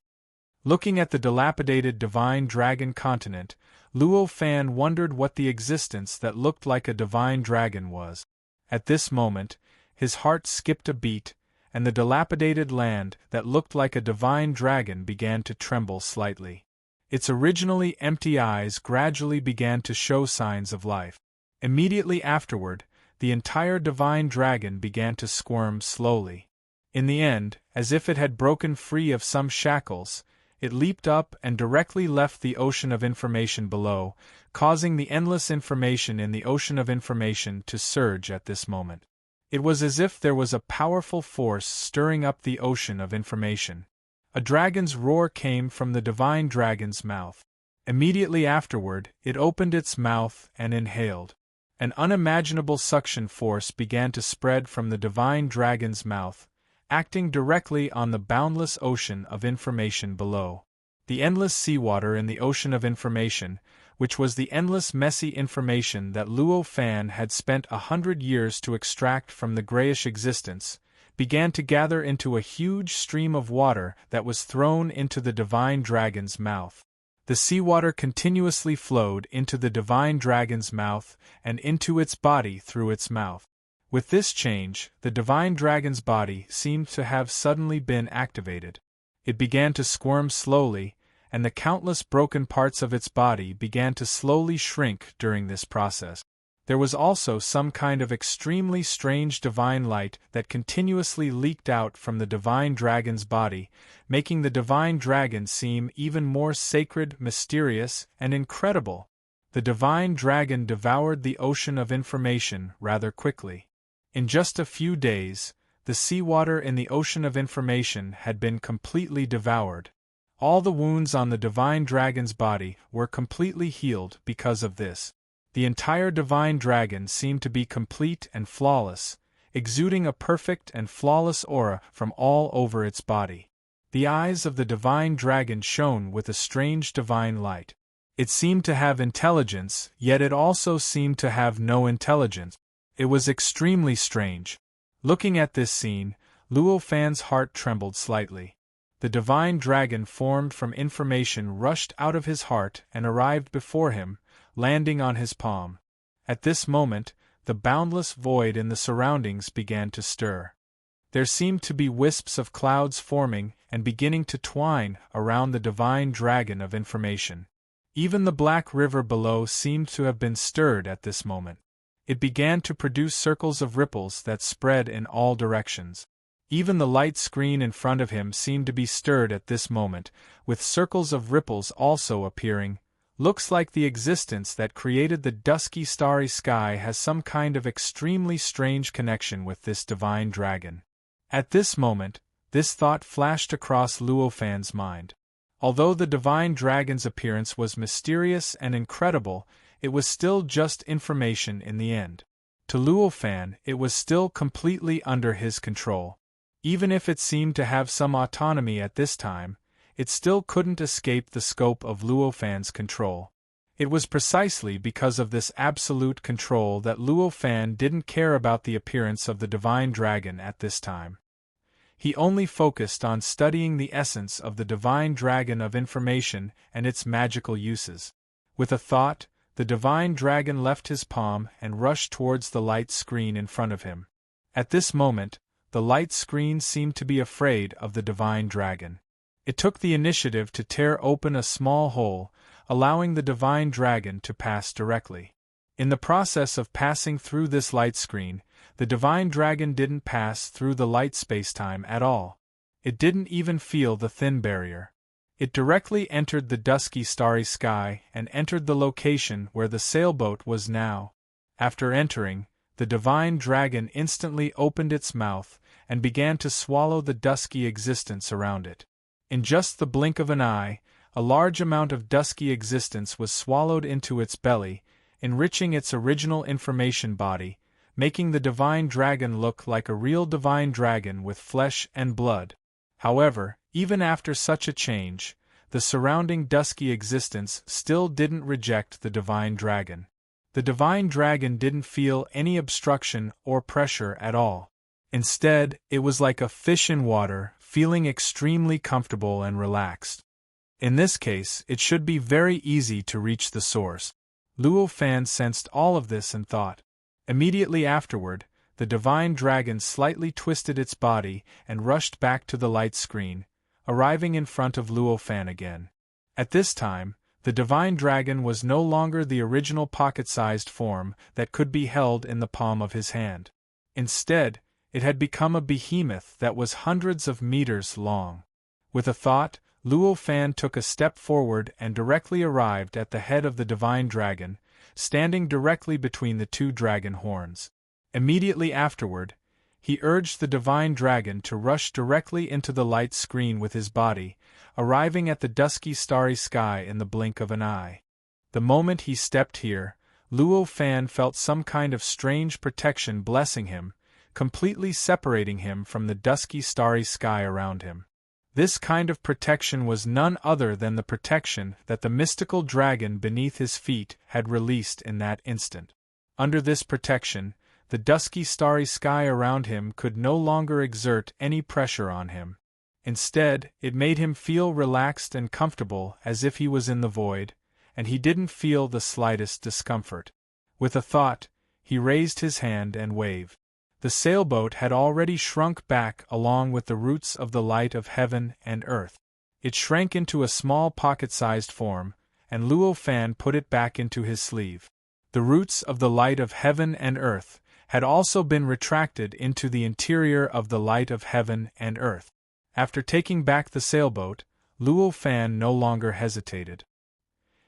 Looking at the dilapidated divine dragon continent, Luo Fan wondered what the existence that looked like a divine dragon was. At this moment, his heart skipped a beat, and the dilapidated land that looked like a divine dragon began to tremble slightly. Its originally empty eyes gradually began to show signs of life. Immediately afterward, the entire divine dragon began to squirm slowly. In the end, as if it had broken free of some shackles, it leaped up and directly left the ocean of information below, causing the endless information in the ocean of information to surge at this moment. It was as if there was a powerful force stirring up the ocean of information. A dragon's roar came from the divine dragon's mouth. Immediately afterward, it opened its mouth and inhaled. An unimaginable suction force began to spread from the divine dragon's mouth, acting directly on the boundless ocean of information below. The endless seawater in the ocean of information, which was the endless messy information that Luo Fan had spent 100 years to extract from the grayish existence, began to gather into a huge stream of water that was thrown into the divine dragon's mouth. The seawater continuously flowed into the divine dragon's mouth and into its body through its mouth. With this change, the divine dragon's body seemed to have suddenly been activated. It began to squirm slowly, and the countless broken parts of its body began to slowly shrink during this process. There was also some kind of extremely strange divine light that continuously leaked out from the divine dragon's body, making the divine dragon seem even more sacred, mysterious, and incredible. The divine dragon devoured the ocean of information rather quickly. In just a few days, the seawater in the ocean of information had been completely devoured. All the wounds on the divine dragon's body were completely healed because of this. The entire divine dragon seemed to be complete and flawless, exuding a perfect and flawless aura from all over its body. The eyes of the divine dragon shone with a strange divine light. It seemed to have intelligence, yet it also seemed to have no intelligence. It was extremely strange. Looking at this scene, Luo Fan's heart trembled slightly. The divine dragon formed from information rushed out of his heart and arrived before him, landing on his palm. At this moment, the boundless void in the surroundings began to stir. There seemed to be wisps of clouds forming and beginning to twine around the divine dragon of information. Even the black river below seemed to have been stirred at this moment. It began to produce circles of ripples that spread in all directions. Even the light screen in front of him seemed to be stirred at this moment, with circles of ripples also appearing. Looks like the existence that created the dusky starry sky has some kind of extremely strange connection with this divine dragon. At this moment, this thought flashed across Luo Fan's mind. Although the divine dragon's appearance was mysterious and incredible, it was still just information in the end. To Luo Fan, it was still completely under his control. Even if it seemed to have some autonomy at this time, it still couldn't escape the scope of Luo Fan's control. It was precisely because of this absolute control that Luo Fan didn't care about the appearance of the divine dragon at this time. He only focused on studying the essence of the divine dragon of information and its magical uses. With a thought, the divine dragon left his palm and rushed towards the light screen in front of him. At this moment, the light screen seemed to be afraid of the divine dragon. It took the initiative to tear open a small hole, allowing the divine dragon to pass directly. In the process of passing through this light screen, the divine dragon didn't pass through the light spacetime at all. It didn't even feel the thin barrier. It directly entered the dusky starry sky and entered the location where the sailboat was now. After entering, the divine dragon instantly opened its mouth and began to swallow the dusky existence around it. In just the blink of an eye, a large amount of dusky existence was swallowed into its belly, enriching its original information body, making the divine dragon look like a real divine dragon with flesh and blood. However, even after such a change, the surrounding dusky existence still didn't reject the divine dragon. The divine dragon didn't feel any obstruction or pressure at all. Instead, it was like a fish in water, feeling extremely comfortable and relaxed. In this case, it should be very easy to reach the source. Luo Fan sensed all of this and thought. Immediately afterward, the divine dragon slightly twisted its body and rushed back to the light screen, arriving in front of Luo Fan again. At this time, the divine dragon was no longer the original pocket-sized form that could be held in the palm of his hand. Instead, it had become a behemoth that was hundreds of meters long. With a thought, Luo Fan took a step forward and directly arrived at the head of the divine dragon, standing directly between the two dragon horns. Immediately afterward, he urged the divine dragon to rush directly into the light screen with his body, arriving at the dusky starry sky in the blink of an eye. The moment he stepped here, Luo Fan felt some kind of strange protection blessing him, completely separating him from the dusky starry sky around him. This kind of protection was none other than the protection that the mystical dragon beneath his feet had released in that instant. Under this protection, the dusky starry sky around him could no longer exert any pressure on him. Instead, it made him feel relaxed and comfortable as if he was in the void, and he didn't feel the slightest discomfort. With a thought, he raised his hand and waved. The sailboat had already shrunk back along with the roots of the light of heaven and earth. It shrank into a small pocket-sized form, and Luo Fan put it back into his sleeve. The roots of the light of heaven and earth had also been retracted into the interior of the light of heaven and earth. After taking back the sailboat, Luo Fan no longer hesitated.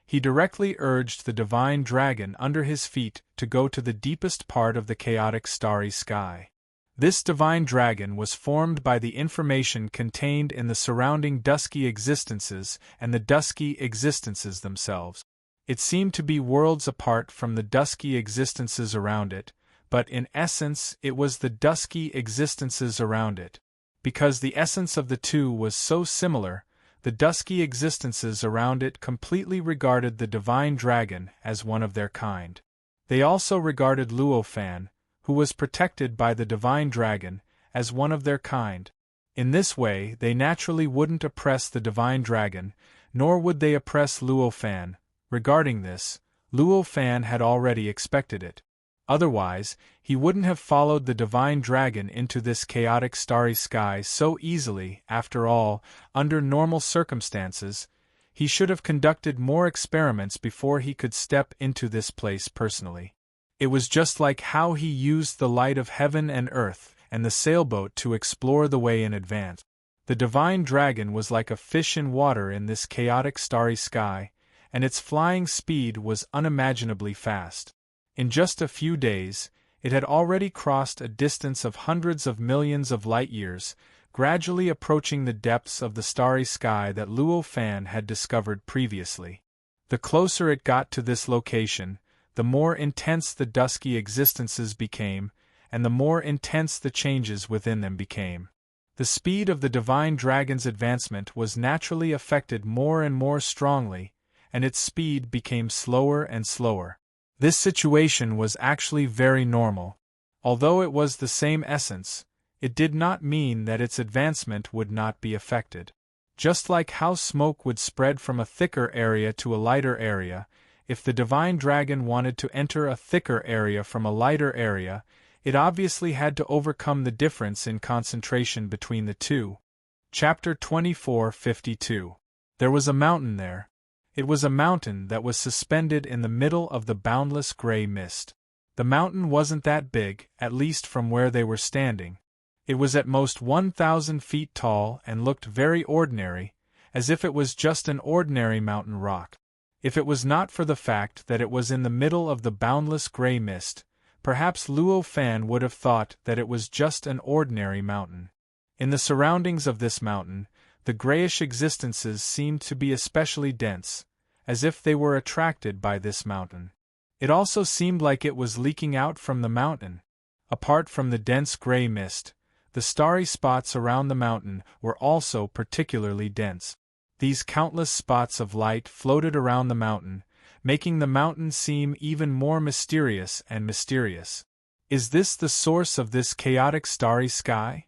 He directly urged the divine dragon under his feet to go to the deepest part of the chaotic starry sky. This divine dragon was formed by the information contained in the surrounding dusky existences and the dusky existences themselves. It seemed to be worlds apart from the dusky existences around it, but in essence it was the dusky existences around it. Because the essence of the two was so similar, the dusky existences around it completely regarded the divine dragon as one of their kind. They also regarded Luo Fan, who was protected by the divine dragon, as one of their kind. In this way, they naturally wouldn't oppress the divine dragon, nor would they oppress Luo Fan. Regarding this, Luo Fan had already expected it. Otherwise, he wouldn't have followed the divine dragon into this chaotic starry sky so easily. After all, under normal circumstances, he should have conducted more experiments before he could step into this place personally. It was just like how he used the light of heaven and earth and the sailboat to explore the way in advance. The divine dragon was like a fish in water in this chaotic starry sky, and its flying speed was unimaginably fast. In just a few days, it had already crossed a distance of hundreds of millions of light-years, gradually approaching the depths of the starry sky that Luo Fan had discovered previously. The closer it got to this location, the more intense the dusky existences became, and the more intense the changes within them became. The speed of the divine dragon's advancement was naturally affected more and more strongly, and its speed became slower and slower. This situation was actually very normal. Although it was the same essence, it did not mean that its advancement would not be affected. Just like how smoke would spread from a thicker area to a lighter area, if the divine dragon wanted to enter a thicker area from a lighter area, it obviously had to overcome the difference in concentration between the two. Chapter 24:52. There was a mountain there. It was a mountain that was suspended in the middle of the boundless gray mist. The mountain wasn't that big, at least from where they were standing. It was at most 1,000 feet tall and looked very ordinary, as if it was just an ordinary mountain rock. If it was not for the fact that it was in the middle of the boundless gray mist, perhaps Luo Fan would have thought that it was just an ordinary mountain. In the surroundings of this mountain, the grayish existences seemed to be especially dense, as if they were attracted by this mountain. It also seemed like it was leaking out from the mountain. Apart from the dense gray mist, the starry spots around the mountain were also particularly dense. These countless spots of light floated around the mountain, making the mountain seem even more mysterious and mysterious. Is this the source of this chaotic starry sky?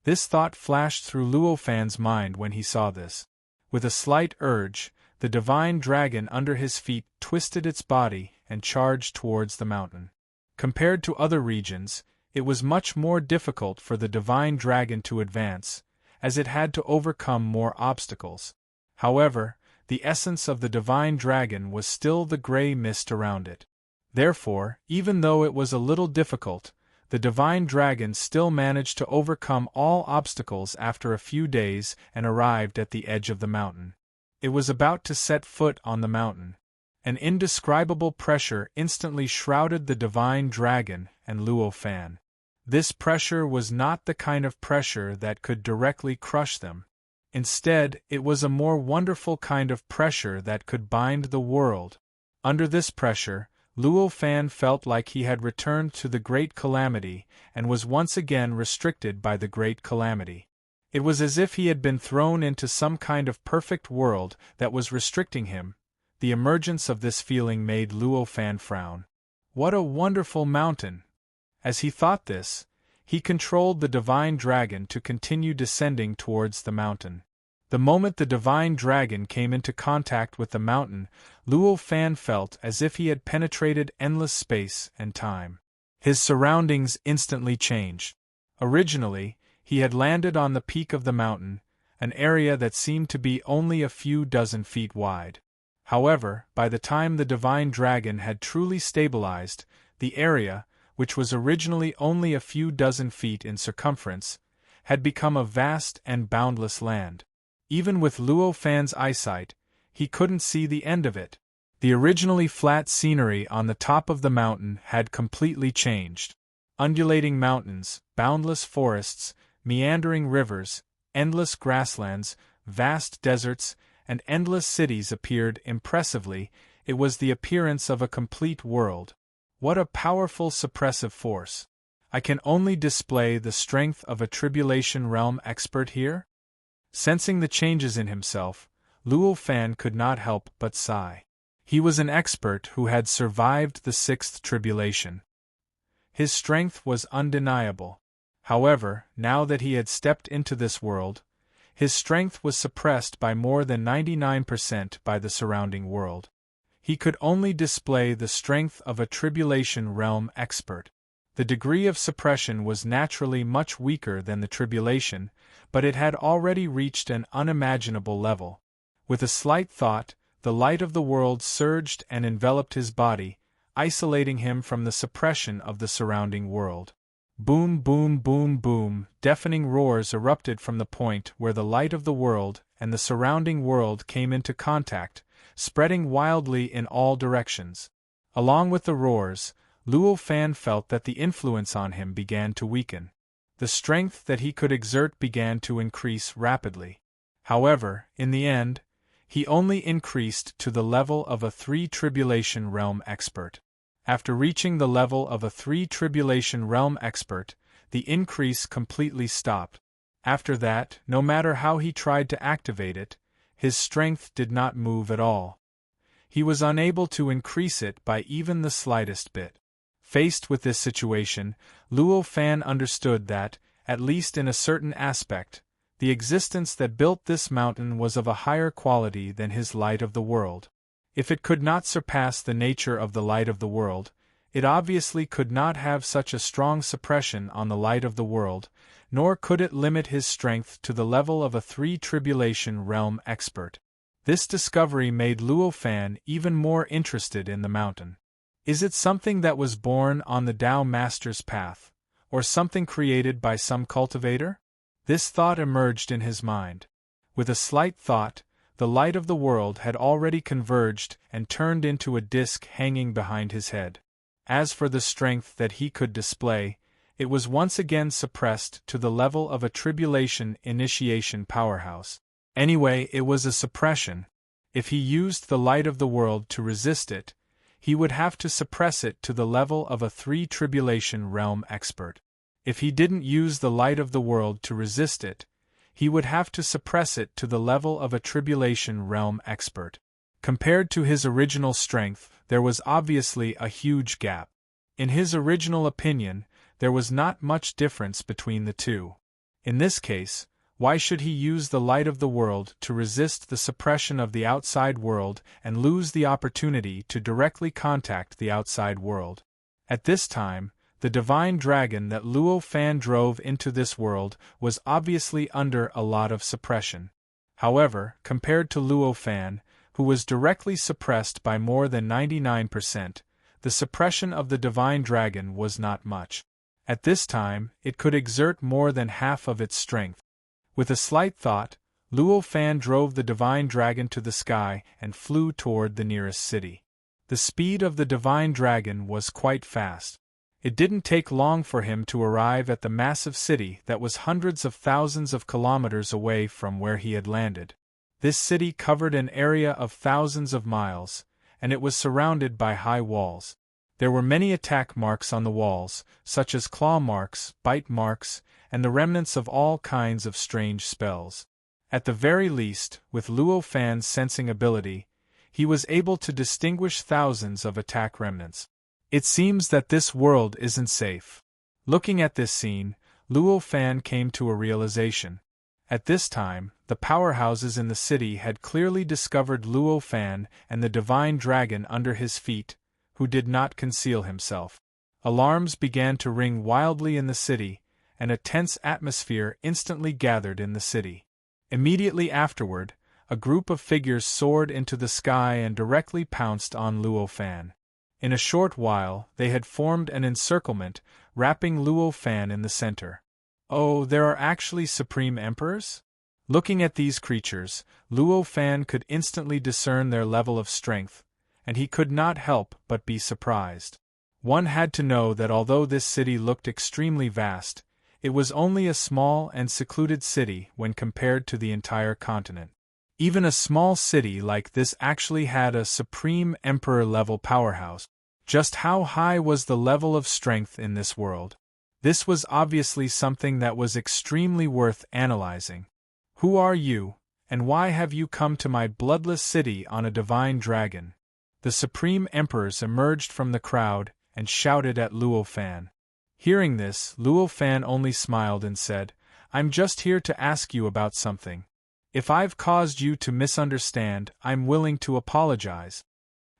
This thought flashed through Luo Fan's mind when he saw this. With a slight urge, the divine dragon under his feet twisted its body and charged towards the mountain. Compared to other regions, it was much more difficult for the divine dragon to advance, as it had to overcome more obstacles. However, the essence of the divine dragon was still the gray mist around it. Therefore, even though it was a little difficult, the divine dragon still managed to overcome all obstacles after a few days and arrived at the edge of the mountain. It was about to set foot on the mountain. An indescribable pressure instantly shrouded the divine dragon and Luo Fan. This pressure was not the kind of pressure that could directly crush them. Instead, it was a more wonderful kind of pressure that could bind the world. Under this pressure, Luo Fan felt like he had returned to the Great Calamity and was once again restricted by the Great Calamity. It was as if he had been thrown into some kind of perfect world that was restricting him. The emergence of this feeling made Luo Fan frown. What a wonderful mountain! As he thought this, he controlled the divine dragon to continue descending towards the mountain. The moment the divine dragon came into contact with the mountain, Luo Fan felt as if he had penetrated endless space and time. His surroundings instantly changed. Originally, he had landed on the peak of the mountain, an area that seemed to be only a few dozen feet wide. However, by the time the divine dragon had truly stabilized, the area, which was originally only a few dozen feet in circumference, had become a vast and boundless land. Even with Luo Fan's eyesight, he couldn't see the end of it. The originally flat scenery on the top of the mountain had completely changed. Undulating mountains, boundless forests, meandering rivers, endless grasslands, vast deserts, and endless cities appeared impressively. It was the appearance of a complete world. What a powerful suppressive force! I can only display the strength of a tribulation realm expert here? Sensing the changes in himself, Luo Fan could not help but sigh. He was an expert who had survived the sixth tribulation. His strength was undeniable. However, now that he had stepped into this world, his strength was suppressed by more than 99% by the surrounding world. He could only display the strength of a tribulation realm expert. The degree of suppression was naturally much weaker than the tribulation, but it had already reached an unimaginable level. With a slight thought, the light of the world surged and enveloped his body, isolating him from the suppression of the surrounding world. Boom, boom, boom, boom, deafening roars erupted from the point where the light of the world and the surrounding world came into contact, spreading wildly in all directions. Along with the roars, Luo Fan felt that the influence on him began to weaken. The strength that he could exert began to increase rapidly. However, in the end, he only increased to the level of a 3-tribulation realm expert. After reaching the level of a 3-tribulation realm expert, the increase completely stopped. After that, no matter how he tried to activate it, his strength did not move at all. He was unable to increase it by even the slightest bit. Faced with this situation, Luo Fan understood that, at least in a certain aspect, the existence that built this mountain was of a higher quality than his light of the world. If it could not surpass the nature of the light of the world, it obviously could not have such a strong suppression on the light of the world, nor could it limit his strength to the level of a 3-tribulation realm expert. This discovery made Luo Fan even more interested in the mountain. Is it something that was born on the Tao Master's path, or something created by some cultivator? This thought emerged in his mind. With a slight thought, the light of the world had already converged and turned into a disk hanging behind his head. As for the strength that he could display, it was once again suppressed to the level of a tribulation initiation powerhouse. Anyway, it was a suppression. If he used the light of the world to resist it, he would have to suppress it to the level of a 3-tribulation realm expert. If he didn't use the light of the world to resist it, he would have to suppress it to the level of a tribulation realm expert. Compared to his original strength, there was obviously a huge gap. In his original opinion, there was not much difference between the two. In this case, why should he use the light of the world to resist the suppression of the outside world and lose the opportunity to directly contact the outside world? At this time, the divine dragon that Luo Fan drove into this world was obviously under a lot of suppression. However, compared to Luo Fan, who was directly suppressed by more than 99%, the suppression of the divine dragon was not much. At this time, it could exert more than half of its strength. With a slight thought, Luo Fan drove the divine dragon to the sky and flew toward the nearest city. The speed of the divine dragon was quite fast. It didn't take long for him to arrive at the massive city that was hundreds of thousands of kilometers away from where he had landed. This city covered an area of thousands of miles, and it was surrounded by high walls. There were many attack marks on the walls, such as claw marks, bite marks, and the remnants of all kinds of strange spells. At the very least, with Luo Fan's sensing ability, he was able to distinguish thousands of attack remnants. It seems that this world isn't safe. Looking at this scene, Luo Fan came to a realization. At this time, the powerhouses in the city had clearly discovered Luo Fan and the divine dragon under his feet, who did not conceal himself. Alarms began to ring wildly in the city, and a tense atmosphere instantly gathered in the city. Immediately afterward, a group of figures soared into the sky and directly pounced on Luo Fan. In a short while, they had formed an encirclement, wrapping Luo Fan in the center. Oh, there are actually Supreme Emperors? Looking at these creatures, Luo Fan could instantly discern their level of strength, and he could not help but be surprised. One had to know that although this city looked extremely vast, it was only a small and secluded city when compared to the entire continent. Even a small city like this actually had a Supreme Emperor-level powerhouse. Just how high was the level of strength in this world? This was obviously something that was extremely worth analyzing. Who are you, and why have you come to my bloodless city on a divine dragon? The Supreme Emperors emerged from the crowd and shouted at Luo Fan. Hearing this, Luo Fan only smiled and said, "I'm just here to ask you about something. If I've caused you to misunderstand, I'm willing to apologize."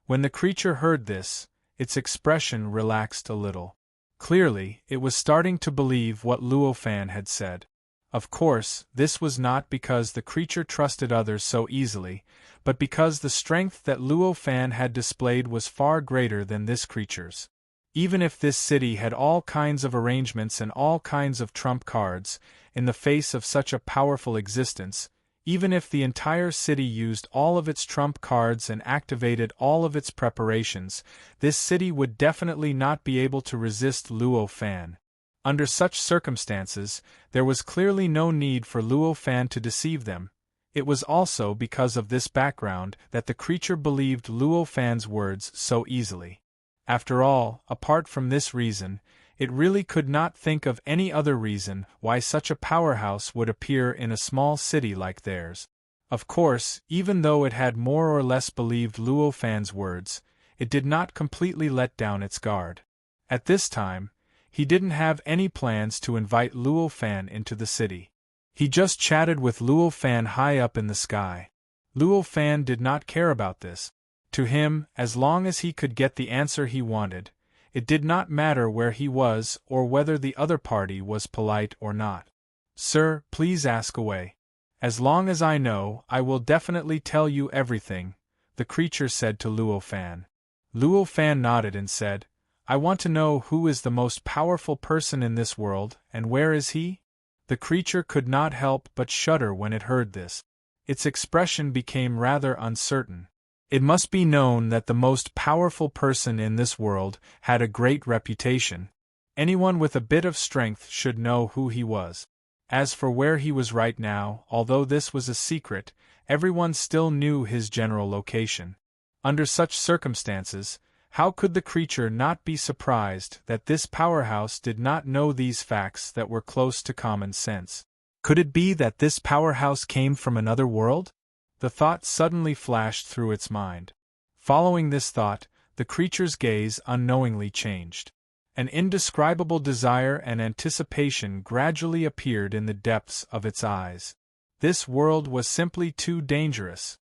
When the creature heard this, its expression relaxed a little. Clearly, it was starting to believe what Luo Fan had said. Of course, this was not because the creature trusted others so easily, but because the strength that Luo Fan had displayed was far greater than this creature's. Even if this city had all kinds of arrangements and all kinds of trump cards, in the face of such a powerful existence, even if the entire city used all of its trump cards and activated all of its preparations, this city would definitely not be able to resist Luo Fan. Under such circumstances, there was clearly no need for Luo Fan to deceive them. It was also because of this background that the creature believed Luo Fan's words so easily. After all, apart from this reason, it really could not think of any other reason why such a powerhouse would appear in a small city like theirs. Of course, even though it had more or less believed Luo Fan's words, it did not completely let down its guard. At this time, he didn't have any plans to invite Luo Fan into the city. He just chatted with Luo Fan high up in the sky. Luo Fan did not care about this. To him, as long as he could get the answer he wanted, it did not matter where he was or whether the other party was polite or not. "Sir, please ask away. As long as I know, I will definitely tell you everything," the creature said to Luo Fan. Luo Fan nodded and said, "I want to know who is the most powerful person in this world, and where is he?" The creature could not help but shudder when it heard this. Its expression became rather uncertain. It must be known that the most powerful person in this world had a great reputation. Anyone with a bit of strength should know who he was. As for where he was right now, although this was a secret, everyone still knew his general location. Under such circumstances, how could the creature not be surprised that this powerhouse did not know these facts that were close to common sense? Could it be that this powerhouse came from another world? The thought suddenly flashed through its mind. Following this thought, the creature's gaze unknowingly changed. An indescribable desire and anticipation gradually appeared in the depths of its eyes. This world was simply too dangerous.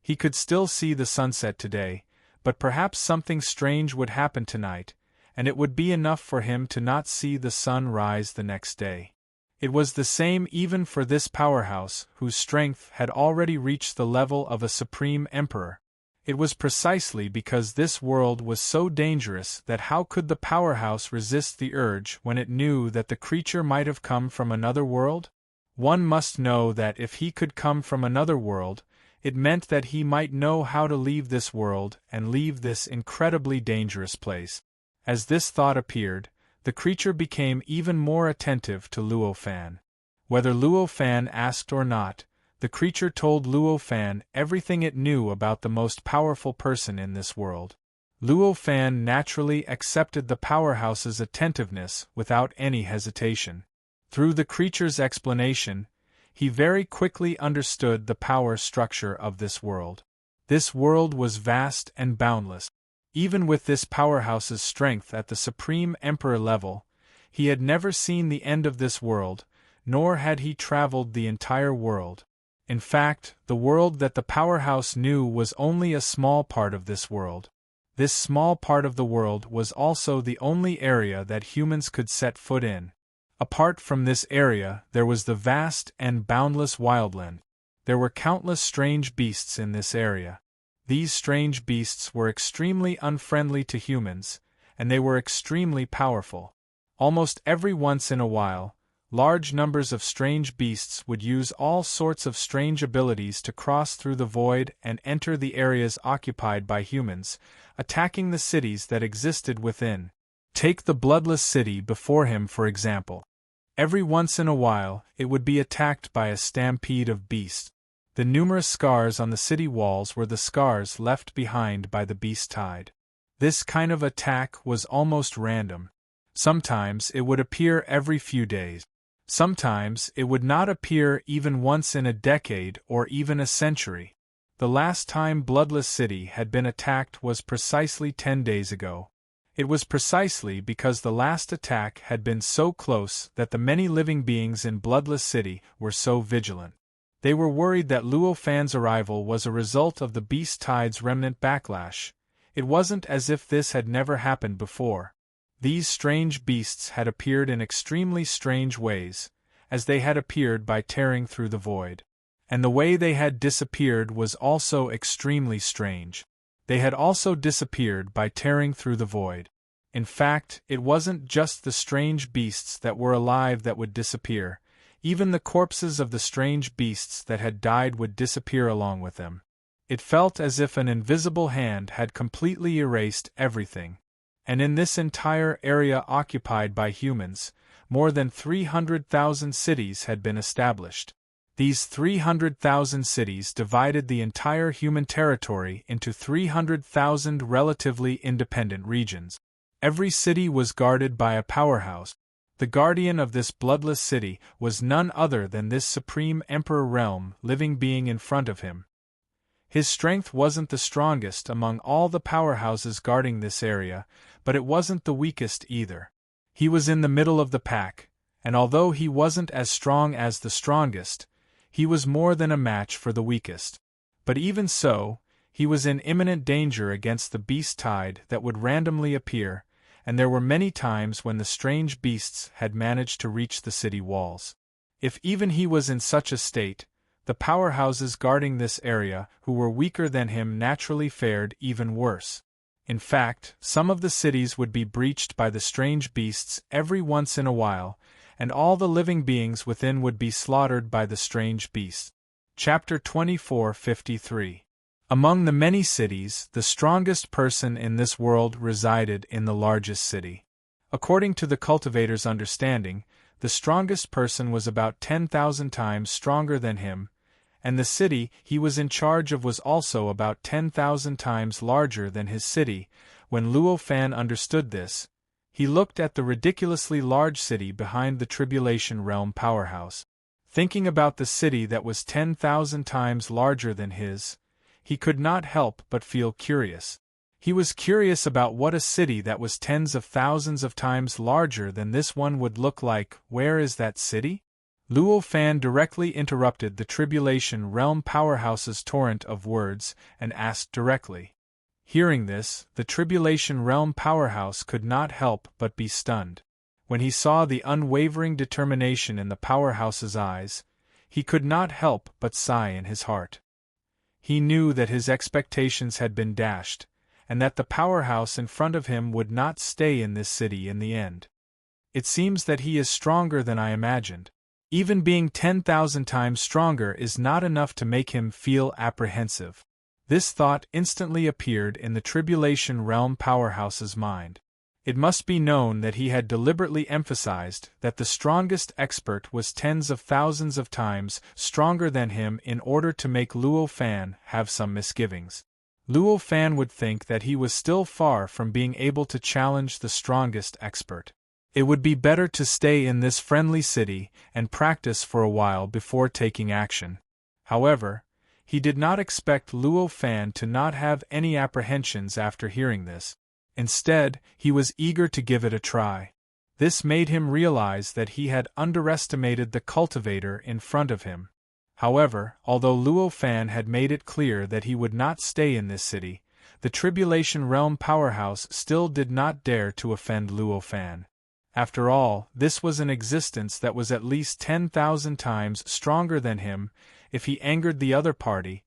He could still see the sunset today, but perhaps something strange would happen tonight, and it would be enough for him to not see the sun rise the next day. It was the same even for this powerhouse, whose strength had already reached the level of a supreme emperor. It was precisely because this world was so dangerous that how could the powerhouse resist the urge when it knew that the creature might have come from another world? One must know that if he could come from another world, it meant that he might know how to leave this world and leave this incredibly dangerous place. As this thought appeared, the creature became even more attentive to Luo Fan. Whether Luo Fan asked or not, the creature told Luo Fan everything it knew about the most powerful person in this world. Luo Fan naturally accepted the powerhouse's attentiveness without any hesitation. Through the creature's explanation, he very quickly understood the power structure of this world. This world was vast and boundless. Even with this powerhouse's strength at the Supreme Emperor level, he had never seen the end of this world, nor had he traveled the entire world. In fact, the world that the powerhouse knew was only a small part of this world. This small part of the world was also the only area that humans could set foot in. Apart from this area, there was the vast and boundless wildland. There were countless strange beasts in this area. These strange beasts were extremely unfriendly to humans, and they were extremely powerful. Almost every once in a while, large numbers of strange beasts would use all sorts of strange abilities to cross through the void and enter the areas occupied by humans, attacking the cities that existed within. Take the bloodless city before him for example. Every once in a while, it would be attacked by a stampede of beasts. The numerous scars on the city walls were the scars left behind by the beast tide. This kind of attack was almost random. Sometimes it would appear every few days. Sometimes it would not appear even once in a decade or even a century. The last time Bloodless City had been attacked was precisely 10 days ago. It was precisely because the last attack had been so close that the many living beings in Bloodless City were so vigilant. They were worried that Luo Fan's arrival was a result of the Beast Tide's remnant backlash. It wasn't as if this had never happened before. These strange beasts had appeared in extremely strange ways, as they had appeared by tearing through the void. And the way they had disappeared was also extremely strange. They had also disappeared by tearing through the void. In fact, it wasn't just the strange beasts that were alive that would disappear. Even the corpses of the strange beasts that had died would disappear along with them. It felt as if an invisible hand had completely erased everything. And in this entire area occupied by humans, more than 300,000 cities had been established. These 300,000 cities divided the entire human territory into 300,000 relatively independent regions. Every city was guarded by a powerhouse. The guardian of this bloodless city was none other than this Supreme Emperor realm living being in front of him. His strength wasn't the strongest among all the powerhouses guarding this area, but it wasn't the weakest either. He was in the middle of the pack, and although he wasn't as strong as the strongest, he was more than a match for the weakest. But even so, he was in imminent danger against the beast tide that would randomly appear, and there were many times when the strange beasts had managed to reach the city walls. If even he was in such a state, the powerhouses guarding this area, who were weaker than him, naturally fared even worse. In fact, some of the cities would be breached by the strange beasts every once in a while, and all the living beings within would be slaughtered by the strange beasts. Chapter 24:53. Among the many cities, the strongest person in this world resided in the largest city. According to the cultivator's understanding, the strongest person was about 10,000 times stronger than him, and the city he was in charge of was also about 10,000 times larger than his city. When Luo Fan understood this, he looked at the ridiculously large city behind the Tribulation Realm powerhouse. Thinking about the city that was 10,000 times larger than his, he could not help but feel curious. He was curious about what a city that was tens of thousands of times larger than this one would look like. Where is that city? Luo Fan directly interrupted the Tribulation Realm Powerhouse's torrent of words and asked directly. Hearing this, the Tribulation Realm Powerhouse could not help but be stunned. When he saw the unwavering determination in the Powerhouse's eyes, he could not help but sigh in his heart. He knew that his expectations had been dashed, and that the Powerhouse in front of him would not stay in this city in the end. It seems that he is stronger than I imagined. Even being 10,000 times stronger is not enough to make him feel apprehensive. This thought instantly appeared in the Tribulation Realm Powerhouse's mind. It must be known that he had deliberately emphasized that the strongest expert was tens of thousands of times stronger than him in order to make Luo Fan have some misgivings. Luo Fan would think that he was still far from being able to challenge the strongest expert. It would be better to stay in this friendly city and practice for a while before taking action. However, he did not expect Luo Fan to not have any apprehensions after hearing this. Instead, he was eager to give it a try. This made him realize that he had underestimated the cultivator in front of him. However, although Luo Fan had made it clear that he would not stay in this city, the Tribulation Realm Powerhouse still did not dare to offend Luo Fan. After all, this was an existence that was at least 10,000 times stronger than him. If he angered the other party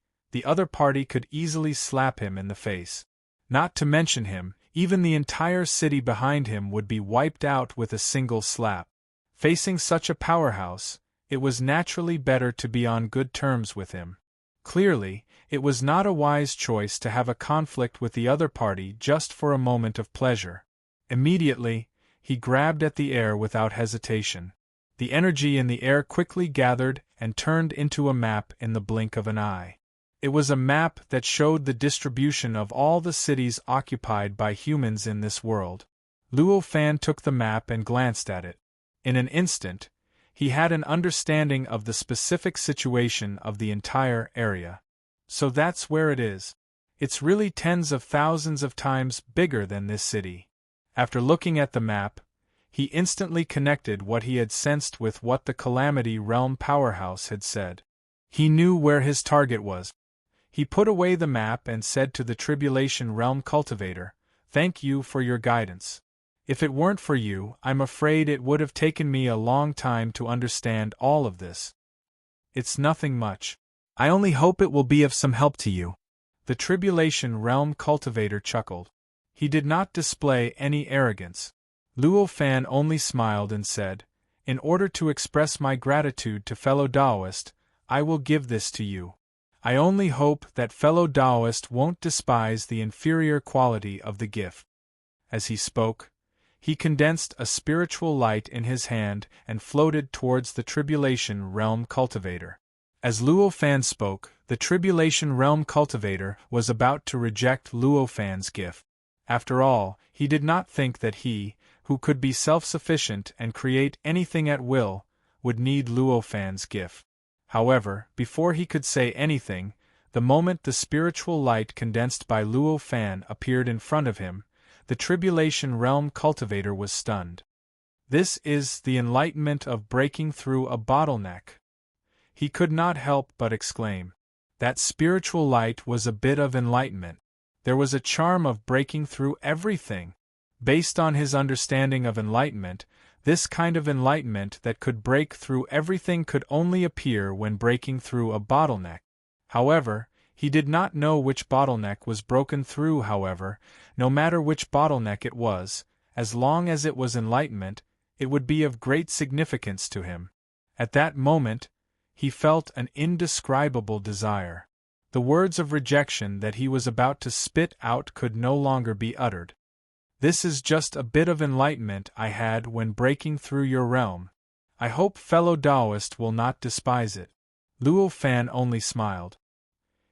could easily slap him in the face. Not to mention him, even the entire city behind him would be wiped out with a single slap. Facing such a powerhouse, it was naturally better to be on good terms with him. Clearly, it was not a wise choice to have a conflict with the other party just for a moment of pleasure. Immediately, he grabbed at the air without hesitation. The energy in the air quickly gathered and turned into a map in the blink of an eye. It was a map that showed the distribution of all the cities occupied by humans in this world. Luo Fan took the map and glanced at it. In an instant, he had an understanding of the specific situation of the entire area. So that's where it is. It's really tens of thousands of times bigger than this city. After looking at the map, he instantly connected what he had sensed with what the Calamity Realm Powerhouse had said. He knew where his target was. He put away the map and said to the Tribulation Realm Cultivator, "Thank you for your guidance. If it weren't for you, I'm afraid it would have taken me a long time to understand all of this." "It's nothing much. I only hope it will be of some help to you." The Tribulation Realm Cultivator chuckled. He did not display any arrogance. Luo Fan only smiled and said, "In order to express my gratitude to fellow Taoist, I will give this to you. I only hope that fellow Taoist won't despise the inferior quality of the gift." As he spoke, he condensed a spiritual light in his hand and floated towards the Tribulation Realm Cultivator. As Luo Fan spoke, the Tribulation Realm Cultivator was about to reject Luo Fan's gift. After all, he did not think that he, who could be self-sufficient and create anything at will, would need Luo Fan's gift. However, before he could say anything, the moment the spiritual light condensed by Luo Fan appeared in front of him, the Tribulation Realm Cultivator was stunned. This is the enlightenment of breaking through a bottleneck. He could not help but exclaim. That spiritual light was a bit of enlightenment. There was a charm of breaking through everything. Based on his understanding of enlightenment, this kind of enlightenment that could break through everything could only appear when breaking through a bottleneck. However, he did not know which bottleneck was broken through. However, no matter which bottleneck it was, as long as it was enlightenment, it would be of great significance to him. At that moment, he felt an indescribable desire. The words of rejection that he was about to spit out could no longer be uttered. "This is just a bit of enlightenment I had when breaking through your realm. I hope fellow Taoist will not despise it." Luo Fan only smiled.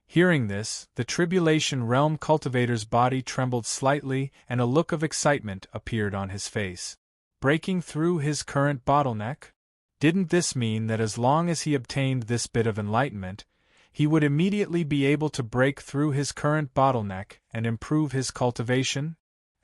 Hearing this, the Tribulation Realm Cultivator's body trembled slightly and a look of excitement appeared on his face. Breaking through his current bottleneck? Didn't this mean that as long as he obtained this bit of enlightenment, he would immediately be able to break through his current bottleneck and improve his cultivation?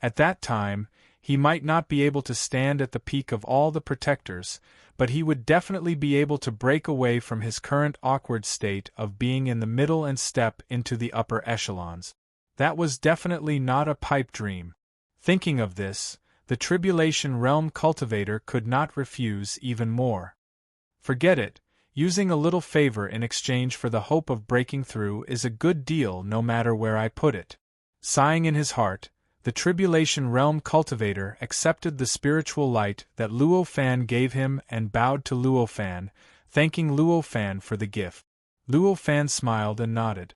At that time, he might not be able to stand at the peak of all the protectors, but he would definitely be able to break away from his current awkward state of being in the middle and step into the upper echelons. That was definitely not a pipe dream. Thinking of this, the Tribulation Realm cultivator could not refuse even more. Forget it, using a little favor in exchange for the hope of breaking through is a good deal no matter where I put it. Sighing in his heart, the Tribulation Realm cultivator accepted the spiritual light that Luo Fan gave him and bowed to Luo Fan, thanking Luo Fan for the gift. Luo Fan smiled and nodded.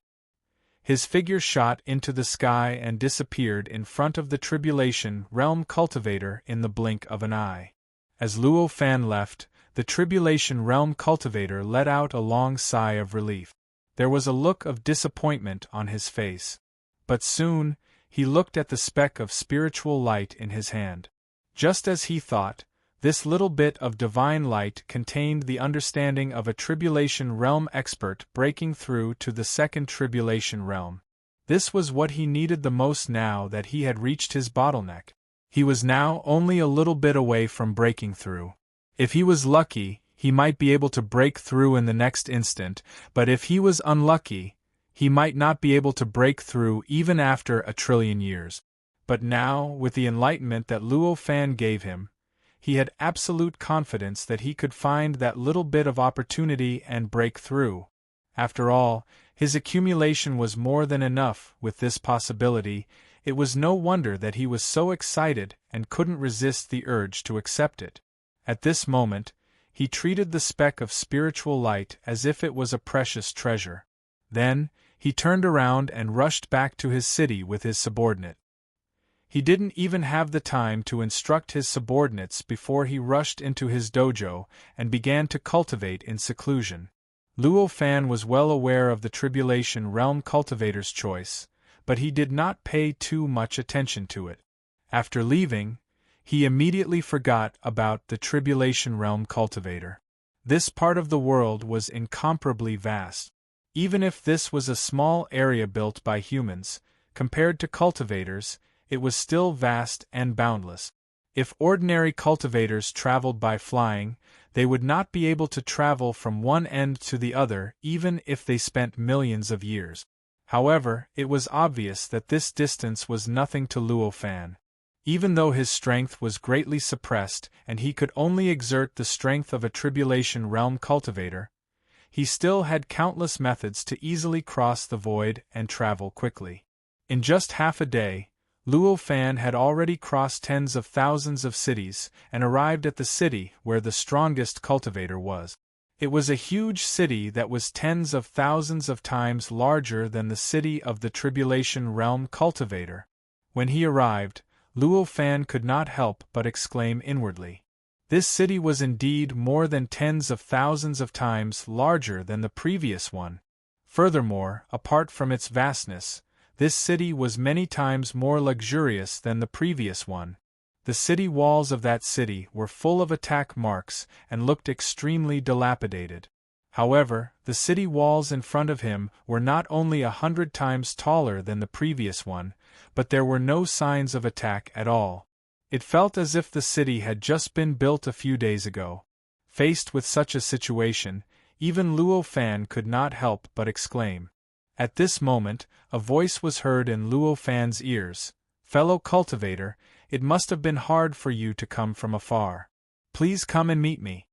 His figure shot into the sky and disappeared in front of the Tribulation Realm cultivator in the blink of an eye. As Luo Fan left, the Tribulation Realm cultivator let out a long sigh of relief. There was a look of disappointment on his face. But soon, he looked at the speck of spiritual light in his hand. Just as he thought, this little bit of divine light contained the understanding of a Tribulation Realm expert breaking through to the second Tribulation Realm. This was what he needed the most now that he had reached his bottleneck. He was now only a little bit away from breaking through. If he was lucky, he might be able to break through in the next instant, but if he was unlucky, he might not be able to break through even after 1,000,000,000,000 years. But now, with the enlightenment that Luo Fan gave him, he had absolute confidence that he could find that little bit of opportunity and break through. After all, his accumulation was more than enough. With this possibility, it was no wonder that he was so excited and couldn't resist the urge to accept it. At this moment, he treated the speck of spiritual light as if it was a precious treasure. Then, he turned around and rushed back to his city with his subordinate. He didn't even have the time to instruct his subordinates before he rushed into his dojo and began to cultivate in seclusion. Luo Fan was well aware of the Tribulation Realm cultivator's choice, but he did not pay too much attention to it. After leaving, he immediately forgot about the Tribulation Realm cultivator. This part of the world was incomparably vast. Even if this was a small area built by humans, compared to cultivators, it was still vast and boundless. If ordinary cultivators traveled by flying, they would not be able to travel from one end to the other even if they spent millions of years. However, it was obvious that this distance was nothing to Luo Fan. Even though his strength was greatly suppressed and he could only exert the strength of a Tribulation Realm cultivator, he still had countless methods to easily cross the void and travel quickly. In just half a day, Luo Fan had already crossed tens of thousands of cities and arrived at the city where the strongest cultivator was. It was a huge city that was tens of thousands of times larger than the city of the Tribulation Realm cultivator. When he arrived, Luo Fan could not help but exclaim inwardly. This city was indeed more than tens of thousands of times larger than the previous one. Furthermore, apart from its vastness, this city was many times more luxurious than the previous one. The city walls of that city were full of attack marks and looked extremely dilapidated. However, the city walls in front of him were not only 100 times taller than the previous one, but there were no signs of attack at all. It felt as if the city had just been built a few days ago. Faced with such a situation, even Luo Fan could not help but exclaim. At this moment, a voice was heard in Luo Fan's ears. "Fellow cultivator, it must have been hard for you to come from afar. Please come and meet me."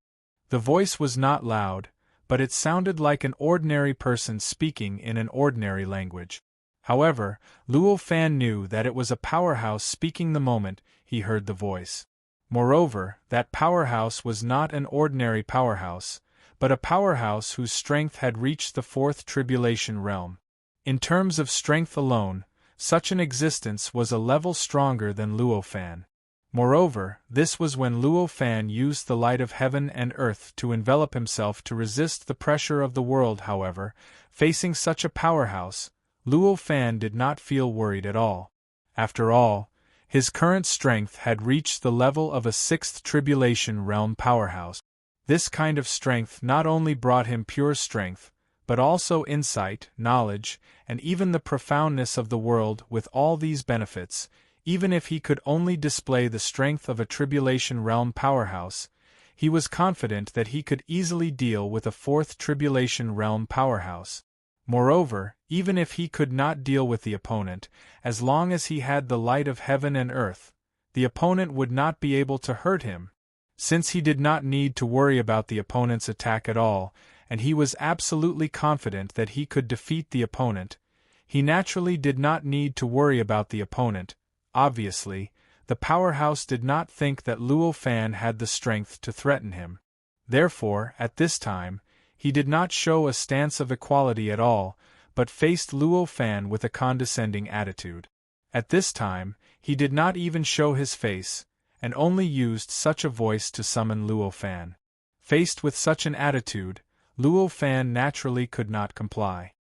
The voice was not loud, but it sounded like an ordinary person speaking in an ordinary language. However, Luo Fan knew that it was a powerhouse speaking the moment he heard the voice. Moreover, that powerhouse was not an ordinary powerhouse, but a powerhouse whose strength had reached the fourth Tribulation Realm. In terms of strength alone, such an existence was a level stronger than Luo Fan. Moreover, this was when Luo Fan used the light of heaven and earth to envelop himself to resist the pressure of the world. However, facing such a powerhouse, Luo Fan did not feel worried at all. After all, his current strength had reached the level of a sixth Tribulation Realm powerhouse. This kind of strength not only brought him pure strength, but also insight, knowledge, and even the profoundness of the world. With all these benefits, even if he could only display the strength of a tribulation realm powerhouse, he was confident that he could easily deal with a fourth tribulation realm powerhouse. Moreover, even if he could not deal with the opponent, as long as he had the light of heaven and earth, the opponent would not be able to hurt him. Since he did not need to worry about the opponent's attack at all, and he was absolutely confident that he could defeat the opponent, he naturally did not need to worry about the opponent. Obviously, the powerhouse did not think that Luo Fan had the strength to threaten him. Therefore, at this time, he did not show a stance of equality at all, but faced Luo Fan with a condescending attitude. At this time, he did not even show his face, and only used such a voice to summon Luo Fan. Faced with such an attitude, Luo Fan naturally could not comply.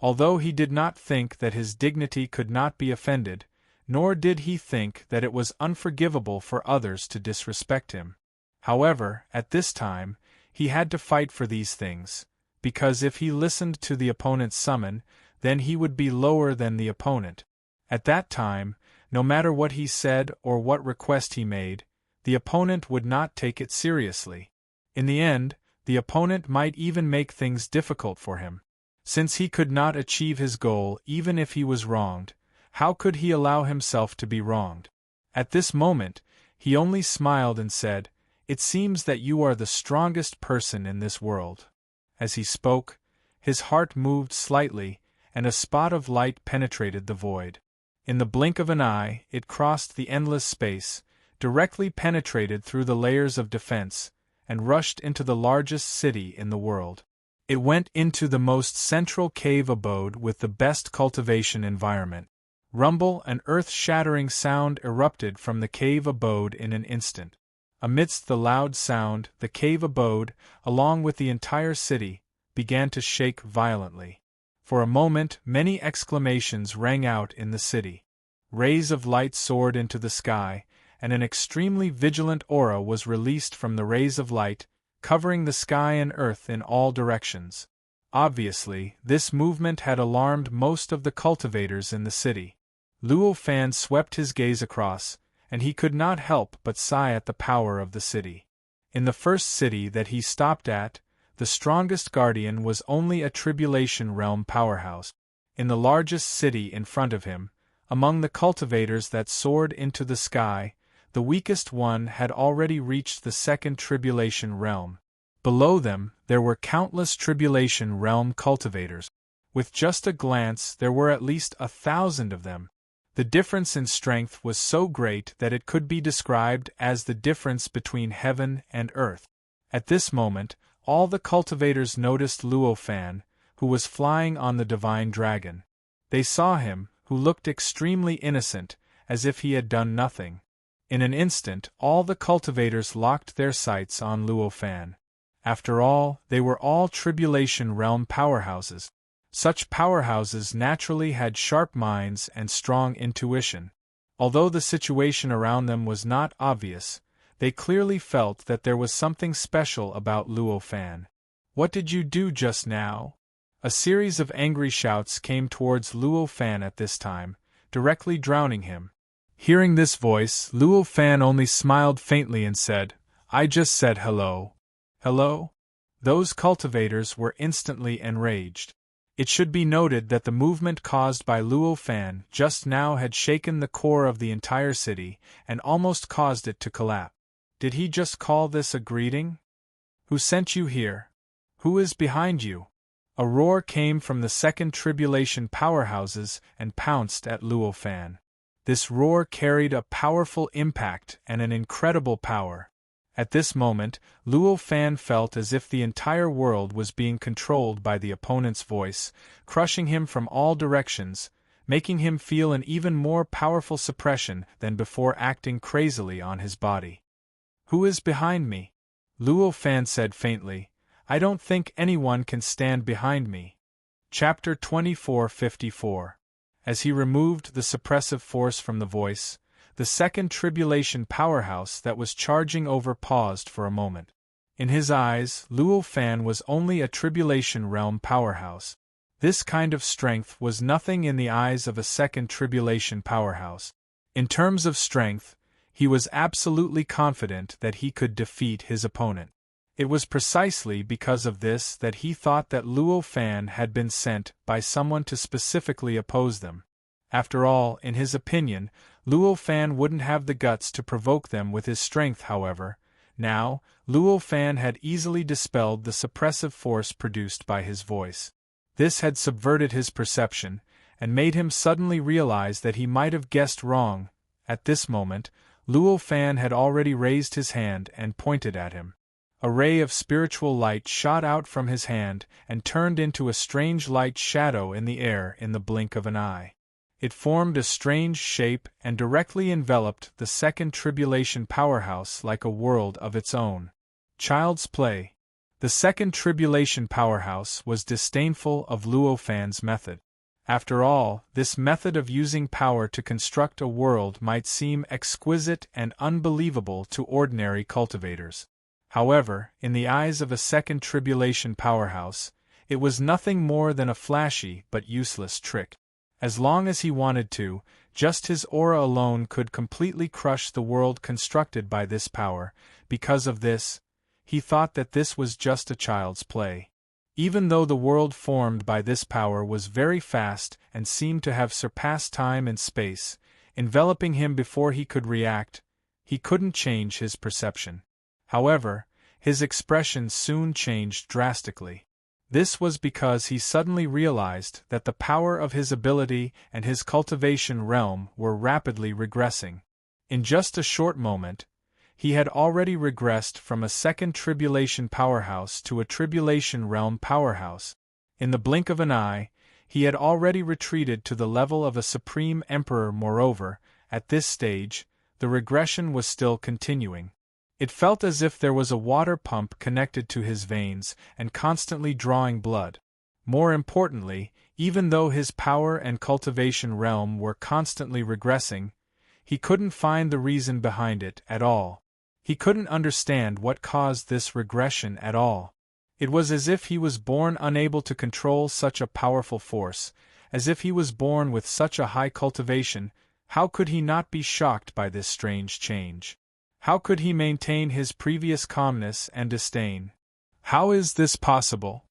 Although he did not think that his dignity could not be offended, nor did he think that it was unforgivable for others to disrespect him. However, at this time, he had to fight for these things, because if he listened to the opponent's summon, then he would be lower than the opponent. At that time, no matter what he said or what request he made, the opponent would not take it seriously. In the end, the opponent might even make things difficult for him. Since he could not achieve his goal even if he was wronged, how could he allow himself to be wronged? At this moment, he only smiled and said, "It seems that you are the strongest person in this world." As he spoke, his heart moved slightly, and a spot of light penetrated the void. In the blink of an eye, it crossed the endless space, directly penetrated through the layers of defense, and rushed into the largest city in the world. It went into the most central cave abode with the best cultivation environment. Rumble and earth-shattering sound erupted from the cave abode in an instant. Amidst the loud sound, the cave abode, along with the entire city, began to shake violently. For a moment, many exclamations rang out in the city. Rays of light soared into the sky, and an extremely vigilant aura was released from the rays of light, covering the sky and earth in all directions. Obviously, this movement had alarmed most of the cultivators in the city. Luo Fan swept his gaze across, and he could not help but sigh at the power of the city. In the first city that he stopped at, the strongest guardian was only a tribulation realm powerhouse. In the largest city in front of him, among the cultivators that soared into the sky, the weakest one had already reached the second tribulation realm. Below them, there were countless tribulation realm cultivators. With just a glance, there were at least 1,000 of them. The difference in strength was so great that it could be described as the difference between heaven and earth. At this moment, all the cultivators noticed Luo Fan, who was flying on the divine dragon. They saw him, who looked extremely innocent, as if he had done nothing. In an instant, all the cultivators locked their sights on Luo Fan. After all, they were all tribulation realm powerhouses. Such powerhouses naturally had sharp minds and strong intuition. Although the situation around them was not obvious, they clearly felt that there was something special about Luo Fan. "What did you do just now?" A series of angry shouts came towards Luo Fan at this time, directly drowning him. Hearing this voice, Luo Fan only smiled faintly and said, "I just said hello." "Hello?" Those cultivators were instantly enraged. It should be noted that the movement caused by Luo Fan just now had shaken the core of the entire city and almost caused it to collapse. Did he just call this a greeting? "Who sent you here? Who is behind you?" A roar came from the second tribulation powerhouses and pounced at Luo Fan. This roar carried a powerful impact and an incredible power. At this moment, Luo Fan felt as if the entire world was being controlled by the opponent's voice, crushing him from all directions, making him feel an even more powerful suppression than before acting crazily on his body. "Who is behind me?" Luo Fan said faintly. "I don't think anyone can stand behind me." Chapter 2454. As he removed the suppressive force from the voice, the second tribulation powerhouse that was charging over paused for a moment. In his eyes, Luo Fan was only a Tribulation Realm powerhouse. This kind of strength was nothing in the eyes of a second Tribulation powerhouse. In terms of strength, he was absolutely confident that he could defeat his opponent. It was precisely because of this that he thought that Luo Fan had been sent by someone to specifically oppose them. After all, in his opinion, Luo Fan wouldn't have the guts to provoke them with his strength. However, now, Luo Fan had easily dispelled the suppressive force produced by his voice. This had subverted his perception, and made him suddenly realize that he might have guessed wrong. At this moment, Luo Fan had already raised his hand and pointed at him. A ray of spiritual light shot out from his hand and turned into a strange light shadow in the air in the blink of an eye. It formed a strange shape and directly enveloped the second Tribulation powerhouse like a world of its own. Child's play. The second Tribulation powerhouse was disdainful of Luo Fan's method. After all, this method of using power to construct a world might seem exquisite and unbelievable to ordinary cultivators. However, in the eyes of a second Tribulation powerhouse, it was nothing more than a flashy but useless trick. As long as he wanted to, just his aura alone could completely crush the world constructed by this power. Because of this, he thought that this was just a child's play. Even though the world formed by this power was very fast and seemed to have surpassed time and space, enveloping him before he could react, he couldn't change his perception. However, his expression soon changed drastically. This was because he suddenly realized that the power of his ability and his cultivation realm were rapidly regressing. In just a short moment, he had already regressed from a second Tribulation powerhouse to a Tribulation Realm powerhouse. In the blink of an eye, he had already retreated to the level of a Supreme Emperor. Moreover, at this stage, the regression was still continuing. It felt as if there was a water pump connected to his veins and constantly drawing blood. More importantly, even though his power and cultivation realm were constantly regressing, he couldn't find the reason behind it at all. He couldn't understand what caused this regression at all. It was as if he was born unable to control such a powerful force, as if he was born with such a high cultivation. How could he not be shocked by this strange change? How could he maintain his previous calmness and disdain? How is this possible?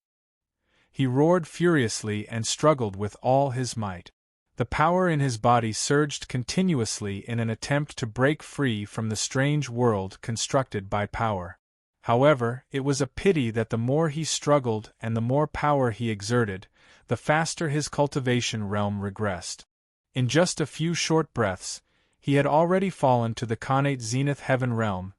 He roared furiously and struggled with all his might. The power in his body surged continuously in an attempt to break free from the strange world constructed by power. However, it was a pity that the more he struggled and the more power he exerted, the faster his cultivation realm regressed. In just a few short breaths, he had already fallen to the connate zenith heaven realm.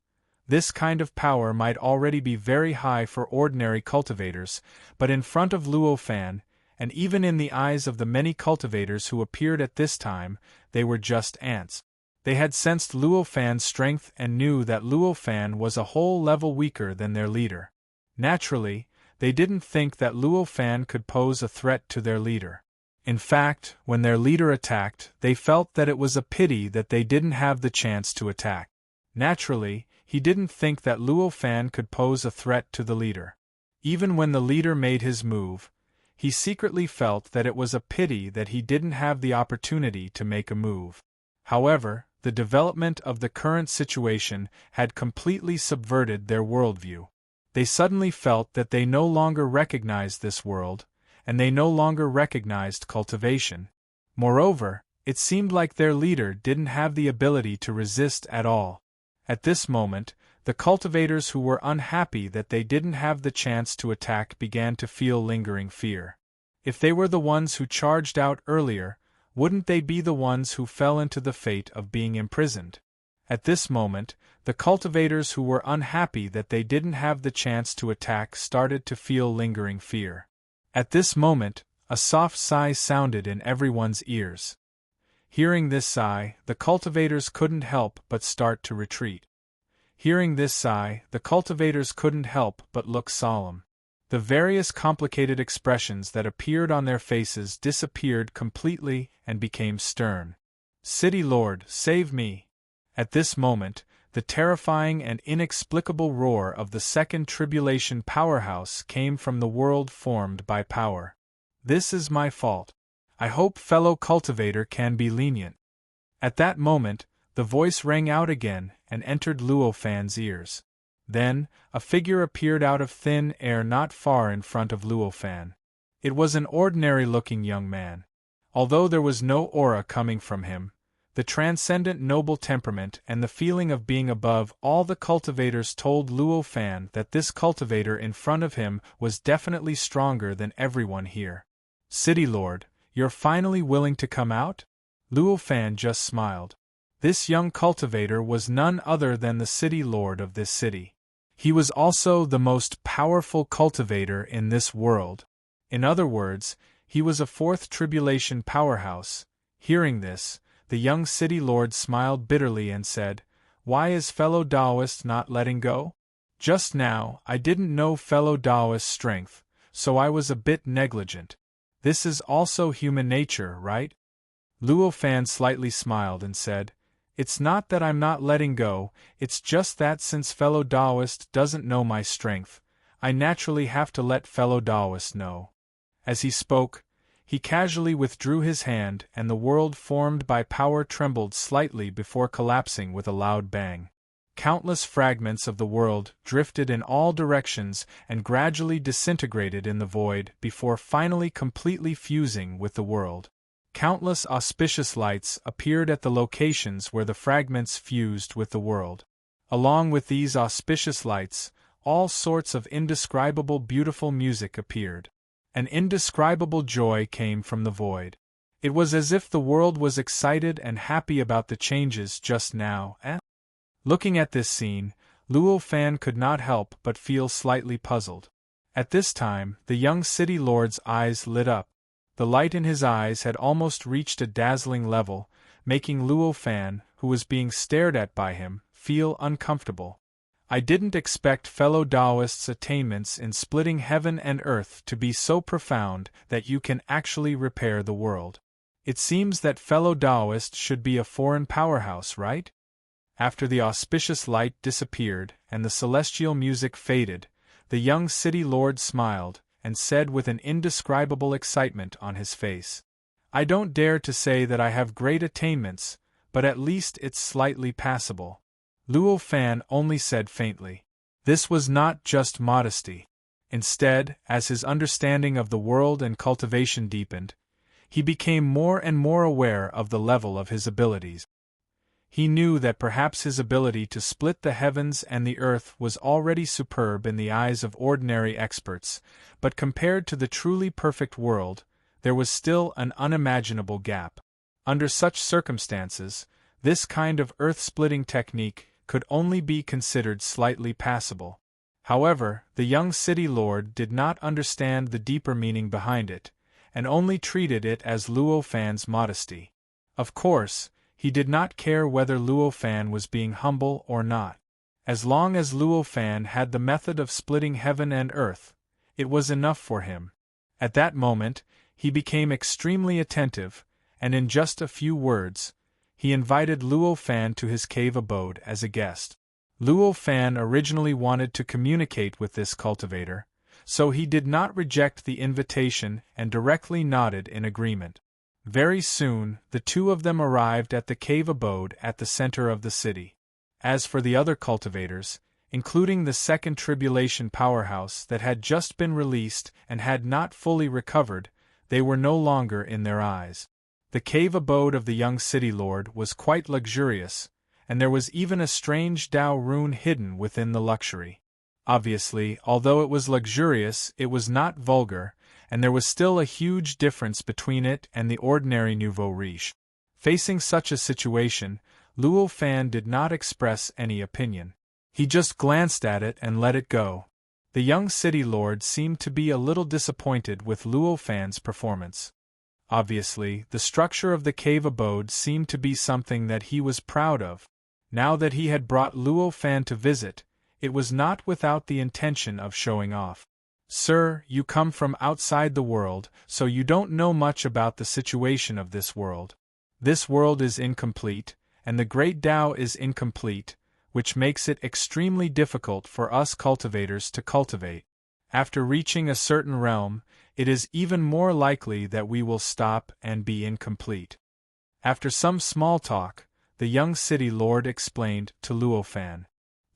This kind of power might already be very high for ordinary cultivators, but in front of Luo Fan, and even in the eyes of the many cultivators who appeared at this time, they were just ants. They had sensed Luo Fan's strength and knew that Luo Fan was a whole level weaker than their leader. Naturally, they didn't think that Luo Fan could pose a threat to their leader. In fact, when their leader attacked, they felt that it was a pity that they didn't have the chance to attack. Naturally, he didn't think that Luo Fan could pose a threat to the leader. Even when the leader made his move, he secretly felt that it was a pity that he didn't have the opportunity to make a move. However, the development of the current situation had completely subverted their worldview. They suddenly felt that they no longer recognized this world, and they no longer recognized cultivation. Moreover, it seemed like their leader didn't have the ability to resist at all. At this moment, the cultivators who were unhappy that they didn't have the chance to attack began to feel lingering fear. If they were the ones who charged out earlier, wouldn't they be the ones who fell into the fate of being imprisoned? At this moment, the cultivators who were unhappy that they didn't have the chance to attack started to feel lingering fear. At this moment, a soft sigh sounded in everyone's ears. Hearing this sigh, the cultivators couldn't help but start to retreat. Hearing this sigh, the cultivators couldn't help but look solemn. The various complicated expressions that appeared on their faces disappeared completely and became stern. "City Lord, save me!" At this moment, the terrifying and inexplicable roar of the second tribulation powerhouse came from the world formed by power. This is my fault. I hope fellow cultivator can be lenient. At that moment, the voice rang out again and entered Luo Fan's ears. Then, a figure appeared out of thin air not far in front of Luo Fan. It was an ordinary-looking young man. Although there was no aura coming from him, the transcendent noble temperament and the feeling of being above all the cultivators told Luo Fan that this cultivator in front of him was definitely stronger than everyone here. "City Lord, you're finally willing to come out?" Luo Fan just smiled. This young cultivator was none other than the city lord of this city. He was also the most powerful cultivator in this world. In other words, he was a fourth tribulation powerhouse. Hearing this, the young city lord smiled bitterly and said, "Why is fellow Taoist not letting go? Just now, I didn't know fellow Taoist's strength, so I was a bit negligent. This is also human nature, right?" Luo Fan slightly smiled and said, "It's not that I'm not letting go, it's just that since fellow Taoist doesn't know my strength, I naturally have to let fellow Taoist know." As he spoke, he casually withdrew his hand and the world formed by power trembled slightly before collapsing with a loud bang. Countless fragments of the world drifted in all directions and gradually disintegrated in the void before finally completely fusing with the world. Countless auspicious lights appeared at the locations where the fragments fused with the world. Along with these auspicious lights, all sorts of indescribable beautiful music appeared. An indescribable joy came from the void. It was as if the world was excited and happy about the changes just now. Looking at this scene, Luo Fan could not help but feel slightly puzzled. At this time, the young city lord's eyes lit up. The light in his eyes had almost reached a dazzling level, making Luo Fan, who was being stared at by him, feel uncomfortable. "I didn't expect fellow Taoist's attainments in splitting heaven and earth to be so profound that you can actually repair the world. It seems that fellow Taoist should be a foreign powerhouse, right?" After the auspicious light disappeared and the celestial music faded, the young city lord smiled and said with an indescribable excitement on his face, "I don't dare to say that I have great attainments, but at least it's slightly passable." Luo Fan only said faintly. This was not just modesty. Instead, as his understanding of the world and cultivation deepened, he became more and more aware of the level of his abilities. He knew that perhaps his ability to split the heavens and the earth was already superb in the eyes of ordinary experts, but compared to the truly perfect world, there was still an unimaginable gap. Under such circumstances, this kind of earth-splitting technique could only be considered slightly passable. However, the young city lord did not understand the deeper meaning behind it, and only treated it as Luo Fan's modesty. Of course, he did not care whether Luo Fan was being humble or not. As long as Luo Fan had the method of splitting heaven and earth, it was enough for him. At that moment, he became extremely attentive, and in just a few words, he invited Luo Fan to his cave abode as a guest. Luo Fan originally wanted to communicate with this cultivator, so he did not reject the invitation and directly nodded in agreement. Very soon, the two of them arrived at the cave abode at the center of the city. As for the other cultivators, including the second tribulation powerhouse that had just been released and had not fully recovered, they were no longer in their eyes. The cave abode of the young city lord was quite luxurious, and there was even a strange Tao rune hidden within the luxury. Obviously, although it was luxurious, it was not vulgar, and there was still a huge difference between it and the ordinary nouveau riche. Facing such a situation, Luo Fan did not express any opinion. He just glanced at it and let it go. The young city lord seemed to be a little disappointed with Luo Fan's performance. Obviously, the structure of the cave abode seemed to be something that he was proud of. Now that he had brought Luo Fan to visit, it was not without the intention of showing off. "Sir, you come from outside the world, so you don't know much about the situation of this world. This world is incomplete, and the great Tao is incomplete, which makes it extremely difficult for us cultivators to cultivate. After reaching a certain realm, it is even more likely that we will stop and be incomplete. After some small talk, the young city lord explained to Luo Fan.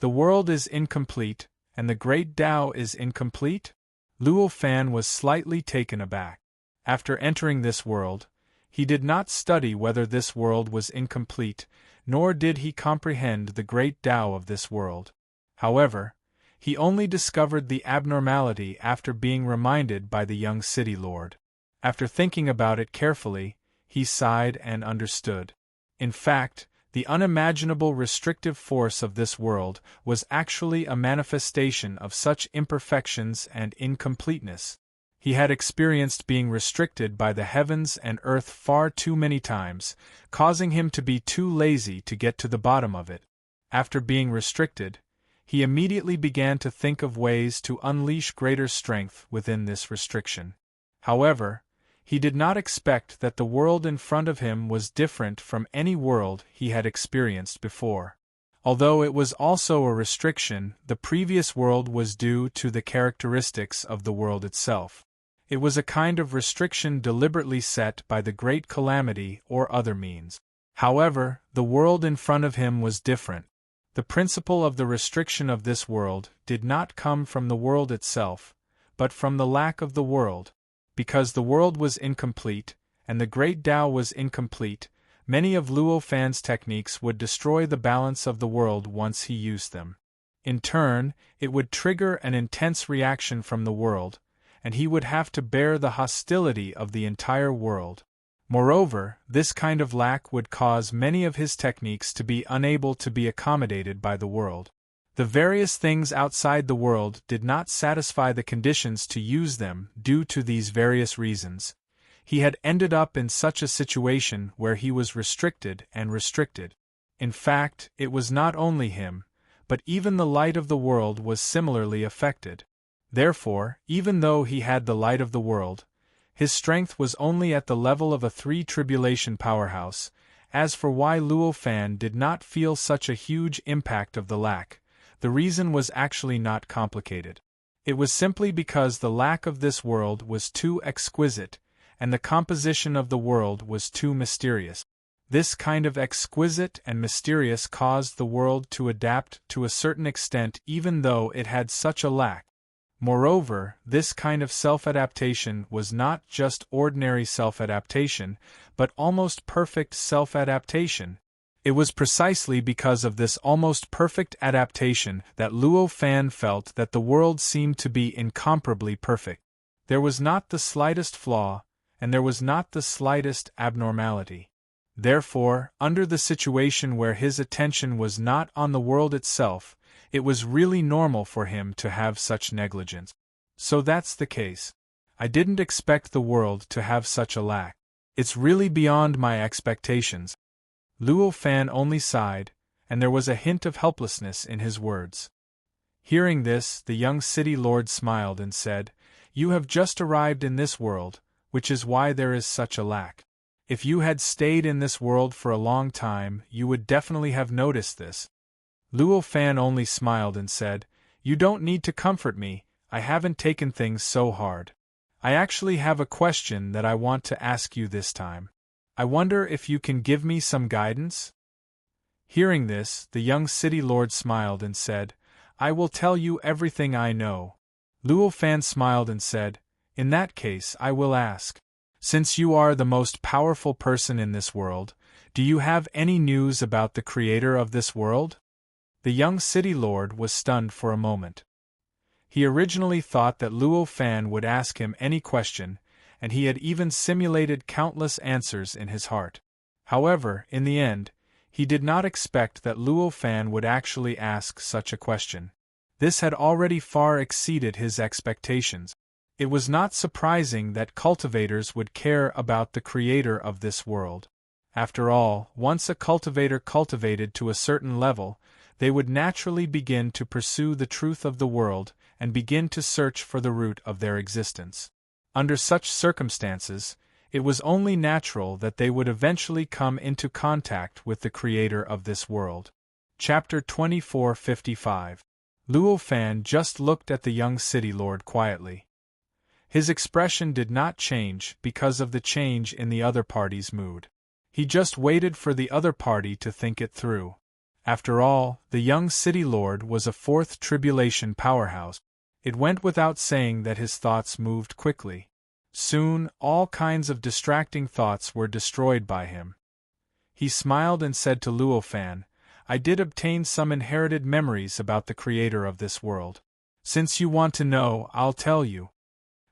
The world is incomplete, and the great Tao is incomplete? Luo Fan was slightly taken aback. After entering this world, he did not study whether this world was incomplete, nor did he comprehend the great Tao of this world. However, he only discovered the abnormality after being reminded by the young city lord. After thinking about it carefully, he sighed and understood. In fact, the unimaginable restrictive force of this world was actually a manifestation of such imperfections and incompleteness. He had experienced being restricted by the heavens and earth far too many times, causing him to be too lazy to get to the bottom of it. After being restricted, he immediately began to think of ways to unleash greater strength within this restriction. However, he did not expect that the world in front of him was different from any world he had experienced before. Although it was also a restriction, the previous world was due to the characteristics of the world itself. It was a kind of restriction deliberately set by the great calamity or other means. However, the world in front of him was different. The principle of the restriction of this world did not come from the world itself, but from the lack of the world. Because the world was incomplete, and the great Tao was incomplete, many of Luo Fan's techniques would destroy the balance of the world once he used them. In turn, it would trigger an intense reaction from the world, and he would have to bear the hostility of the entire world. Moreover, this kind of lack would cause many of his techniques to be unable to be accommodated by the world. The various things outside the world did not satisfy the conditions to use them due to these various reasons. He had ended up in such a situation where he was restricted and restricted. In fact, it was not only him, but even the light of the world was similarly affected. Therefore, even though he had the light of the world, his strength was only at the level of a 3-tribulation powerhouse. As for why Luo Fan did not feel such a huge impact of the lack, the reason was actually not complicated. It was simply because the lack of this world was too exquisite, and the composition of the world was too mysterious. This kind of exquisite and mysterious caused the world to adapt to a certain extent even though it had such a lack. Moreover, this kind of self-adaptation was not just ordinary self-adaptation, but almost perfect self-adaptation. It was precisely because of this almost perfect adaptation that Luo Fan felt that the world seemed to be incomparably perfect. There was not the slightest flaw, and there was not the slightest abnormality. Therefore, under the situation where his attention was not on the world itself, it was really normal for him to have such negligence. So that's the case. I didn't expect the world to have such a lack. It's really beyond my expectations. Luo Fan only sighed, and there was a hint of helplessness in his words. Hearing this, the young city lord smiled and said, "You have just arrived in this world, which is why there is such a lack. If you had stayed in this world for a long time, you would definitely have noticed this." Luo Fan only smiled and said, "You don't need to comfort me, I haven't taken things so hard. I actually have a question that I want to ask you this time. I wonder if you can give me some guidance?" Hearing this, the young city lord smiled and said, "I will tell you everything I know." Luo Fan smiled and said, "In that case I will ask. Since you are the most powerful person in this world, do you have any news about the creator of this world?" The young city lord was stunned for a moment. He originally thought that Luo Fan would ask him any question, and he had even simulated countless answers in his heart. However, in the end, he did not expect that Luo Fan would actually ask such a question. This had already far exceeded his expectations. It was not surprising that cultivators would care about the creator of this world. After all, once a cultivator cultivated to a certain level, they would naturally begin to pursue the truth of the world and begin to search for the root of their existence. Under such circumstances, it was only natural that they would eventually come into contact with the creator of this world. Chapter 2455. Luo Fan just looked at the young city lord quietly. His expression did not change because of the change in the other party's mood. He just waited for the other party to think it through. After all, the young city lord was a fourth tribulation powerhouse. It went without saying that his thoughts moved quickly. Soon, all kinds of distracting thoughts were destroyed by him. He smiled and said to Luo Fan, "I did obtain some inherited memories about the creator of this world. Since you want to know, I'll tell you."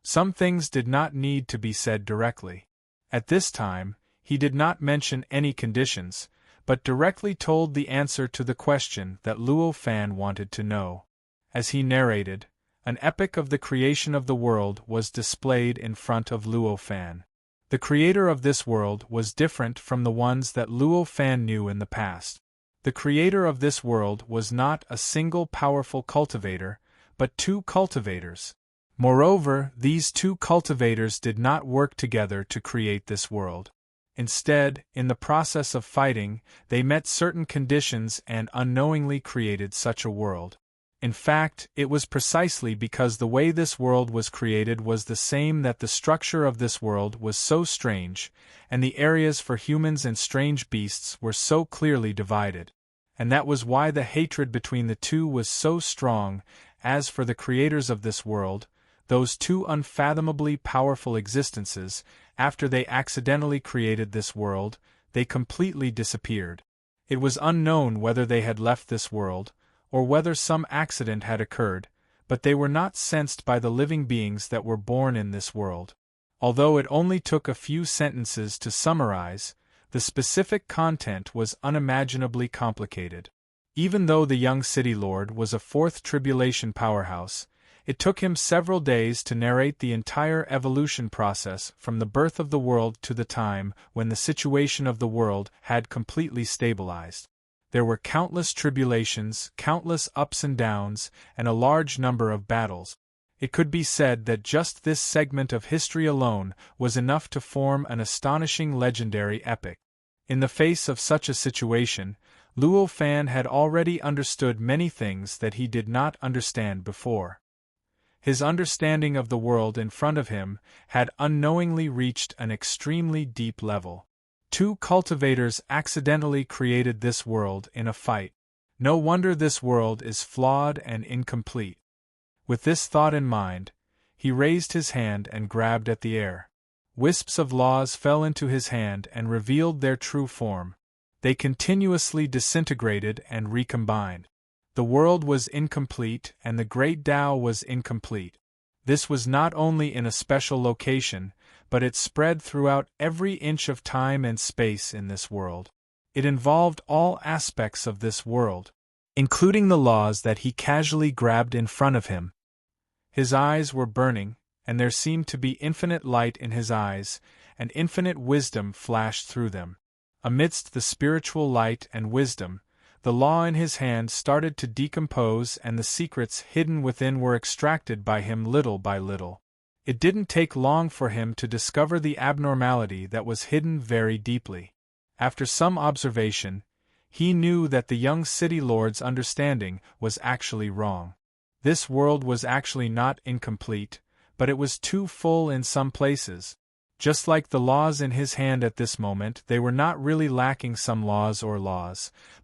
Some things did not need to be said directly. At this time, he did not mention any conditions, but directly told the answer to the question that Luo Fan wanted to know. As he narrated, an epic of the creation of the world was displayed in front of Luo Fan. The creator of this world was different from the ones that Luo Fan knew in the past. The creator of this world was not a single powerful cultivator, but two cultivators. Moreover, these two cultivators did not work together to create this world. Instead, in the process of fighting, they met certain conditions and unknowingly created such a world. In fact, it was precisely because the way this world was created was the same that the structure of this world was so strange, and the areas for humans and strange beasts were so clearly divided. And that was why the hatred between the two was so strong. As for the creators of this world, those two unfathomably powerful existences, after they accidentally created this world, they completely disappeared. It was unknown whether they had left this world, or whether some accident had occurred, but they were not sensed by the living beings that were born in this world. Although it only took a few sentences to summarize, the specific content was unimaginably complicated. Even though the young city lord was a fourth tribulation powerhouse, it took him several days to narrate the entire evolution process from the birth of the world to the time when the situation of the world had completely stabilized. There were countless tribulations, countless ups and downs, and a large number of battles. It could be said that just this segment of history alone was enough to form an astonishing legendary epic. In the face of such a situation, Luo Fan had already understood many things that he did not understand before. His understanding of the world in front of him had unknowingly reached an extremely deep level. Two cultivators accidentally created this world in a fight. No wonder this world is flawed and incomplete. With this thought in mind, he raised his hand and grabbed at the air. Wisps of laws fell into his hand and revealed their true form. They continuously disintegrated and recombined. The world was incomplete and the great Tao was incomplete. This was not only in a special location, but it spread throughout every inch of time and space in this world. It involved all aspects of this world, including the laws that he casually grabbed in front of him. His eyes were burning, and there seemed to be infinite light in his eyes, and infinite wisdom flashed through them. Amidst the spiritual light and wisdom, the law in his hand started to decompose and the secrets hidden within were extracted by him little by little. It didn't take long for him to discover the abnormality that was hidden very deeply. After some observation, he knew that the young city lord's understanding was actually wrong. This world was actually not incomplete, but it was too full in some places. Just like the laws in his hand at this moment, they were not really lacking some laws,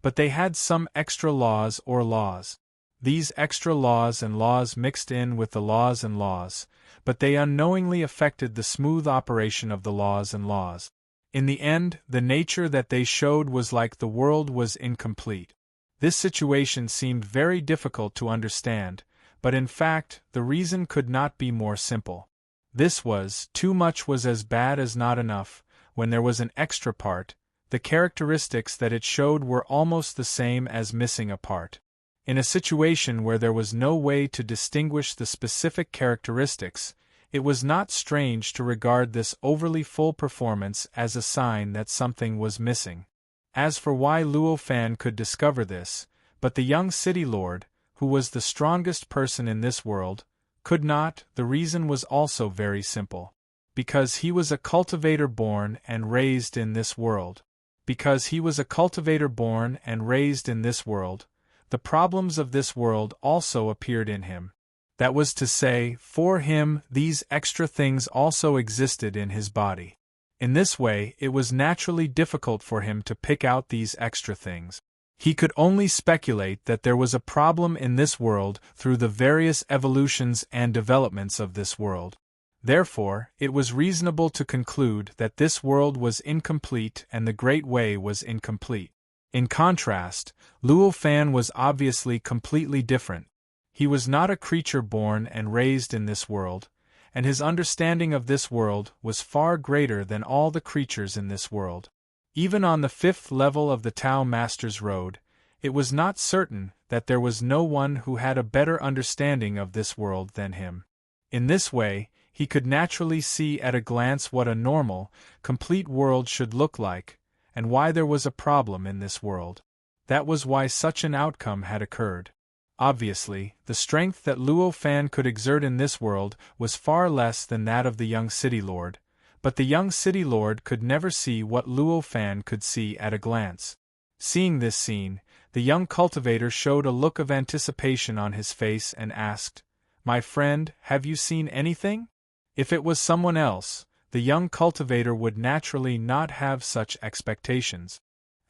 but they had some extra laws or laws. These extra laws and laws mixed in with the laws and laws, but they unknowingly affected the smooth operation of the laws and laws. In the end, the nature that they showed was like the world was incomplete. This situation seemed very difficult to understand, but in fact, the reason could not be more simple. This was, too much was as bad as not enough. When there was an extra part, the characteristics that it showed were almost the same as missing a part. In a situation where there was no way to distinguish the specific characteristics, it was not strange to regard this overly full performance as a sign that something was missing. As for why Luo Fan could discover this, but the young city lord, who was the strongest person in this world, could not, the reason was also very simple. Because he was a cultivator born and raised in this world. Because he was a cultivator born and raised in this world, the problems of this world also appeared in him. That was to say, for him, these extra things also existed in his body. In this way, it was naturally difficult for him to pick out these extra things. He could only speculate that there was a problem in this world through the various evolutions and developments of this world. Therefore, it was reasonable to conclude that this world was incomplete and the Great Way was incomplete. In contrast, Luo Fan was obviously completely different. He was not a creature born and raised in this world, and his understanding of this world was far greater than all the creatures in this world. Even on the 5th level of the Tao Master's Road, it was not certain that there was no one who had a better understanding of this world than him. In this way, he could naturally see at a glance what a normal, complete world should look like, and why there was a problem in this world. That was why such an outcome had occurred. Obviously, the strength that Luo Fan could exert in this world was far less than that of the young city lord, but the young city lord could never see what Luo Fan could see at a glance. Seeing this scene, the young cultivator showed a look of anticipation on his face and asked, "My friend, have you seen anything?" If it was someone else, the young cultivator would naturally not have such expectations.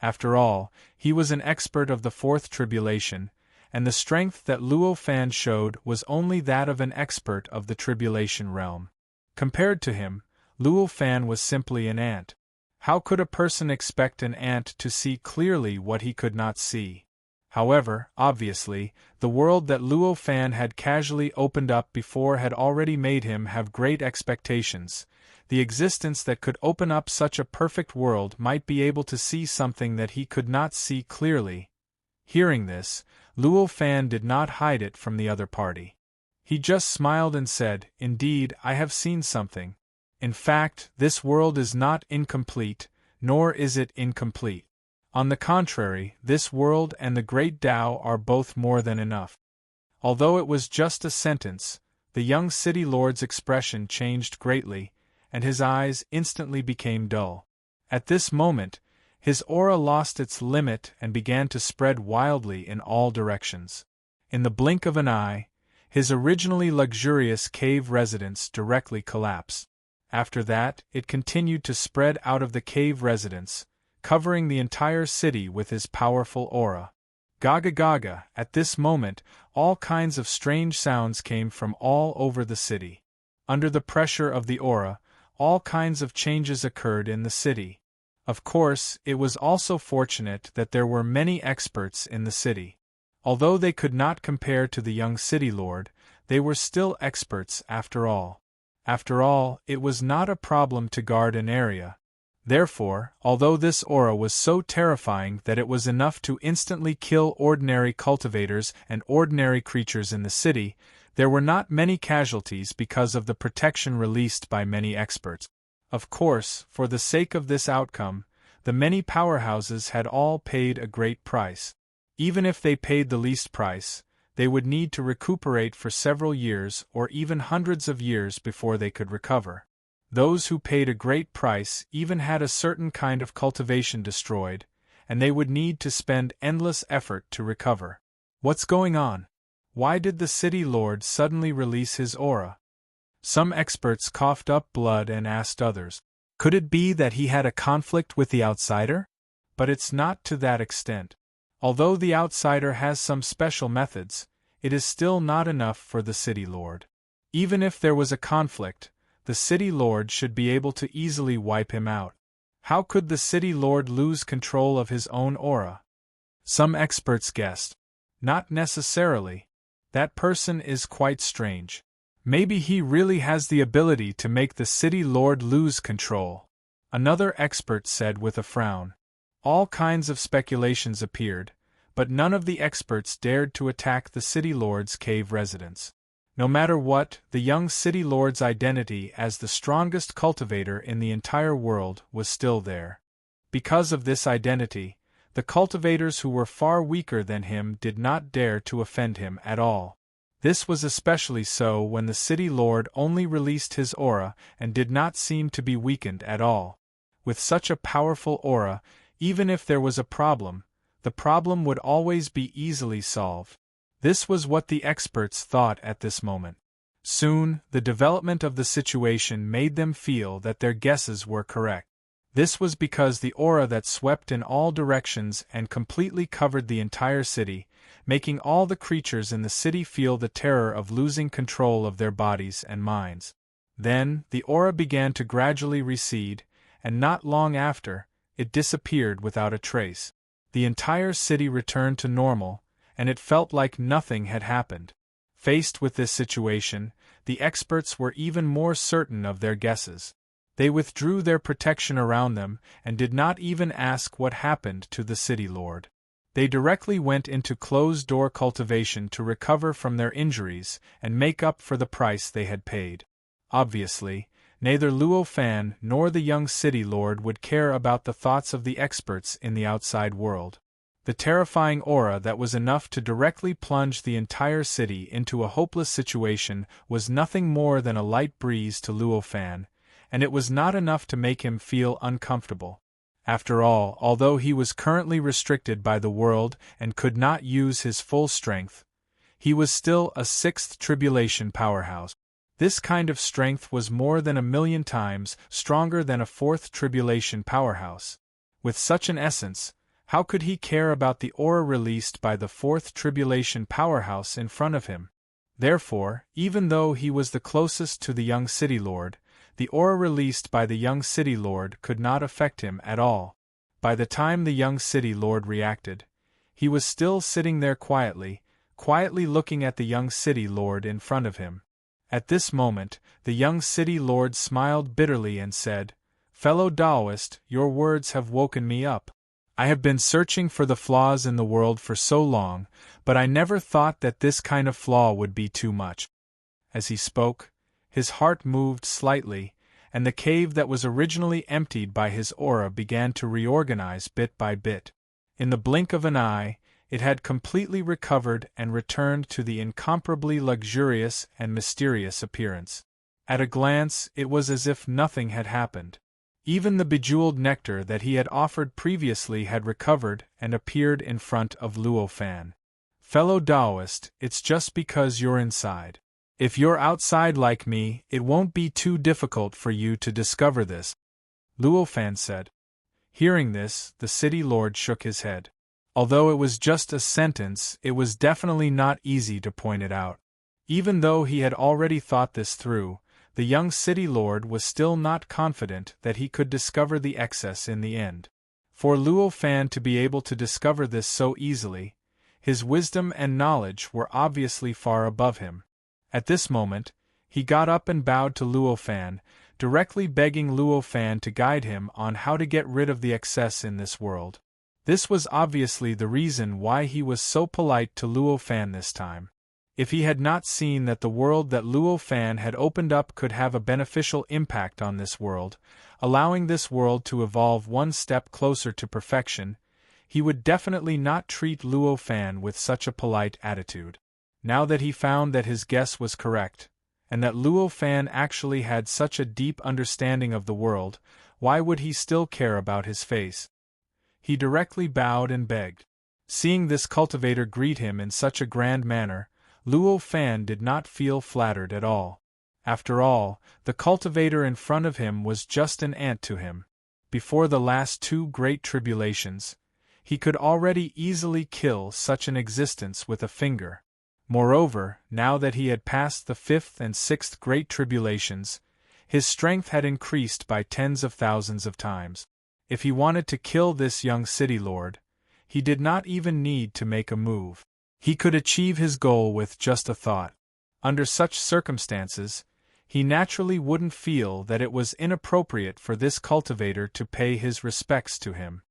After all, he was an expert of the 4th tribulation, and the strength that Luo Fan showed was only that of an expert of the tribulation realm. Compared to him, Luo Fan was simply an ant. How could a person expect an ant to see clearly what he could not see? However, obviously, the world that Luo Fan had casually opened up before had already made him have great expectations. The existence that could open up such a perfect world might be able to see something that he could not see clearly. Hearing this, Luo Fan did not hide it from the other party. He just smiled and said, "Indeed, I have seen something. In fact, this world is not incomplete, nor is it incomplete. On the contrary, this world and the Great Tao are both more than enough." Although it was just a sentence, the young city lord's expression changed greatly, and his eyes instantly became dull. At this moment, his aura lost its limit and began to spread wildly in all directions. In the blink of an eye, his originally luxurious cave residence directly collapsed. After that, it continued to spread out of the cave residence, covering the entire city with his powerful aura. Gaga gaga, at this moment, all kinds of strange sounds came from all over the city. Under the pressure of the aura, all kinds of changes occurred in the city. Of course, it was also fortunate that there were many experts in the city. Although they could not compare to the young city lord, they were still experts after all. After all, it was not a problem to guard an area. Therefore, although this aura was so terrifying that it was enough to instantly kill ordinary cultivators and ordinary creatures in the city, there were not many casualties because of the protection released by many experts. Of course, for the sake of this outcome, the many powerhouses had all paid a great price. Even if they paid the least price, they would need to recuperate for several years or even hundreds of years before they could recover. Those who paid a great price even had a certain kind of cultivation destroyed, and they would need to spend endless effort to recover. What's going on? Why did the city lord suddenly release his aura? Some experts coughed up blood and asked others, could it be that he had a conflict with the outsider? But it's not to that extent. Although the outsider has some special methods, it is still not enough for the city lord. Even if there was a conflict, the city lord should be able to easily wipe him out. How could the city lord lose control of his own aura? Some experts guessed. Not necessarily. That person is quite strange. Maybe he really has the ability to make the city lord lose control. Another expert said with a frown. All kinds of speculations appeared, but none of the experts dared to attack the city lord's cave residence. No matter what, the young city lord's identity as the strongest cultivator in the entire world was still there. Because of this identity, the cultivators who were far weaker than him did not dare to offend him at all. This was especially so when the city lord only released his aura and did not seem to be weakened at all. With such a powerful aura, Even if there was a problem, the problem would always be easily solved. This was what the experts thought at this moment. Soon, the development of the situation made them feel that their guesses were correct. This was because the aura that swept in all directions and completely covered the entire city, making all the creatures in the city feel the terror of losing control of their bodies and minds. Then, the aura began to gradually recede, and not long after, it disappeared without a trace. The entire city returned to normal, and it felt like nothing had happened. Faced with this situation, the experts were even more certain of their guesses. They withdrew their protection around them and did not even ask what happened to the city lord. They directly went into closed-door cultivation to recover from their injuries and make up for the price they had paid. Obviously, neither Luo Fan nor the young city lord would care about the thoughts of the experts in the outside world. The terrifying aura that was enough to directly plunge the entire city into a hopeless situation was nothing more than a light breeze to Luo Fan, and it was not enough to make him feel uncomfortable. After all, although he was currently restricted by the world and could not use his full strength, he was still a sixth tribulation powerhouse. This kind of strength was more than 1,000,000 times stronger than a fourth tribulation powerhouse. With such an essence, how could he care about the aura released by the fourth tribulation powerhouse in front of him? Therefore, even though he was the closest to the young city lord, the aura released by the young city lord could not affect him at all. By the time the young city lord reacted, he was still sitting there quietly looking at the young city lord in front of him. At this moment, the young city lord smiled bitterly and said, "Fellow Taoist, your words have woken me up. I have been searching for the flaws in the world for so long, but I never thought that this kind of flaw would be too much." As he spoke, his heart moved slightly, and the cave that was originally emptied by his aura began to reorganize bit by bit. In the blink of an eye, it had completely recovered and returned to the incomparably luxurious and mysterious appearance. At a glance, it was as if nothing had happened. Even the bejeweled nectar that he had offered previously had recovered and appeared in front of Luo Fan. "Fellow Taoist, it's just because you're inside. If you're outside like me, it won't be too difficult for you to discover this," Luo Fan said. Hearing this, the city lord shook his head. Although it was just a sentence, it was definitely not easy to point it out. Even though he had already thought this through, the young city lord was still not confident that he could discover the excess in the end. For Luo Fan to be able to discover this so easily, his wisdom and knowledge were obviously far above him. At this moment, he got up and bowed to Luo Fan, directly begging Luo Fan to guide him on how to get rid of the excess in this world. This was obviously the reason why he was so polite to Luo Fan this time. If he had not seen that the world that Luo Fan had opened up could have a beneficial impact on this world, allowing this world to evolve one step closer to perfection, he would definitely not treat Luo Fan with such a polite attitude. Now that he found that his guess was correct, and that Luo Fan actually had such a deep understanding of the world, why would he still care about his face? He directly bowed and begged. Seeing this cultivator greet him in such a grand manner, Luo Fan did not feel flattered at all. After all, the cultivator in front of him was just an ant to him. Before the last two great tribulations, he could already easily kill such an existence with a finger. Moreover, now that he had passed the fifth and sixth great tribulations, his strength had increased by tens of thousands of times. If he wanted to kill this young city lord, he did not even need to make a move. He could achieve his goal with just a thought. Under such circumstances, he naturally wouldn't feel that it was inappropriate for this cultivator to pay his respects to him.